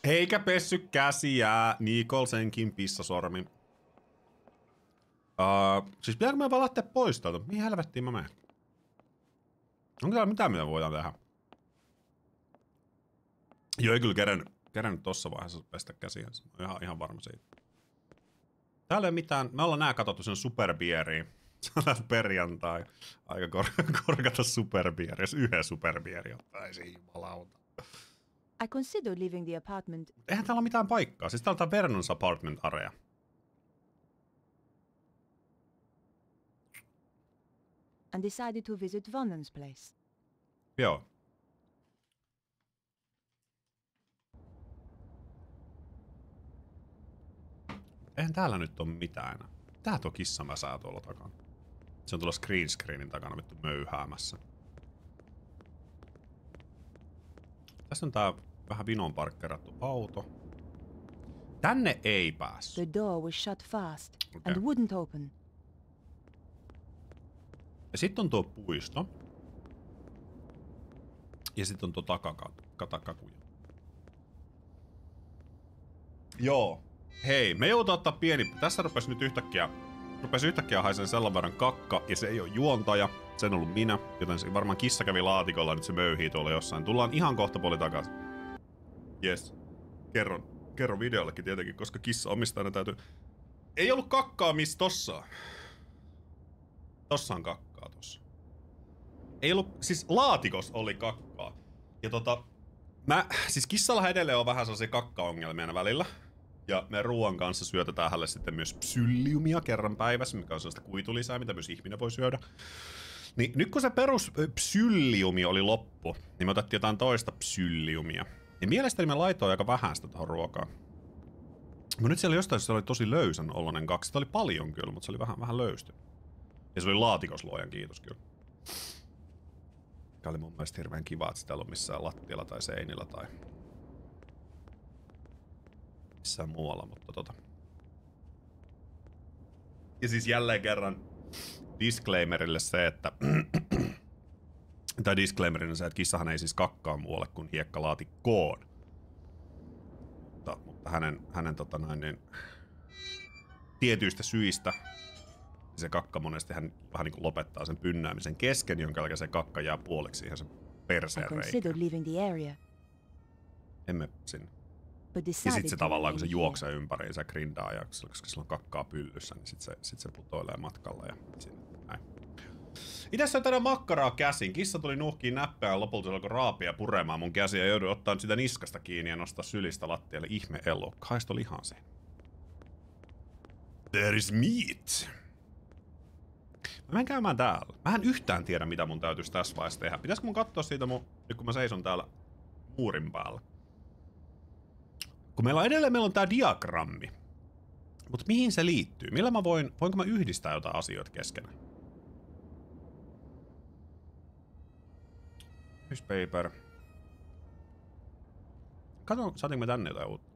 Eikä pessy käsiä, Nicholsenkin pissasormi. Siis pitääkö me vaan lähteä pois täältä? Mihin helvettiin mä menen? Onko täällä mitään, mitä me voidaan tehdä? Joo, ei kyllä kerännyt tossa vaiheessa pestä käsiä. Ihan varma siitä. Täällä ei ole mitään. Me ollaan nää katsottu sen superbieriin. Se on taas perjantai. Aika korkata superbieriä. Jos yhden superbieri ottaisi jumalauta. I considered leaving the apartment. Eihän täällä ole mitään paikkaa. Siis täällä on tää Vernon's apartment area. And decided to visit Vernon's place. Joo. Eihän täällä nyt ole mitään enää. Tää tuo kissamäsää tuolla takana. Se on tuolla screenin takana vittu möyhäämässä. Tässä on tää vähän vinon parkkerattu auto. Tänne ei päässyt. The door was shut fast and wouldn't open. Ja sitten on tuo puisto. Ja sitten on tuo takakuja. Joo. Hei, me joutuu ottaa pieni... Tässä rupesi nyt yhtäkkiä haisen sellon verran kakka, ja se ei ole juontaja. Se on ollut minä, joten se varmaan kissa kävi laatikolla, nyt se möyhii tuolla jossain. Tullaan ihan kohta puoli takaisin. Jes. Kerron videollekin tietenkin, koska kissa omistajana täytyy... Ei ollut kakkaa, missä tossa on. Tossa on kakkaa tossa. Ei ollut, siis laatikossa oli kakkaa. Ja siis kissalla edelleen on vähän sellaisia kakkaongelmia välillä. Ja me ruoan kanssa syötetään hänelle sitten myös psylliumia kerran päivässä, mikä on sellaista kuitulisää, mitä myös ihminen voi syödä. Niin nyt kun se perus psylliumi oli loppu, niin me otettiin jotain toista psylliumia. Ja mielestäni me laitoin aika vähän sitä tuohon ruokaan. Mutta nyt siellä jostain se oli tosi löysän oloinen kaksi. Sitä oli paljon kyllä, mutta se oli vähän löysty. Ja se oli laatikos, luojan kiitos kyllä. Mikä oli mun mielestä hirveän kiva, että sitä ei ollut missään lattialla tai seinillä tai missään muualla, mutta Ja siis jälleen kerran disclaimerille se, että tai disclaimerille se, että kissahan ei siis kakkaa muualle kuin hiekkalaatikkoon. Mutta hänen tietyistä syistä se kakka monesti hän vähän niin kuin lopettaa sen pynnäämisen kesken, jonka jälkeen se kakka jää puoliksi siihen se perseen reikään. Emme sinne. Ja sit se tavallaan, kun se juoksee ympäri, se grindaa ja koska sillä on kakkaa pyllyssä, niin sit se putoilee matkalla ja sinne. Näin. Itse on tänään makkaraa käsin. Kissa tuli nuhkiin näppää ja lopulta se alkoi raapia puremaan mun käsiä ja jouduin ottaa sitä niskasta kiinni ja nostaa sylistä lattialle. Ihme elokka. Haisto lihan siihen. There is meat. Mä menen käymään täällä. Mä en yhtään tiedä, mitä mun täytyisi tässä vaiheessa tehdä. Pitäisikö mun katsoa siitä nyt kun mä seison täällä muurin päällä? Kun meillä on tää diagrammi. Mut mihin se liittyy? Millä mä voinko mä yhdistää jotain asioita keskenään? Newspaper. Kato, saatiinko me tänne jotain uutta?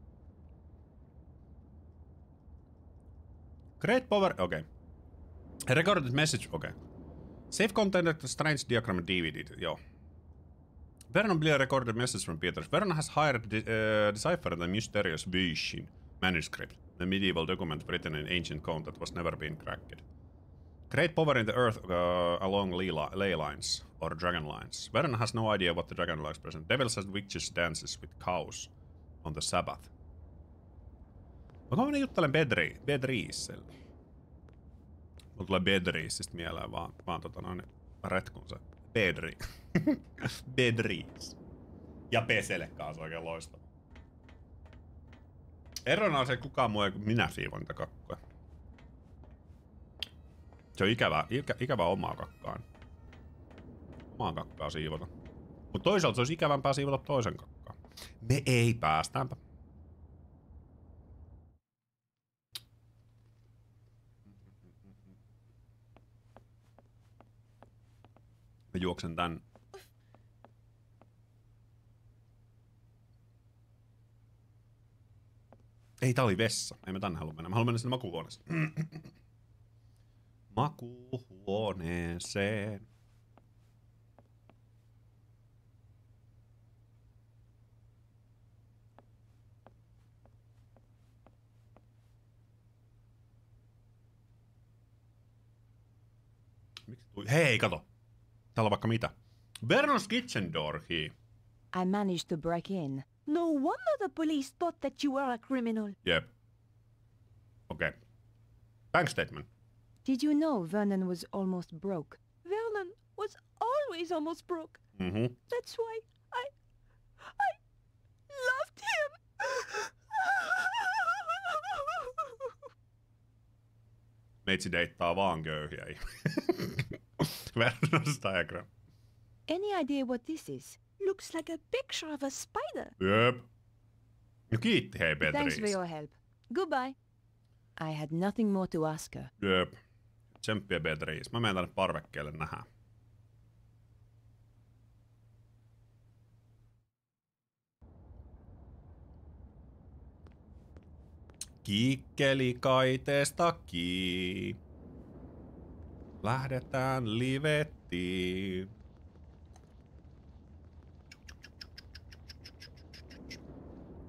Great power, okei. Okay. Recorded message, okei. Okay. Safe container strange diagram DVD, joo. Vernon Blair recorded message from Peters. Vernon has hired deciphered the mysterious Vishin manuscript, a medieval document written in ancient code that was never been cracked. Great power in the earth along ley lines, or dragon lines. Vernon has no idea what the dragon lines present. Devils and witches dances with cows on the Sabbath. Onko mä juttelen Bedriiselle? Mulla tulee Bedriisistä mieleen vaan retkun se. Bedriis. Ja Peselle kanssa oikein loistava. Erona on se, että kukaan muu ei kuin minä siivon niitä kakkoja. Se on ikävä omaa kakkaan. Omaa kakkaa siivota. Mutta toisaalta se olisi ikävämpää siivota toisen kakkaa. Me ei päästäänpä. Mä juoksen tän. Ei, tää oli vessa. Ei mä tänne halua mennä. Mä haluan mennä sinne makuuhuoneeseen. Makuuhuoneeseen. Miksi tuli? Hei, kato. Täällä on vaikka mitä. Vernon's kitchen door key. I managed to break in. No wonder the police thought that you were a criminal. Yep. Okay. Bank statement. Did you know Vernon was almost broke? Vernon was always almost broke. Mm-hmm. That's why I loved him. Meitsi deittaa vaan köyhiä. Vernon's diagram. Any idea what this is? Looks like a picture of a spider. Yep. No kiitti hei Bedriis. Thanks for your help. Goodbye. I had nothing more to ask her. Yep. Tsemppiä Bedriis. Mä menen tänne parvekkeelle nähdään. Kiikkeli kaiteesta kii. Lähdetään livettiin.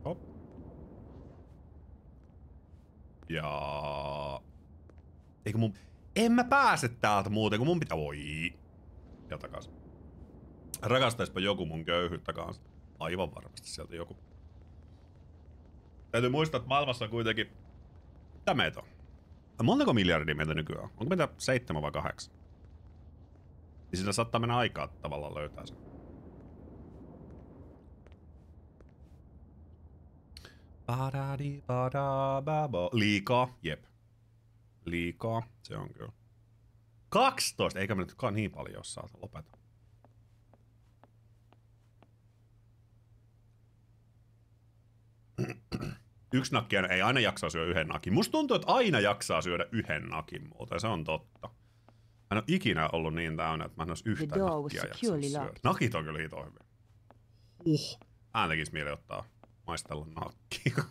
Hop. Ja... Eikö mun... En mä pääse täältä muuten, kun mun pitää... Oi. Ja takas. Rakastaispa joku mun köyhyyttä kanssa. Aivan varmasti sieltä joku. Täytyy muistaa, että maailmassa on kuitenkin... Mitä meitä on? Montako miljardia meitä nykyään on? Onko meitä 7 vai 8? Niin sillä saattaa mennä aikaa tavallaan löytää sen. Liikaa, jep. Liikaa, se on kyllä. 12, eikä me nyt niin paljon ole saatu, lopeta. Yksi nakki ei aina jaksaa syödä yhden nakin. Musta tuntuu, että aina jaksaa syödä yhden nakin muuten, se on totta. Mä en ole ikinä ollut niin täynnä, että mä en olisi yhtä nakkia jaksanut syödä. Nakit on kyllä hito hyviä. Ään tekis mieli ottaa maistella nakkia.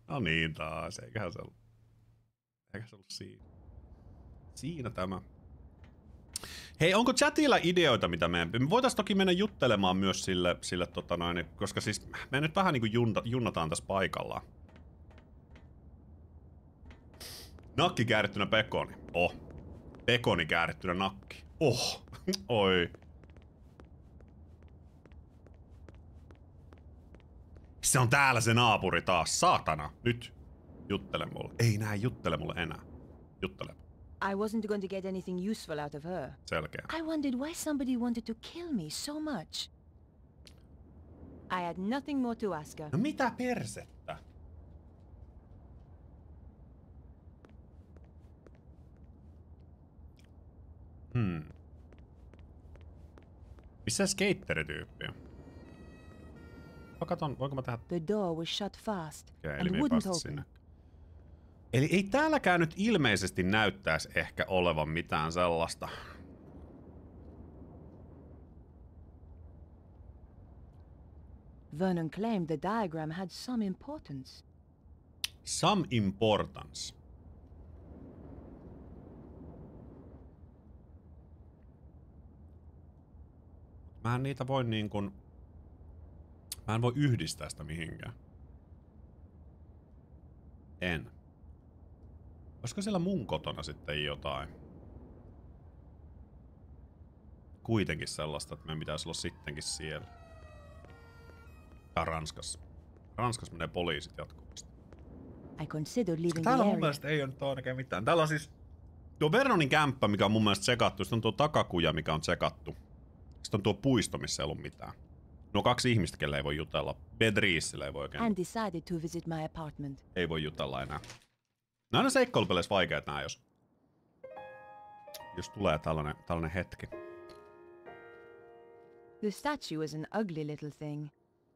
No niin taas, eiköhän se ollut siinä. Siinä tämä. Hei, onko chatilla ideoita, mitä me voitaisiin toki mennä juttelemaan myös sille koska siis me nyt vähän niinku junnataan tässä paikallaan. Nakki käärittynä pekoni. Pekoni käärittynä nakki. Oi. Se on täällä se naapuri taas, saatana. Nyt. Juttele mulle. Ei juttele mulle enää. Juttele. I wasn't going to get anything useful out of her. Selkeä. I wondered why somebody wanted to kill me so much. I had nothing more to ask her. No mitä persettä? Missä skatterityyppi on? Katon, voinko mä tehdä? The door was shut fast Okay, and wouldn't open. Eli ei täälläkään nyt ilmeisesti näyttäisi ehkä olevan mitään sellaista. Vernon claimed the diagram had some importance. Some importance. Mä en niitä voi niin kuin... Mä en voi yhdistää sitä mihinkään. En. Olisiko siellä mun kotona sitten jotain? Kuitenkin sellaista, että meidän pitäisi olla sittenkin siellä. Ja Ranskassa. Ranskassa menee poliisit jatkuvasti. I considered leaving Täällä the mun area. mielestä ei ole nyt oikein mitään. Täällä on siis tuo Vernonin kämppä, mikä on mun mielestä tsekattu. Sitten on tuo takakuja, mikä on tsekattu. Sitten on tuo puisto, missä ei ollut mitään. No 2 ihmistä, kelle ei voi jutella. Bedriissille ei voi oikein. And decided to visit my apartment. Ei voi jutella enää. Nämä on aina seikkailupeleissä vaikeat nää, jos tulee tällainen hetki. The statue was an ugly little thing.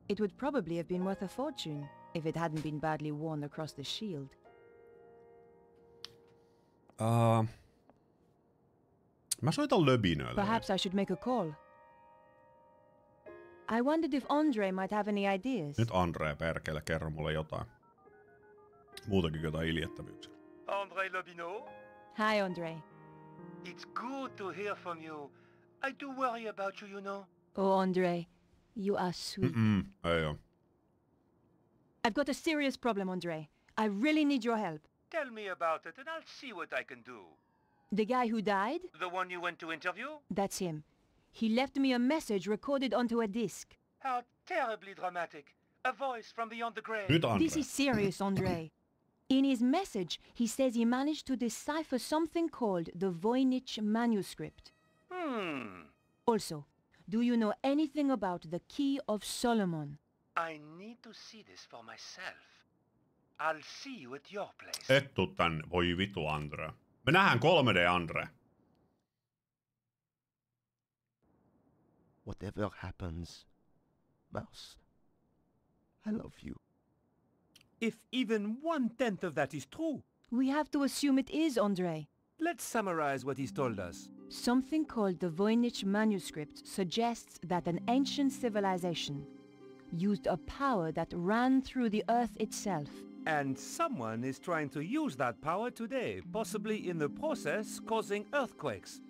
It would probably have been worth a fortune if it hadn't been badly worn across the shield. Mä soitan löbinöille. Perhaps I should make a call. I wondered if Andre might have any ideas. Nyt Andre, perkele, kerro mulle jotain. Muutakin jotain iljettävyyksiä. André Lobineau? Hi, Andre. It's good to hear from you. I do worry about you, you know. Oh, Andre, you are sweet. Ei oo. I've got a serious problem, Andre. I really need your help. Tell me about it and I'll see what I can do. The guy who died? The one you went to interview? That's him. He left me a message recorded onto a disc. How terribly dramatic. A voice from beyond the grave. Nyt, Andre. This is serious, Andre. In his message, he says he managed to decipher something called the Voynich manuscript. Also, do you know anything about the Key of Solomon? I need to see this for myself. I'll see you at your place. Et tuu tänne. Voi vitu, Andre. Me nähdään 3D, Andre. Whatever happens, Mouse, I love you. If even 1/10 of that is true, We have to assume it is, Andre. let's summarize what he's told us. Something called the Voynich manuscript suggests that an ancient civilization used a power that ran through the earth itself. And someone is trying to use that power today, possibly in the process causing earthquakes.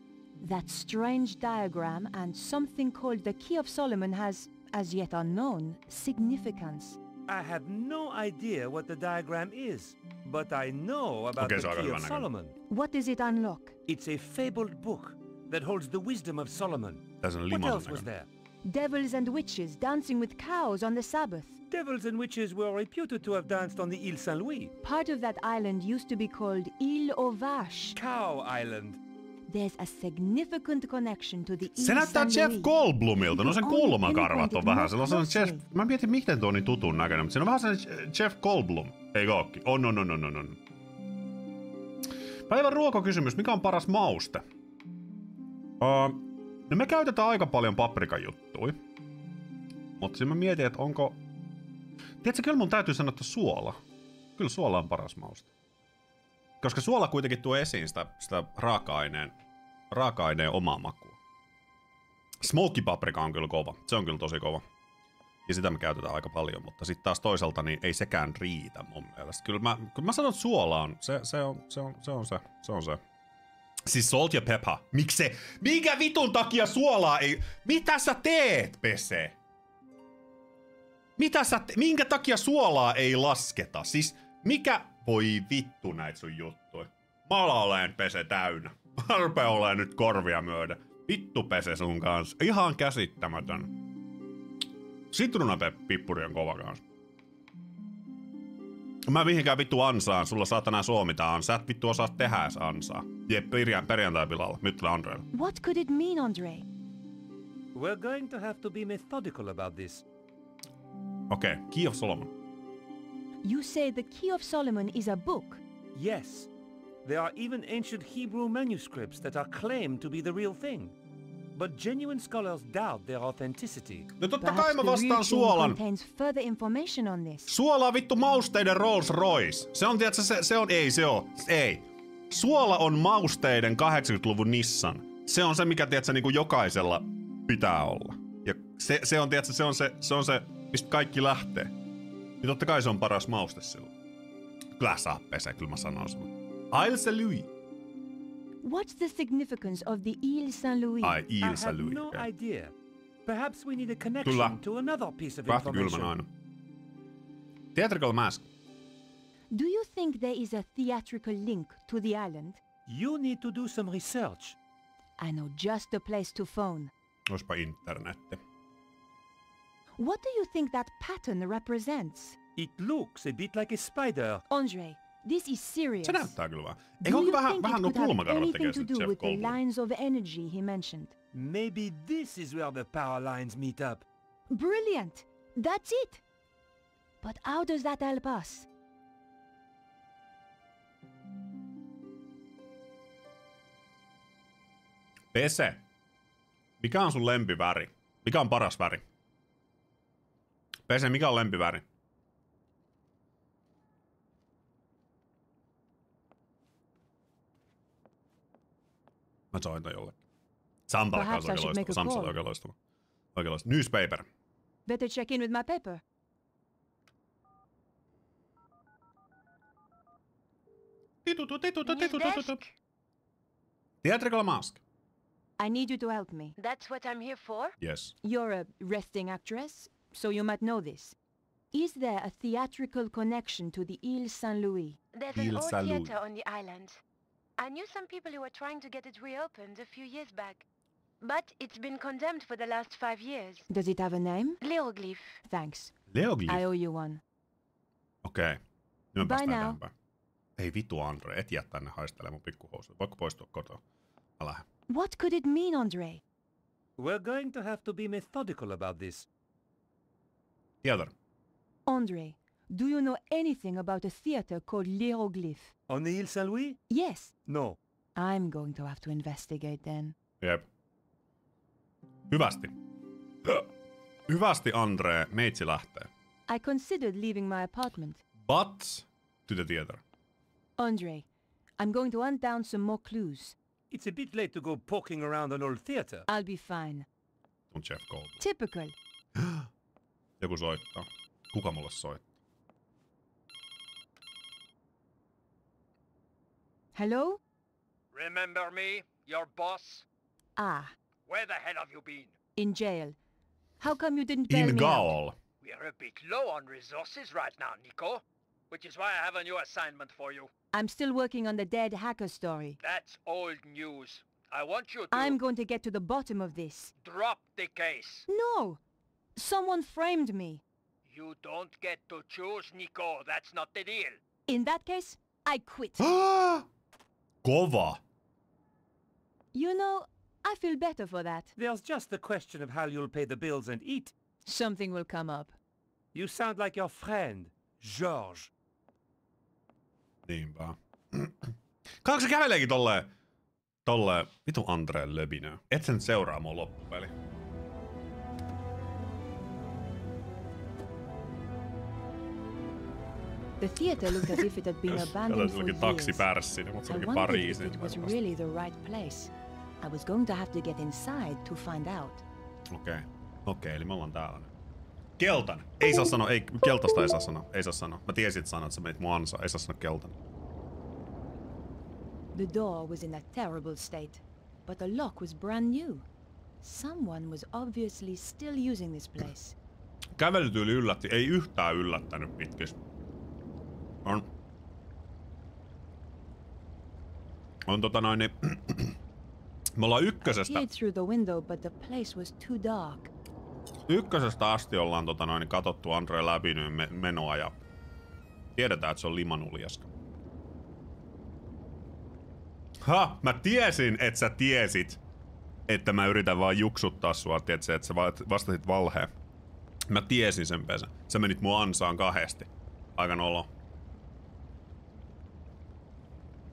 That strange diagram and something called the Key of Solomon has, as yet unknown, significance. I have no idea what the diagram is, but I know about Okay, the so Key of Solomon. What does it unlock? It's a fabled book that holds the wisdom of Solomon. Tässä on What limasen else was näköinen. there? Devils and witches dancing with cows on the Sabbath. Devils and witches were reputed to have danced on the Ile Saint-Louis. Part of that island used to be called Ile aux Vaches. Cow Island. There's a significant connection to the Se Ile näyttää Saint Jeff Louis. Goldblumilta, no sen Only kulmakarvat on pinpointed vähän more sellainen Jeff... closely. Mä mietin, miten tuo on niin tutun näköinen, mutta siinä on vähän sellainen Jeff Goldblum. Ei ookin. On. Päivän ruokakysymys. Mikä on paras mauste? No me käytetään aika paljon paprikajuttuja. Mutta siinä mä mietin, että onko... Tiedätkö, kyllä mun täytyy sanoa, että suola. Kyllä suola on paras mauste. Koska suola kuitenkin tuo esiin sitä raaka-aineen omaa makua. Smoky paprika on kyllä kova. Se on kyllä tosi kova. Ja sitä me käytetään aika paljon, mutta sitten taas toisaalta niin ei sekään riitä mun mielestä. Kyllä mä sanon, että suola on. Se on se. Siis salt ja pepper. Miksi? Minkä vitun takia suolaa ei... Mitä sä teet, Pese? Minkä takia suolaa ei lasketa? Siis mikä... Voi vittu näitä sun juttuja. Mä olen Pese täynnä. Mä rupean olemaan nyt korvia myöden. Vittu Pese sun kanssa. Ihan käsittämätön. Sitruunapippuri on kova kanssa. Mä mihinkään vittu ansaan. Sulla saatana suomitaan. Sä et vittu osaa tehdä edes ansaa. Jep, perjantai-pilalla. Myttilä Andreelle. What could it mean, Andre? We're going to have to be methodical about this. Okei, Key of Solomon. You say the Key of Solomon is a book? Yes. There are even ancient Hebrew manuscripts that are claimed to be the real thing. But genuine scholars doubt their authenticity. No totta kai mä vastaan suolan. Contains further information on this. Suola on vittu mausteiden Rolls Royce. Se on, tiedätkö, ei. Suola on mausteiden 80-luvun Nissan. Se on se, mikä, tiedätkö, niin kuin jokaisella pitää olla. Ja se on, tiedätkö, se on se, mistä kaikki lähtee. Niin totta kai se on paras mauste silloin. Kyllä saa Pese, kyllä mä sanon sulle. Ile Saint-Louis. What's the significance of the Ile Saint-Louis? Ai, Ile Saint-Louis. I have no idea. Perhaps we need a Kyllä. connection to another piece of information. Kylmän aina. Theatrical Mask. Do you think there is a theatrical link to the island? You need to do some research. I know just the place to phone. Oispa internetti. What do you think that pattern represents? It looks a bit like a spider. Andre, this is serious. Se näyttää kyllä vähän. Do Eikö you vähän think it nuo could have kulmakarvat tekee anything to sit do Jeff with the Goldblum? lines of energy he mentioned? Maybe this is where the power lines meet up. Brilliant! That's it! But how does that help us? Pese. Mikä on sun lempiväri? Mikä on paras väri? Pese, mikä on lempiväri? Mä soitan jollekin. Santalla kanssa oikein loistava. Samsalla oikein loistava. Oikein loistava. Newspaper. Better check in with my paper. Theatrical Mask. I need you to help me. That's what I'm here for? Yes. You're a resting actress, so you might know this. Is there a theatrical connection to the Ile Saint-Louis? There's an old theater on the island. I knew some people who were trying to get it reopened a few years back. But it's been condemned for the last 5 years. Does it have a name? Leoglyph. Thanks. Leoglyph? I owe you one. Okei. Nyt Bye päästään now. eteenpäin. Ei vittu Andre, et jää tänne haistelemaan mun pikkuhousuja. Voitko poistua kotoa? Mä lähden. What could it mean, Andre? We're going to have to be methodical about this. Theater. Andre, do you know anything about a theater called L'Hieroglyph? On the Ile Saint-Louis? Yes. No. I'm going to have to investigate then. Jep. Hyvästi. Hyvästi, Andre. Meitsi lähtee. I considered leaving my apartment. But to the theater. Andre, I'm going to hunt down some more clues. It's a bit late to go poking around an old theater. I'll be fine. On Jeff Goldblum. Typical. Joku soittaa. Kuka mulle soittaa? Hello? Remember me, your boss? Ah, Where the hell have you been? in jail. How come you didn't bail In me out? Gaol. We're a bit low on resources right now, Nico. Which is why I have a new assignment for you. I'm still working on the dead hacker story. That's old news. I want you to I'm going to get to the bottom of this. drop the case. No! Someone framed me. You don't get to choose, Nico. That's not the deal. In that case, I quit. Kova. You know, I feel better for that. There's just the question of how you'll pay the bills and eat. Something will come up. You sound like your friend, George. Niinpä. Kaksi se käveleekin tolleen vitu Andreen löpinö. Et sen seuraa mun loppupeli. The theater looked as if it had been abandoned for years. Taksipärssinä, mutta se I olikin wondered Pariisin. if it was really the right place. I was going to have to get inside to find out. Okei, eli me ollaan täällä nyt. Keltainen. Ei saa sanoa, ei, keltaista ei saa sanoa. Ei saa sanoa. Mä tiesin, että sanoa, että sä menit mun ansaan. Ei saa sanoa keltainen. The door was in a terrible state, but the lock was brand new. Someone was obviously still using this place. Kävelytyyli yllätti. Ei yhtään yllättänyt pitkästi. On niin, me ollaan ykkösestä. I peered through the window, but the place was too dark. Ykkösestä asti ollaan katsottu Andreen läpinyn menoa ja tiedetään, että se on limanuljaska. Mä tiesin, että sä tiesit, että mä yritän vaan juksuttaa sua, tiedätkö, että sä vastasit valheen. Mä tiesin sen pesä. Sä menit mun ansaan kahdesti. Aika nolo.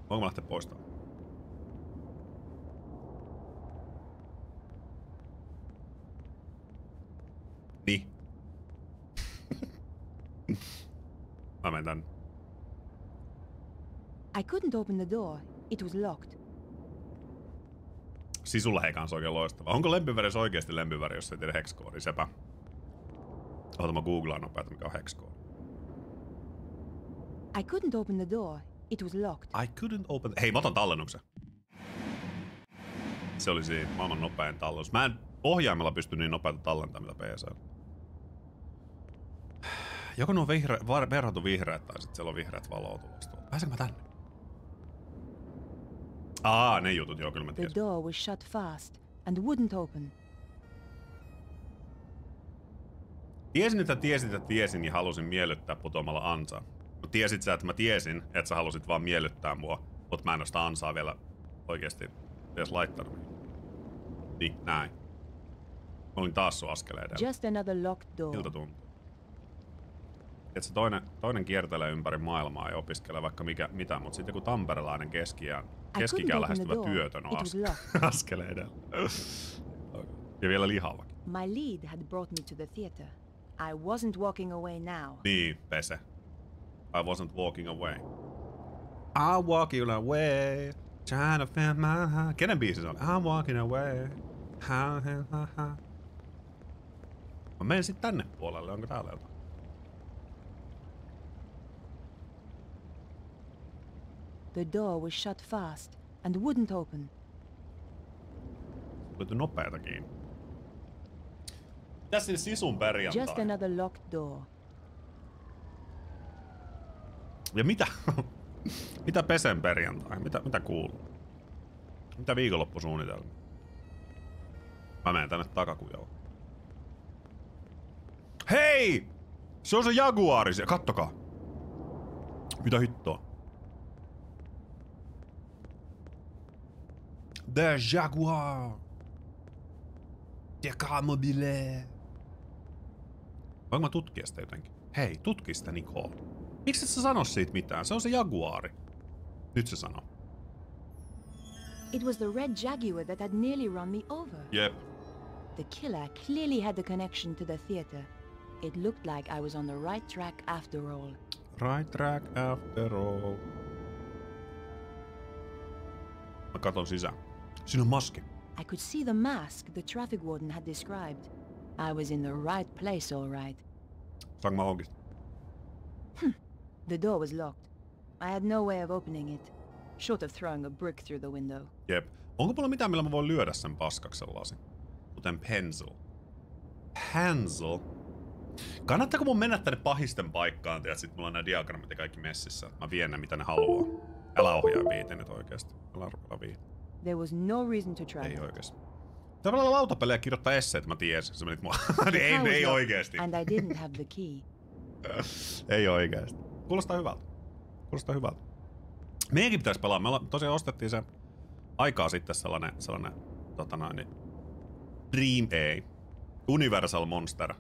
Voinko mä lähteä poistamaan? Niin. Mä menen tänne. I couldn't open the door. It was locked. Sisulla hei kanssa oikein loistava. Onko lempivärissä oikeesti lempiväri, jos ei tiedä hexkoodi? Sepä. Ota mä googlaan nopeasti, mikä on hexkoodi. I couldn't open the door. It was locked. I couldn't open... Hei, mä otan tallennuksen. Se oli siinä maailman nopein tallennus. Mä en ohjaimella pysty niin nopeasti tallentamaan mitä PC. Joko nuo verhot on vihreät tai sit siellä on vihreät valoa tulossa tuolta. Pääsenkö mä tänne? Ne jutut, joo, kyllä mä tiesin. The door was shut fast and wouldn't open. Tiesin ja halusin miellyttää putoamalla ansaan. Tiesit sä, että mä tiesin, että sä halusit vaan miellyttää mua, mutta mä en oo sitä ansaa vielä oikeesti edes laittanut. Niin, näin. Mä olin taas sun askeleen. Just another locked door. Miltä tuntuu? Et se toinen kiertelee ympäri maailmaa ja opiskelee vaikka mitä, mutta sitten kun tamperelainen keskikään lähestyvä työtön on askeleen edellä. Ja vielä lihavakin. My lead had brought me to the theater. I wasn't walking away now. Niin, pese. I wasn't walking away. I'm walking away. Trying to find my heart. Kenen biisi se on? I'm walking away. Mä menen sit tänne puolelle. Onko täällä jotain? The door was shut fast and wouldn't open. Löytyi nopeeta kiinni. Mitäs siinä sisun perjantai? Just another locked door. Ja mitä? Mitä pesen perjantai? Mitä kuuluu? Mitä viikonloppusuunnitelma? Mä menen tänne takakujalle. Hei! Se on se Jaguari siellä. Kattokaa. Mitä hittoa? The Jaguar. The car mobile. Voinko mä tutkia sitä jotenkin? Hei, tutki sitä, Nicole. Miksi et sä sano siitä mitään? Se on se Jaguari. Nyt se sanoo. It was the red Jaguar that had nearly run me over. Jep. The killer clearly had a connection to the theater. It looked like I was on the right track after all. Right track after all. Mä katon sisään. Siinä on maski. I could see the mask the traffic warden had described. I was in the right place, all right. Saanko mä aukista? The door was locked. I had no way of opening it, short of throwing a brick through the window. Jep. Onko mulla mitään, millä mä voin lyödä sen paskaksi sellaisen? Kuten pencil. Pencil? Kannattaako mun mennä tänne pahisten paikkaan, ja sit mulla on nää diagrammit ja kaikki messissä. Mä vien ne, mitä ne haluaa. Älä ohjaa viite nyt oikeesti. Älä viite. There was no reason to try. Ei oikeesti. Tavallaan lautapelejä ja kirjoittaa esseitä, mä tiesin. Sä menit mua. ei oikeesti. And I didn't have the key. Ei oikeesti. Kuulostaa hyvältä. Meidänkin pitäis pelaa. Me tosiaan ostettiin se aikaa sitten sellainen Universal Monster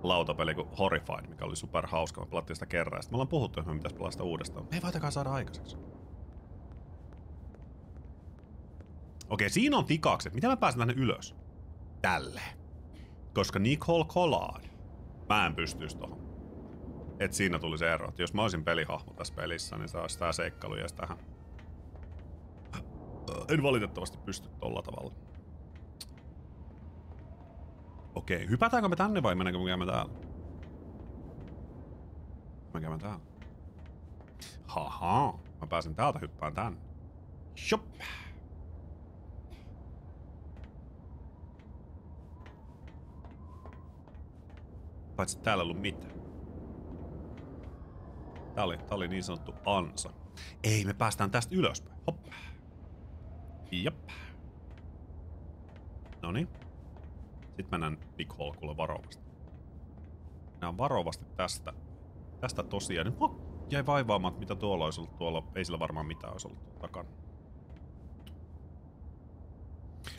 lautapeli kuin Horrified, mikä oli super hauska. Me pelattiin sitä kerran. Sitten me ollaan puhuttu, että me pitäisi pelata sitä uudestaan. Me ei voitakaan saada aikaiseksi. Okei, siinä on tikakset. Miten mä pääsen tänne ylös? Tälle. Koska Nicole Collard. Mä en pystyisi tohon. Et siinä tuli se ero. Jos mä olisin pelihahmo tässä pelissä, niin se olisi tää seikkailu ja tähän. En valitettavasti pysty tolla tavalla. Okei, hypätäänkö me tänne vai mennäänkö me käymään täällä? Mä käymään täällä. Haha, mä pääsen täältä hyppään tänne. Shop. Paitsi täällä ei ollut mitään. Tää oli niin sanottu ansa. Ei, me päästään tästä ylöspäin. Hop. Jop. Noniin. Sitten mennään Nicole kuule varovasti. Mennään varovasti tästä. Tästä tosiaan. Nyt mua jäi vaivaamaan, että mitä tuolla olisi ollut tuolla. Ei sillä varmaan mitään olisi ollut takana.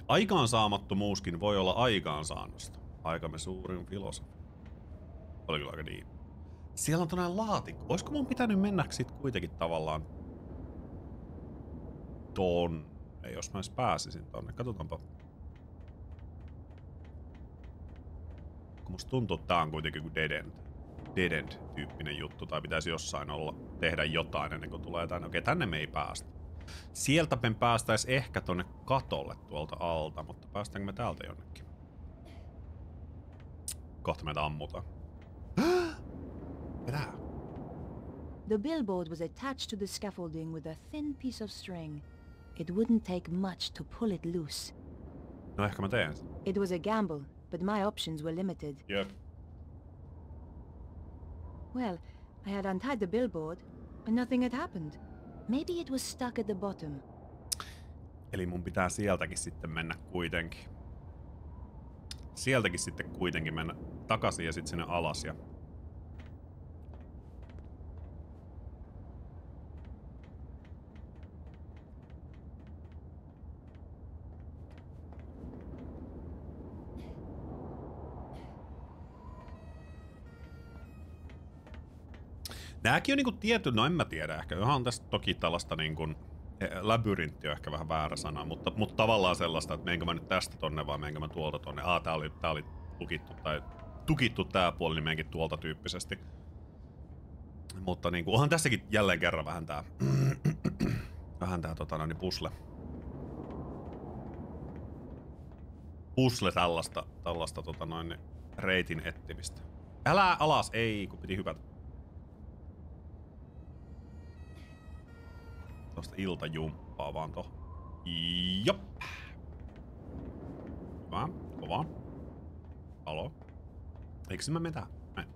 Aikaansaamattomuuskin voi olla aikaansaannosta. Aikamme suurin filosofi. Oli kyllä aika niin. Siellä on tonne laatikko. Olisiko mun pitänyt mennä sit kuitenkin tavallaan tonne, jos mä edes pääsisin tonne. Katsotaanpa. Kun musta tuntuu, että tää on kuitenkin kuin dead end tyyppinen juttu. Tai pitäisi jossain olla, tehdä jotain ennen kuin tulee tänne. Okei, tänne me ei päästä. Sieltä me päästäis ehkä tonne katolle tuolta alta, mutta päästäänkö me täältä jonnekin? Kohta meitä ammutaan. The billboard was attached to the scaffolding with a thin piece of string. It wouldn't take much to pull it loose. No ehkä mä teen sen. It was a gamble, but my options were limited. Yep. Well, I had untied the billboard, and nothing had happened. Maybe it was stuck at the bottom. Eli mun pitää sieltäkin sitten mennä kuitenkin. Sieltäkin sitten kuitenkin mennä takaisin ja sitten sinne alas ja... Nääkin on niinku tietty, no en mä tiedä ehkä. Onhan tässä toki tällaista niinku... Labyrintti on ehkä vähän väärä sana, mutta tavallaan sellaista, että meinkö mä nyt tästä tonne vai meinkö mä tuolta tonne. Tää oli lukittu tai tukittu tää puoli, niin meinkin tuolta tyyppisesti. Mutta niinku, onhan tässäkin jälleen kerran vähän tää pusle. Pusle tällaista reitin etsimistä. Älä alas, ei, kun piti hypätä. Tuosta iltajumppaa vaan tohon. Jop. Hyvä, kova. Halo. Eikö se mä mene tähän? Näin.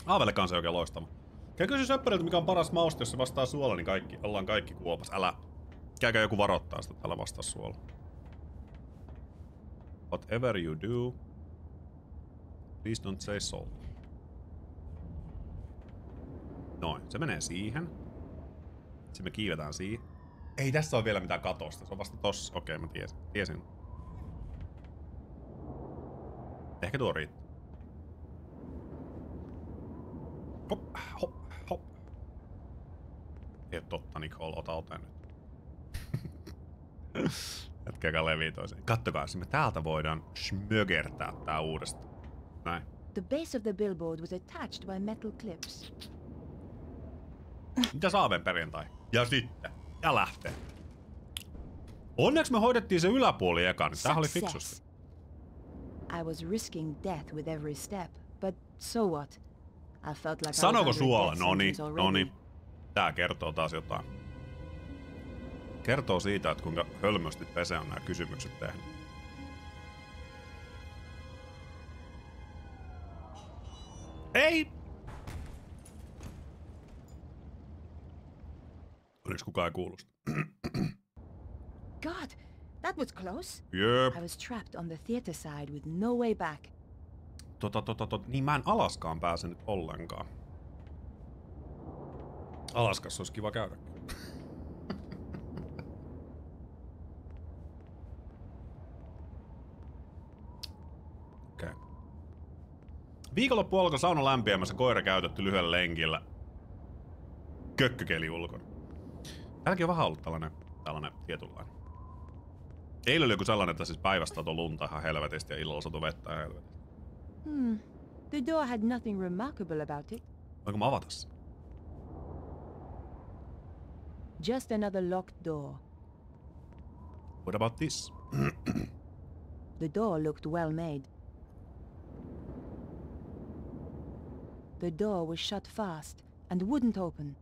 Aavelle kanssa oikein loistava. Käy kysy Söppöriltä, mikä on paras mauste, jos se vastaa suola, niin ollaan kaikki kuopas. Älä. Käykää joku varoittaa sitä, että älä vastaa suola. Whatever you do, please don't say salt. Noin, se menee siihen. Sitten me kiivetään siihen. Ei tässä ole vielä mitään katosta, se on vasta tossa. Okei, mä tiesin. Ehkä tuo riittää. Hop, hop, hop. Ei totta, Nicole, ota nyt. Jätkääkä levii toiseen. Kattokaa, me täältä voidaan smögertää tää uudestaan. Näin. The base of the billboard was attached by metal clips. Mitä saaven perjantai? Ja sitten. Ja lähtee. Onneksi me hoidettiin se yläpuoli ekaan, niin tämähän oli fiksusti. I was risking death with every step, but so what? I felt like Sanoko suola? Noni. Tää kertoo taas jotain. Kertoo siitä, että kuinka hölmösti Pese on nämä kysymykset tehnyt. Ei! Oliko kukaan kuullut? God, that was close. Yep. I was trapped on the theater side with no way back. Niin mä en Alaskaan pääse nyt ollenkaan. Alaskassa olisi kiva käydä. Viikonloppu alkoi sauna lämpiämässä, koira käytetty lyhyellä lenkillä. Kökkykeli ulkona. Täälläkin on vähän ollut tällainen tietynlainen. Eilen oli joku sellainen, että siis päivästä satoi lunta ihan helvetistä ja illalla satoi vettä ihan helvetistä. The door had nothing remarkable about it. Voinko mä avata sen? Just another locked door. What about this? The door looked well made. The door was shut fast and wouldn't open.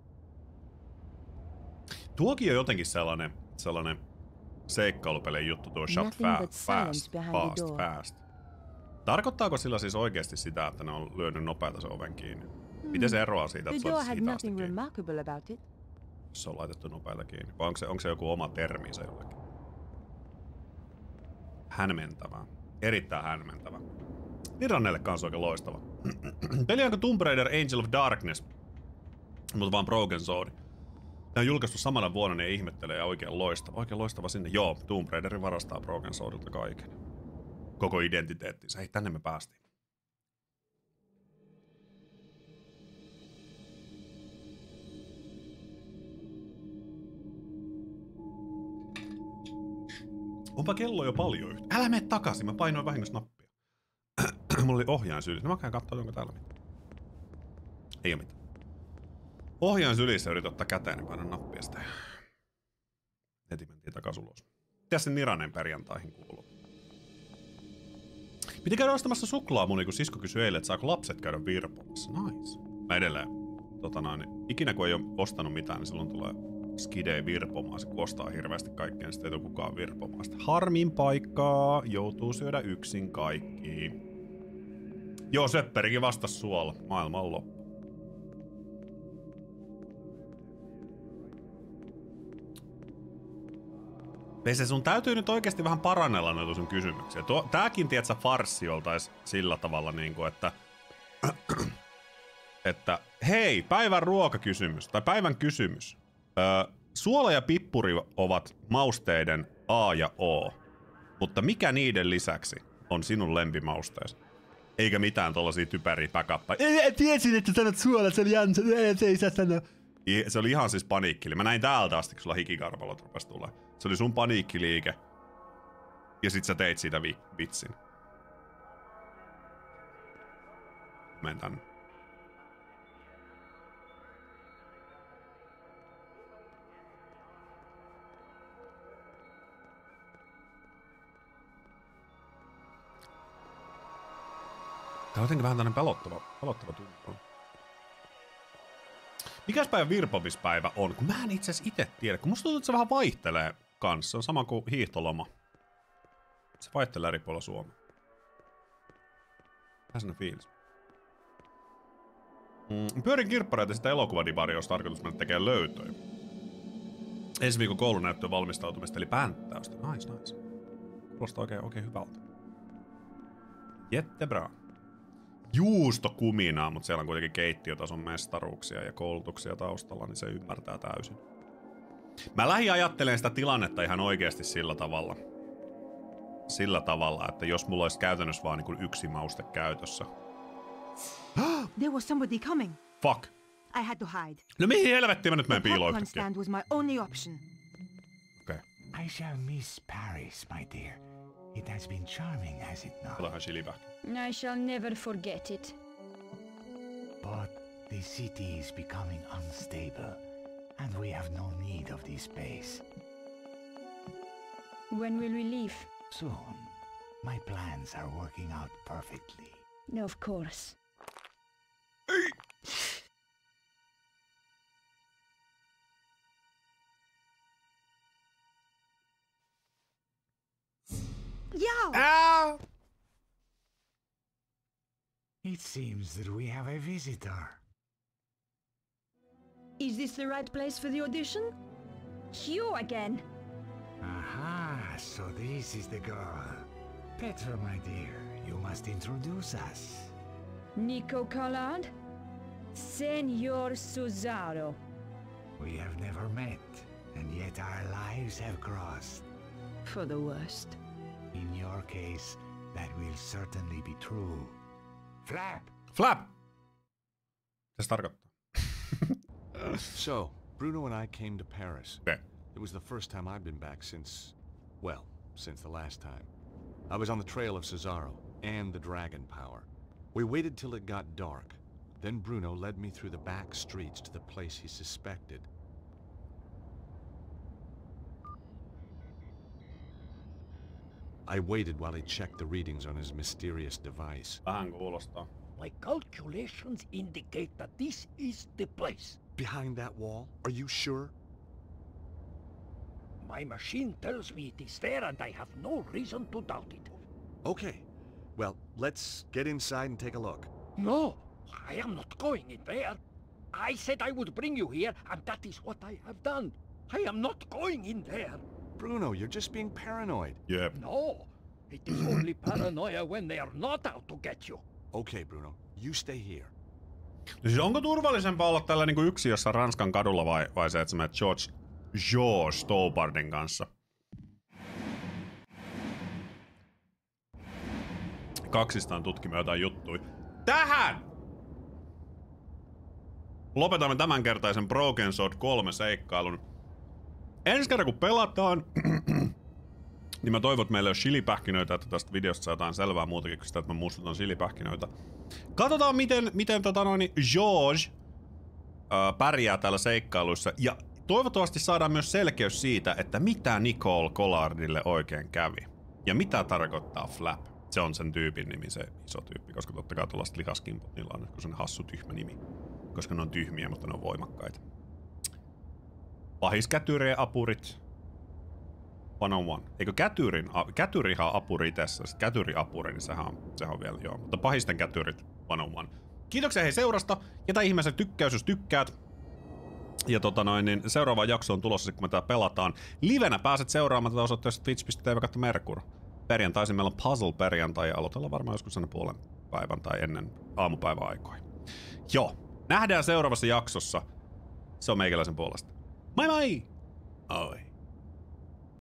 Tuokin on jotenkin sellainen seikkailupelin juttu, tuo shut fast. Tarkoittaako sillä siis oikeasti sitä, että ne on lyönyt nopeata se oven kiinni? Miten se eroaa siitä, että se on hitaasti kiinni? Se on laitettu nopeata kiinni. Vai onko se joku oma termi se jollekin? Hämmentävää. Erittäin hämmentävää. Nirannelle kanssa oikein loistava. Peli onko Tomb Raider Angel of Darkness, mutta vaan Broken Sword. Tämä on julkaistu samana vuonna, niin ihmettelee ja oikein loistava sinne. Joo, Tomb Raiderin varastaa Broken Swordilta kaiken. Koko identiteettinsä. Hei, tänne me päästiin. Onpa kello jo paljon yhtä. Älä mene takaisin, mä painoin vahingossa nappia. Mulla oli ohjaan sylissä. Mä käyn katsoa, onko täällä mitään. Ei oo mitään. Ohjaan sylissä yritän ottaa käteen, niin painan nappia sitä. Heti mentiin takas ulos. Mitäs se Niranen perjantaihin kuuluu? Piti käydä ostamassa suklaamunia, kun sisko kysyi eilen, että saako lapset käydä virpomassa. Nice. Mä edelleen. Ikinä kun ei ole ostanut mitään, niin silloin tulee skidei virpomaan. Se kostaa hirveästi kaikkea, niin sitten ei tule kukaan virpomaan. Sitten harmin paikkaa, joutuu syödä yksin kaikki. Joo, Söpperikin vastas suolla. Maailma on loppu. Vese, sun täytyy nyt oikeesti vähän parannella noita sun kysymyksiä. Tääkin, tietsä, farssi oltais sillä tavalla niinku, että hei, päivän ruokakysymys, tai päivän kysymys. Suola ja pippuri ovat mausteiden A ja O, mutta mikä niiden lisäksi on sinun lempimausteesi? Eikä mitään tollasia typeriä backuppeja. Tiesin, että sanot suola, se oli Jansa, se ei saa sanoa. Se oli ihan siis paniikkili. Mä näin täältä asti, kun sulla hikikarvalot rupes tulee. Se oli sun paniikkiliike. Ja sit sä teit siitä vitsin. Menen tänne. Tää on jotenkin vähän tämmönen pelottava tunne. Mikäs päivä virpomispäivä on? Kun mä en itse asiassa ite tiedä. Kun musta tuntuu, että se vähän vaihtelee kanssa. Se on sama kuin hiihtoloma. Se vaihtelee eri puolilla Suomea. Vähän sellainen fiilis. Pyörin kirppareita sitä elokuvadivaria, jos tarkoitus mennä tekemään löytöjä. Ensi viikon koulunäyttöön valmistautumista, eli pänttäystä. Nice. Kuulostaa oikein hyvältä. Jättebra. Juustokuminaa, mutta siellä on kuitenkin keittiötason mestaruuksia ja koulutuksia taustalla, niin se ymmärtää täysin. Mä lähdin ajattelemaan sitä tilannetta ihan oikeasti sillä tavalla, että jos mulla olisi käytännössä vaan niin kuin yksi mauste käytössä. There was somebody coming. Fuck. I had to hide. No mihin helvettiin mä nyt menen piiloon yhtäkkiä? The popcorn stand was my only option. Okay. I shall miss Paris, my dear. It has been charming, has it not? I shall never forget it. But the city is becoming unstable, and we have no need of this space. When will we leave? Soon. My plans are working out perfectly. Of course. Yow! It seems that we have a visitor. Is this the right place for the audition? You again. Aha, so this is the girl. Petra, my dear, you must introduce us. Nico Collard? Senor Susaro. We have never met, and yet our lives have crossed. For the worst. In your case, that will certainly be true. Flap! Flap! Mitä se tarkoittaa? So, Bruno and I came to Paris. Okay. It was the first time I've been back since, well, since the last time. I was on the trail of Cesaro and the Dragon Power. We waited till it got dark. Then Bruno led me through the back streets to the place he suspected. I waited while he checked the readings on his mysterious device. Vähän kuulostaa. My calculations indicate that this is the place. Behind that wall? Are you sure? My machine tells me it is there and I have no reason to doubt it. Okay. Well, let's get inside and take a look. No, I am not going in there. I said I would bring you here, and that is what I have done. I am not going in there. Bruno, you're just being paranoid. Yep. No, it is only paranoia when they are not out to get you. Okay, Bruno, you stay here. Siis onko turvallisempaa olla tällä niinku yksiössä Ranskan kadulla vai se, että sä menet George Stoubardin kanssa? Kaksistaan tutkimme jotain juttuja. Tähän! Lopetamme tämänkertaisen Broken Sword 3 seikkailun. Ensi kerran kun pelataan, niin mä toivon, että meillä ei ole chilipähkinöitä, että tästä videosta saa jotain selvää muutakin kuin sitä, että mä muistutan chilipähkinöitä. Katsotaan miten George pärjää täällä seikkailuissa ja toivottavasti saadaan myös selkeys siitä, että mitä Nicole Collardille oikein kävi. Ja mitä tarkoittaa Flap. Se on sen tyypin nimi, se iso tyyppi, koska totta kai tuollaiset likaskimput, niillä on sellainen hassu tyhmä nimi. Koska ne on tyhmiä, mutta ne on voimakkaita. Pahiskätyrien apurit. 101. Eikö kätyrihan on apuri tässä? Kätyriapuri, niin sehän on vielä joo. Mutta pahisten kätyrit 101. Kiitoksia hei seurasta. Jätä ihmeessä tykkäys, jos tykkäät. Ja niin seuraava jakso on tulossa, kun me tää pelataan. Livenä pääset seuraamaan tätä osoitteessa twitch.tv/merkur. Perjantaisin meillä on puzzle-perjantai ja aloitellaan varmaan joskus sen puolen päivän tai ennen aamupäivän aikoja. Joo, nähdään seuraavassa jaksossa. Se on meikäläisen puolesta. Moi moi! Oi.